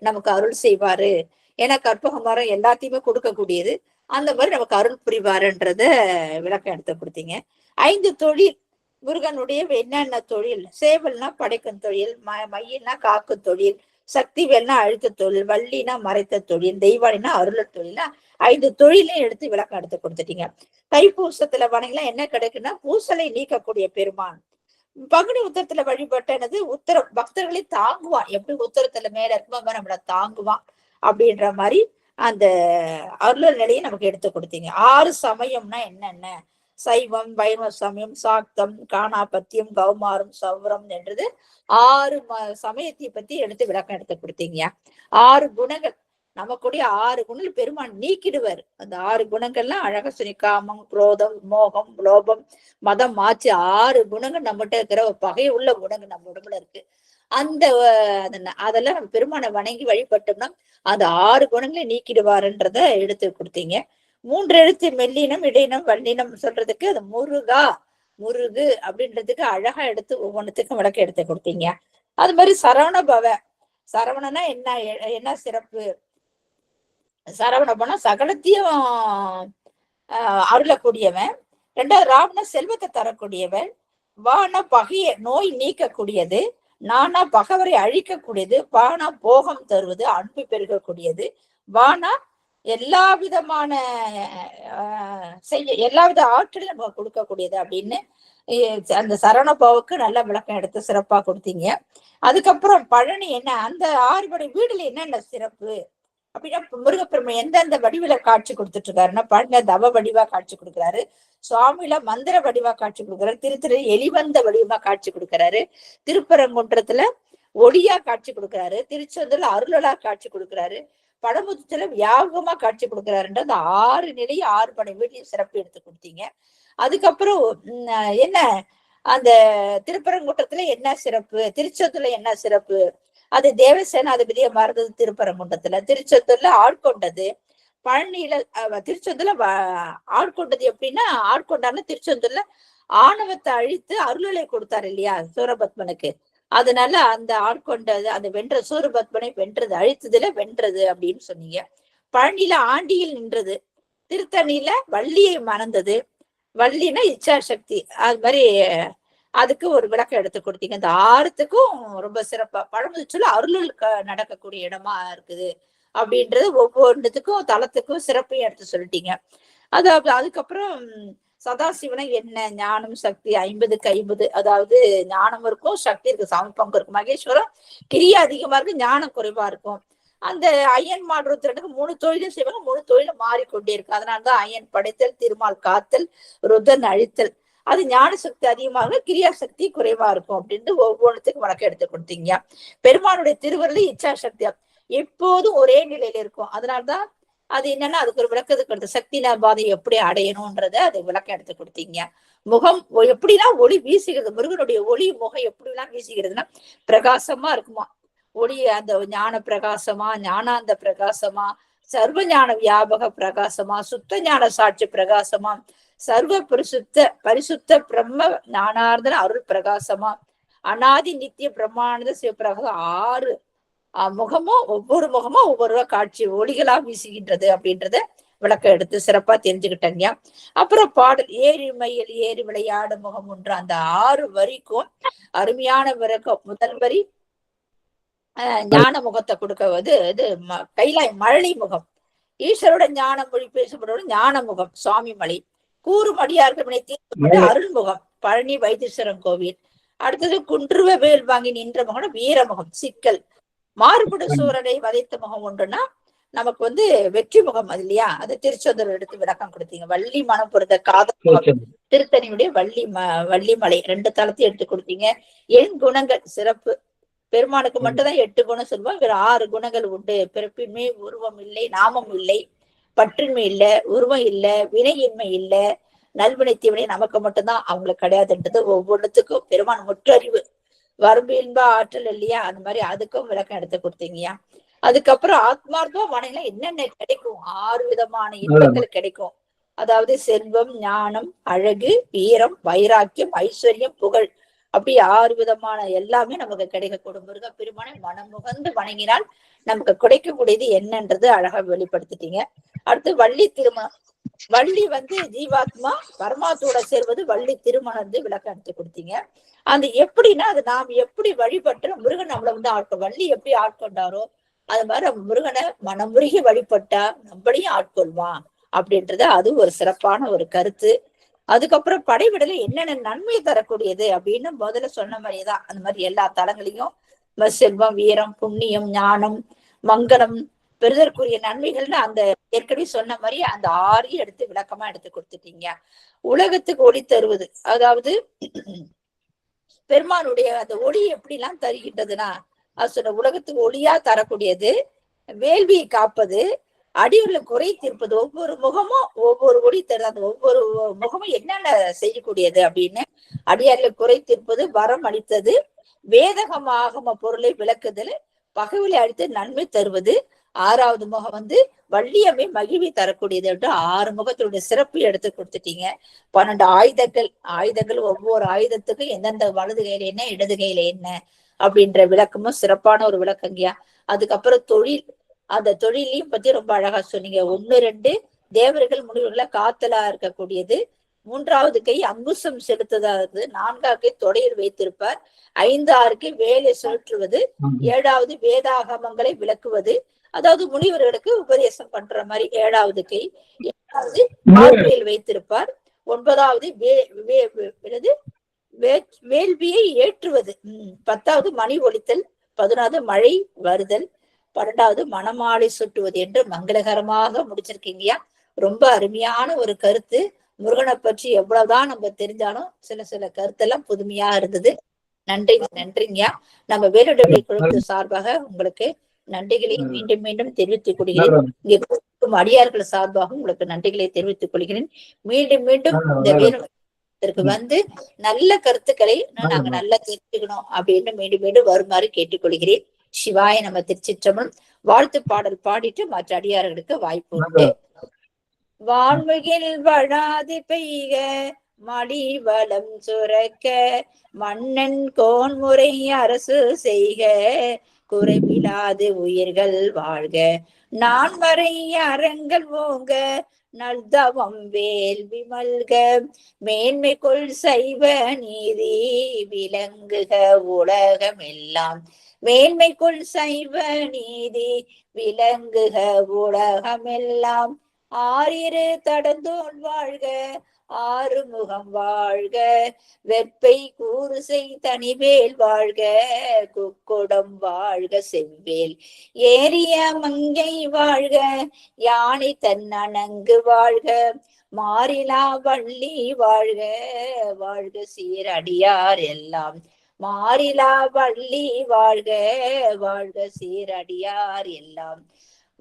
நமக்கு அருள் செய்வாரு. ஏன்னா கற்பக மரம் எல்லாத்தையுமே கொடுக்கக்கூடியது, அந்த மாதிரி நமக்கு அருள் புரிவாருன்றத விளக்கம் எடுத்து கொடுத்தீங்க. 5 தொழில் முருகனுடைய என்னென்ன தொழில், சேவல்னா படைக்கும் தொழில், மயில்னா காக்கும் தொழில், சக்தி வேல்னா அழுத்த தொழில், வள்ளினா மறைத்த தொழில், தெய்வானினா அருள தொழில்னா 5 தொழிலையும் எடுத்து விளக்கம் எடுத்து கொடுத்துட்டீங்க. தைப்பூசத்துல வணங்கலாம் என்ன கிடைக்குன்னா, பூசலை நீக்கக்கூடிய பெருமான். பங்குனி உத்தரத்துல வழிபட்டனது பக்தர்களை தாங்குவான், எப்படி உத்தரத்துல மேல இருக்குமோ நம்மள தாங்குவான் அப்படின்ற மாதிரி அந்த அருள் நிலையை நமக்கு எடுத்து கொடுத்தீங்க. 6 சமயம்னா என்னென்ன, சைவம், வைணவ சமயம், சாக்தம், காணாபத்தியம், கௌமாரம், சௌரம் என்றது 6 சமயத்தை பத்தி எடுத்து விளக்கம் எடுத்து கொடுத்தீங்க. 6 குணங்கள், நமக்குடைய 6 குணங்கள் பெருமான் நீக்கிடுவார். அந்த 6 குணங்கள்லாம் அழகா சொல்லி, காமம், குரோதம், மோகம், லோபம், மதம், மாச்சு 6 குணங்கள் நம்மகிட்ட இருக்கிற ஒரு பகை உள்ள குணங்கள் நம்ம உடம்புல இருக்கு. அதெல்லாம் நம்ம பெருமானை வணங்கி வழிபட்டோம்னா அந்த 6 குணங்களை நீக்கிடுவாருன்றத எடுத்து கொடுத்தீங்க. 3 எழுத்து மெல்லினம், இடையினம், வல்லினம் சொல்றதுக்கு அது முருகு அப்படின்றதுக்கு அழகா எடுத்து ஒவ்வொன்றுத்துக்கும் விளக்க எடுத்து கொடுத்தீங்க. அது மாதிரி சரவண பவ, சரவணனா என்ன சிறப்பு, சரவணபவனா சகலத்தையும் அருளக்கூடியவன். 2வது ராவண செல்வத்தை தரக்கூடியவன். வானா பகைய நோய் நீக்கக்கூடியது. நானா பகவரை அழிக்கக்கூடியது. பானா போகம் தருவது, அன்பு பெருகக்கூடியது. வானா எல்லா விதமான எல்லா வித ஆற்றலும் நமக்கு கொடுக்கக்கூடியது அப்படின்னு அந்த சரவணபவக்கு நல்ல விளக்கம் எடுத்து சிறப்பா கொடுத்தீங்க. அதுக்கப்புறம் பழனி என்ன, அந்த 6 படை வீடுல என்னென்ன சிறப்பு அப்படின்னா, முருகப்பெருமை எந்தெந்த வடிவில காட்சி கொடுத்துட்டு இருக்காருன்னா, பழனில தவ வடிவா காட்சி கொடுக்குறாரு, சுவாமியில மந்திர வடிவா காட்சி கொடுக்குறாரு, திருத்திரு எலிவந்த வடிவமா காட்சி கொடுக்குறாரு, திருப்பரங்குன்றத்துல ஒளியா காட்சி கொடுக்குறாரு, திருச்செந்தூர்ல அருளலா காட்சி கொடுக்குறாரு, படமுத்துல வியாபகமா காட்சி கொடுக்குறாருன்ற அந்த 6 நிலையும் 6 படை வீட்டையும் சிறப்பு எடுத்து கொடுத்தீங்க. அதுக்கப்புறம் என்ன, அந்த திருப்பரங்குன்றத்துல என்ன சிறப்பு, திருச்செந்தூர்ல என்ன சிறப்பு, அது தேவசேனாதிபதியா மாறுறது திருப்பரங்குன்றத்துல, திருச்செந்தூர்ல ஆட்கொண்டது, பழனியில திருச்செந்தூர்ல ஆட்கொண்டது எப்படின்னா, ஆட்கொண்டான்னு திருச்செந்தூர்ல ஆணவத்தை அழித்து அருளலை கொடுத்தாரு இல்லையா சூரபத்மனுக்கு, அதனால அந்த ஆட்கொண்டது, அந்த வென்ற சூரபத்மனை வென்றது, அழித்ததுல வென்றது அப்படின்னு சொன்னீங்க. பழனியில ஆண்டியில் நின்றது, திருத்தணியில வள்ளியை மணந்தது, வள்ளினா இச்சா சக்தி, அது மாதிரி அதுக்கு ஒரு விளக்கம் எடுத்து கொடுத்தீங்க. இந்த 6த்துக்கும் ரொம்ப சிறப்பா பழமுதிர்ச்சொல்ல அருள் நடக்கக்கூடிய இடமா இருக்குது அப்படின்றது ஒவ்வொன்றுத்துக்கும் தளத்துக்கும் சிறப்பையும் எடுத்து சொல்லிட்டீங்க. அதாவது அதுக்கப்புறம் சதாசிவனை என்ன, ஞானம் சக்தி 50க்கு 50, அதாவது ஞானம் இருக்கும் சக்தி இருக்கு, சமபங்கு இருக்கும். மகேஸ்வரம் கிரியா அதிகமா இருக்கு, ஞானம் குறைவா இருக்கும். அந்த ஐயன் மாடுறதுக்கு 3 தொழிலும் செய்வாங்க, 3 தொழிலும் மாறிக்கொண்டே இருக்கு. அதனாலதான் ஐயன் படைத்தல், திருமால் காத்தல், ருதன் அழித்தல். அது ஞான சக்தி அதிகமாக, கிரியா சக்தி குறைவா இருக்கும் அப்படின்ட்டு ஒவ்வொன்றுத்துக்கும் வழக்கம் எடுத்து கொடுத்தீங்க. பெருமானுடைய திருவருள் இச்சா சக்தி எப்போதும் ஒரே நிலையில இருக்கும். அதனால்தான் அது என்னன்னா, அதுக்கு ஒரு விளக்கத்துக்கு எடுத்து சக்தி பாதை எப்படி அடையணும்ன்றத அது விளக்கம் எடுத்து கொடுத்தீங்க. முகம் எப்படின்னா ஒளி வீசுகிறது, முருகனுடைய ஒளி முகம் எப்படி எல்லாம் வீசுகிறதுன்னா பிரகாசமா இருக்குமா ஒளி, அந்த ஞான பிரகாசமா, ஞானாந்த பிரகாசமா, சர்வ ஞான வியாபக பிரகாசமா, சுத்த ஞான சாட்சி பிரகாசமா, சர்வ பரிசுத்த பிரம்ம ஞானார்ந்தன அருள் பிரகாசமா, அநாதி நித்திய பிரம்மானந்த சிவபிரகாசம் 6 முகமும் ஒவ்வொரு முகமும் ஒவ்வொரு காட்சி ஒளிகளா வீசுகின்றது அப்படின்றத விளக்கம் எடுத்து சிறப்பா தெரிஞ்சுக்கிட்டேங்க. அப்புறம் பாடல் ஏரி மயில் ஏறி விளையாடு முகம் ஒன்று, அந்த 6 வரிக்கும் அருமையான விளக்கம். முதல் வரி ஞான முகத்தை கொடுக்கவது இது கைலாய் மழலை முகம், ஈஸ்வரோட ஞான மொழி பேசப்படுவது ஞான முகம் சுவாமி மலை, கூறும் அடியார்கள் அருள்முகம் பழனி வைத்தீஸ்வரன் கோவில். அடுத்தது குன்றுவ வேல் வாங்கி நின்ற முகம் வீரமுகம் சிக்கல், மாறுபடு சூரனை வதைத்த முகம் ஒன்றுன்னா நமக்கு வெற்றி முகம் அது இல்லையா, அது திருச்செந்தூர் எடுத்து விளக்கம் கொடுத்தீங்க. வள்ளி மனம் பொறுத்த காதல் முகம் திருத்தணியுடைய வள்ளிமலை 2 தளத்தையும் எடுத்து கொடுத்தீங்க. என் குணங்கள் சிறப்பு, பெருமானுக்கு மட்டும்தான் 8 குணம் சொல்லுவோம், வேற 6 குணங்கள் உண்டு. பிறப்பின்மை, உருவம் இல்லை, நாமம் இல்லை, பற்றின்மை இல்லை, உருவம் இல்லை, வினையின்மை இல்லை, நல்வினை தீவினை நமக்கு மட்டும்தான், அவங்களுக்கு கிடையாதுன்றது ஒவ்வொன்றுத்துக்கும் பெருமான் முற்றறிவு, வரம்பு இன்ப ஆற்றல் இல்லையா, அந்த மாதிரி அதுக்கும் விளக்கம் எடுத்து கொடுத்தீங்கயா. அதுக்கப்புறம் ஆத்மார்த்தமா மனையில என்னென்ன கிடைக்கும், 6 விதமான இன்பங்கள் கிடைக்கும். அதாவது செல்வம், ஞானம், அழகு, வீரம், வைராக்கியம், ஐஸ்வர்யம், புகழ், அப்படி 6 விதமான எல்லாமே நமக்கு கிடைக்கக்கூடும். முருக பெருமானை மனம் முகந்து வணங்கினால் நமக்கு கிடைக்கக்கூடியது என்னன்றது அழகா வெளிப்படுத்திட்டீங்க. அடுத்து வள்ளி திருமணம், வள்ளி ஜீவாத்மா பரமாத்மாவோட சேர்வது வள்ளி திருமணம் விளக்கம் எடுத்து கொடுத்தீங்க. அந்த எப்படின்னா, அது நாம் எப்படி வழிபட்டு முருகன் நம்மள வள்ளி எப்படி ஆட்கொண்டாரோ அது மாதிரி முருகனை மனமுருகி வழிபட்டா நம்மளையும் ஆட்கொள்வான் அப்படின்றது அது ஒரு சிறப்பான ஒரு கருத்து. அதுக்கப்புறம் படைவிடல என்னென்ன நன்மை தரக்கூடியது அப்படின்னு முதல்ல சொன்ன மாதிரிதான், அந்த மாதிரி எல்லா தலங்களையும் செல்வம், வீரம், புண்ணியம், ஞானம், மங்களம், பெறுதற்குரிய நன்மைகள்னு அந்த ஏற்கனவே சொன்ன மாதிரி அந்த 6 எடுத்து விளக்கமா எடுத்து கொடுத்துட்டீங்க. உலகத்துக்கு ஒளி தருவது, அதாவது பெருமானுடைய அந்த ஒளி எப்படி எல்லாம் தருகின்றதுன்னா, அது சொன்ன உலகத்துக்கு ஒளியா தரக்கூடியது, வேள்வியை காப்பது, அடியுள்ள குறை தீர்ப்பது, ஒவ்வொரு முகமும் ஒவ்வொரு ஒளி தருது. அந்த ஒவ்வொரு முகமும் என்னென்ன செய்யக்கூடியது அப்படின்னு, அடியார்ல குறை தீர்ப்பது, வரம் அளித்தது, வேதகமாகம பொருளை விளக்குதல், பகைவலை அழித்து நன்மை தருவது, 6வது முகம் வள்ளியம்மை மகிழ்வை தரக்கூடியது என்று 6 முகத்தினுடைய சிறப்பு எடுத்து கொடுத்துட்டீங்க. 12 ஆயுதங்கள் ஒவ்வொரு ஆயுதத்துக்கும் எந்தெந்த வலது கையில என்ன, இடது கையில என்ன அப்படின்ற விளக்கமும் சிறப்பான ஒரு விளக்கங்கயா. அதுக்கப்புறம் தொழில், அந்த தொழிலையும் பத்தி ரொம்ப அழகா சொன்னீங்க. 1, 2 தேவர்கள் முனிவர்களை காத்தலா இருக்கக்கூடியது, 3வது கை அங்குசம் செலுத்துவது, 4வது கை தொடையில் வைத்திருப்பார், 5, 6 வேலை சுழற்றுவது, 7வது வேதாகமங்களை விளக்குவது, அதாவது முனிவர்களுக்கு உபதேசம் பண்ற மாதிரி 7வது கை. 8வது மார்பில் வைத்திருப்பார். 9வது வேள்வியை ஏற்றுவது. 10வது மணி ஒலித்தல். 11வது மழை வருதல். 12வது மணமாலை சுட்டுவது என்று மங்களகரமாக முடிச்சிருக்கீங்கயா. ரொம்ப அருமையான ஒரு கருத்து. முருகனை பற்றி எவ்வளவுதான் நம்ம தெரிஞ்சாலும் சில கருத்தெல்லாம் புதுமையா இருந்தது. நன்றிங்கய்யா. நம்ம வேலுடைய குழுமத்து சார்பாக உங்களுக்கு நன்றிகளை மீண்டும் மீண்டும் தெரிவித்துக் கொள்கிறேன். இங்கே இருக்கும் அடியார்கள் சார்பாக உங்களுக்கு நன்றிகளை தெரிவித்துக் கொள்கிறேன். மீண்டும் மீண்டும் இந்த வேலுக்கு வந்து நல்ல கருத்துக்களை நாங்க நல்லா தெரிஞ்சுக்கணும் அப்படின்னு மீண்டும் மீண்டும் வருமாறு கேட்டுக்கொள்கிறேன். சிவாய நம்ம திருச்சிற்றம்பலம். வாழ்த்து பாடல் பாடிட்டு மற்ற அடியார்களுக்கு வாய்ப்பு உண்டு. வான்முகில் வழாது பெய்க மடி வளம் சுரக்க மன்னன் கோன்முறை அரசு செய்க குறைவிலாது உயிர்கள் வாழ்க நான்மறை அறங்கள் ஓங்க நல்தவம் வேள்வி மல்க மேன்மை கொள் சைவ நீதி விளங்குக உலகமெல்லாம் மேன்மை கொள் சைவ நீதி விளங்குக உலகமெல்லாம் ஆறிரு தடந்தோள் வாழ்க ஆறுமுகம் வாழ்க வெப்பை கூறுசை தனிவேல் வாழ்க குக்குடம் வாழ்க செவ்வேல் ஏரிய மங்கை வாழ்க யானை தன்னணங்கு வாழ்க மாறிலா வள்ளி வாழ்க வாழ்க சீரடியார் எல்லாம் மாறிலா வள்ளி வாழ்க வாழ்க சீரடியார் எல்லாம்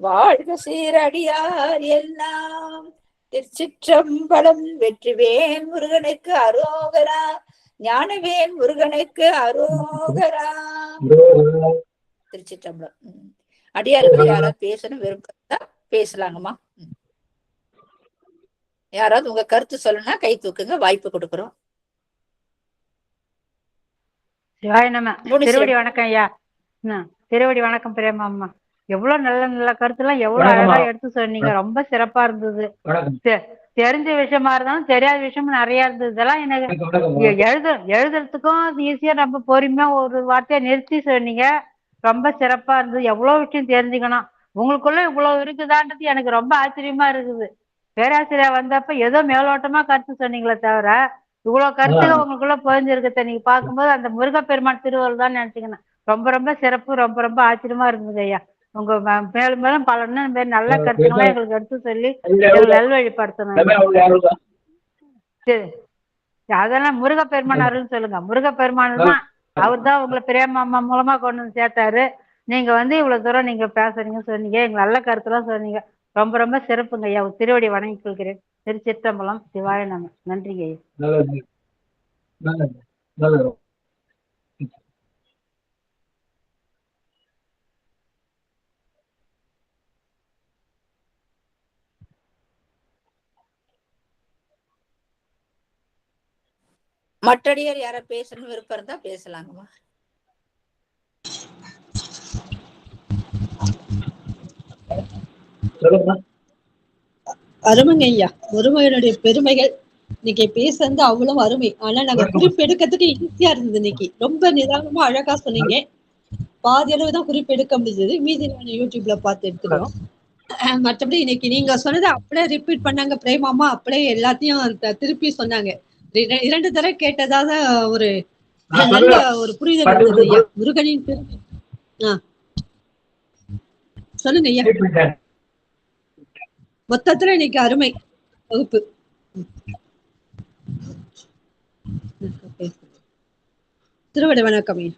வாழ்க சீரடியார் எல்லாம். திருச்சிற்றம்பலம். வெற்றிவேல் முருகனுக்கு அரோகரா. ஞானவேல் முருகனுக்கு அரோகரா. திருச்சிற்றம்பலம். அடியார்கள் யாராவது பேசணும் விருப்பத்தா பேசலாங்கம்மா. யாராவது உங்க கருத்து சொல்லணும்னா கை தூக்குங்க, வாய்ப்பு கொடுக்குறோம். சிவாய நம. திருவடி வணக்கம் ஐயா. திருவடி வணக்கம் பிரேமா அம்மா. எவ்வளவு நல்ல நல்ல கருத்துலாம் எவ்வளவு அழகா எடுத்து சொன்னீங்க. ரொம்ப சிறப்பா இருந்தது. தெரிஞ்ச விஷயமா இருந்தாலும் தெரியாத விஷயமும் நிறைய இருந்தது. இதெல்லாம் எனக்கு எழுதுறதுக்கும் ஈஸியா ரொம்ப பொறுமையா ஒரு வார்த்தையா நிறுத்தி சொன்னீங்க. ரொம்ப சிறப்பா இருந்தது. எவ்வளவு விஷயம் தெரிஞ்சுக்கணும். உங்களுக்குள்ள இவ்வளவு இருக்குதான்றது எனக்கு ரொம்ப ஆச்சரியமா இருக்குது. பேராசிரியர் வந்தப்ப ஏதோ மேலோட்டமா கருத்து சொன்னீங்களே தவிர இவ்வளவு கருத்துகள் உங்களுக்குள்ள புரிஞ்சிருக்கத நீங்க பார்க்கும்போது அந்த முருகப்பெருமான் திருவள்ளுவர் தான் நினைச்சுக்கணும். ரொம்ப ரொம்ப சிறப்பு. ரொம்ப ரொம்ப ஆச்சரியமா இருந்தது ஐயா. உங்க மேலும் மேலும் பல நல்ல கருத்துக்களை எங்களுக்கு எடுத்து சொல்லி நல்வழிப்படுத்தணும். சரி, அதெல்லாம் முருகப்பெருமான் அருள்னு சொல்லுங்க. முருகப்பெருமான் தான், அவர் தான் உங்களை பிரேமா மூலமா கொண்டு வந்து சேர்த்தாரு. நீங்க வந்து இவ்வளவு தூரம் நீங்க பேசுறீங்க சொன்னீங்க. எங்க நல்ல கருத்துலாம் சொன்னீங்க. ரொம்ப ரொம்ப சிறப்புங்க ஐயா. திருவடி வணங்கிக் கொள்கிறேன். திருச்சிற்றம்பலம். சிவாய நம. நன்றிங்க ஐயா. மற்றடியார் யார பேசணும் விருப்பம் இருந்தா பேசலாங்கம்மா. அருமைங்க ஐயா. முருகையனுடைய பெருமைகள் இன்னைக்கு பேசுறது அவ்வளவு அருமை. ஆனா நாங்க குறிப்பெடுக்கிறதுக்கு ஈஸியா இருந்தது. இன்னைக்கு ரொம்ப நிதானமா அழகா சொன்னீங்க. பாதி அளவு தான் குறிப்பெடுக்க முடிஞ்சது. மீதி நான் யூடியூப்ல பார்த்து எடுத்துக்கிறோம். மற்றபடி இன்னைக்கு நீங்க சொன்னதை அப்படியே ரிப்பீட் பண்ணாங்க பிரேமாமா. அப்படியே எல்லாத்தையும் திருப்பி சொன்னாங்க. 2 தடவை கேட்டதாக ஒரு நல்ல ஒரு புரிதல் இருந்தது ஐயா. முருகனின் பெருமை. சொல்லுங்க ஐயா. மொத்தத்துல இன்னைக்கு அருமை வகுப்பு. திருவடி வணக்கம் ஐயா.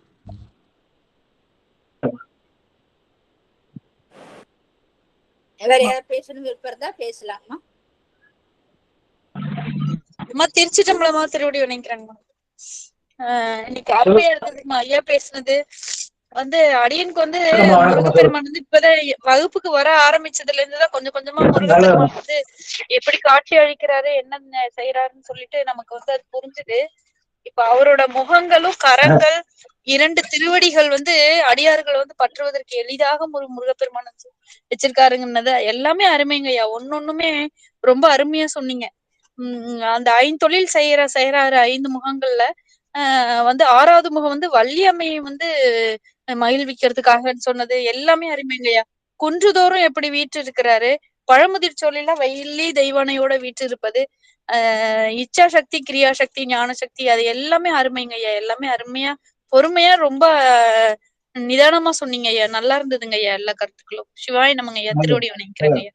வேற யாராவது பேசணும் விருப்பம் இருந்தா பேசலாமா. திருச்சிட்டம்பலமா திருவடி வணங்கிறேங்கம்மா. இன்னைக்கு அருமையா இருந்ததுமா ஐயா பேசுனது. வந்து அடியனுக்கு வந்து முருகப்பெருமான் வந்து இப்பதான் வகுப்புக்கு வர ஆரம்பிச்சதுல இருந்துதான் கொஞ்சம் கொஞ்சமா முருகப்பெருமான் வந்து எப்படி காட்சி அளிக்கிறாரு என்ன செய்யறாருன்னு சொல்லிட்டு நமக்கு வந்து அது புரிஞ்சுது. இப்ப அவரோட முகங்களும் கரங்கள் 2 திருவடிகள் வந்து அடியார்கள் வந்து பற்றுவதற்கு எளிதாக முருகப்பெருமான் வச்சிருக்காருங்கன்னது எல்லாமே அருமைங்கய்யா. ஒன்னொண்ணுமே ரொம்ப அருமையா சொன்னீங்க. அந்த 5 தொழில் செய்யறாரு 5 முகங்கள்ல. வந்து 6வது முகம் வந்து வள்ளியம்மையை வந்து மகிழ்விக்கிறதுக்காக சொன்னது எல்லாமே அருமைங்கய்யா. குன்றுதோறும் எப்படி வீற்று இருக்கிறாரு, பழமுதிர் சோலையில வெள்ளி தெய்வானையோட வீற்று இருப்பது, இச்சா சக்தி, கிரியா சக்தி, ஞான சக்தி, அது எல்லாமே அருமைங்க ஐயா. எல்லாமே அருமையா பொறுமையா ரொம்ப நிதானமா சொன்னீங்க ஐயா. நல்லா இருந்ததுங்க ஐயா எல்லா கருத்துக்களும். சிவாய நமங்க ஐயா. திருவடி வணங்கிக்கிறேங்க ஐயா.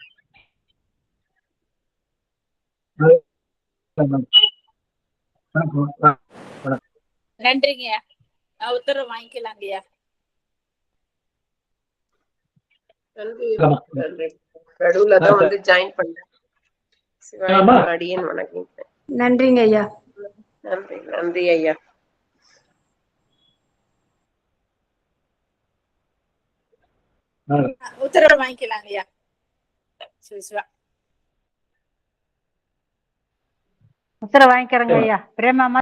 நன்றிங்க ஐயா. உத்தரவு வாங்கிக்கலாங்க ஐயா. நடுவுலதான் வந்து ஜாயின் பண்ணேன். அடியேன் வணக்கம். நன்றிங்க ஐயா. நன்றி நன்றி ஐயா. உத்தரவு வாங்கிக்கலாங்க ஐயா. சிவா உத்தரவு வாங்கிக்கிறேங்க ஐயா. பிரேமாமா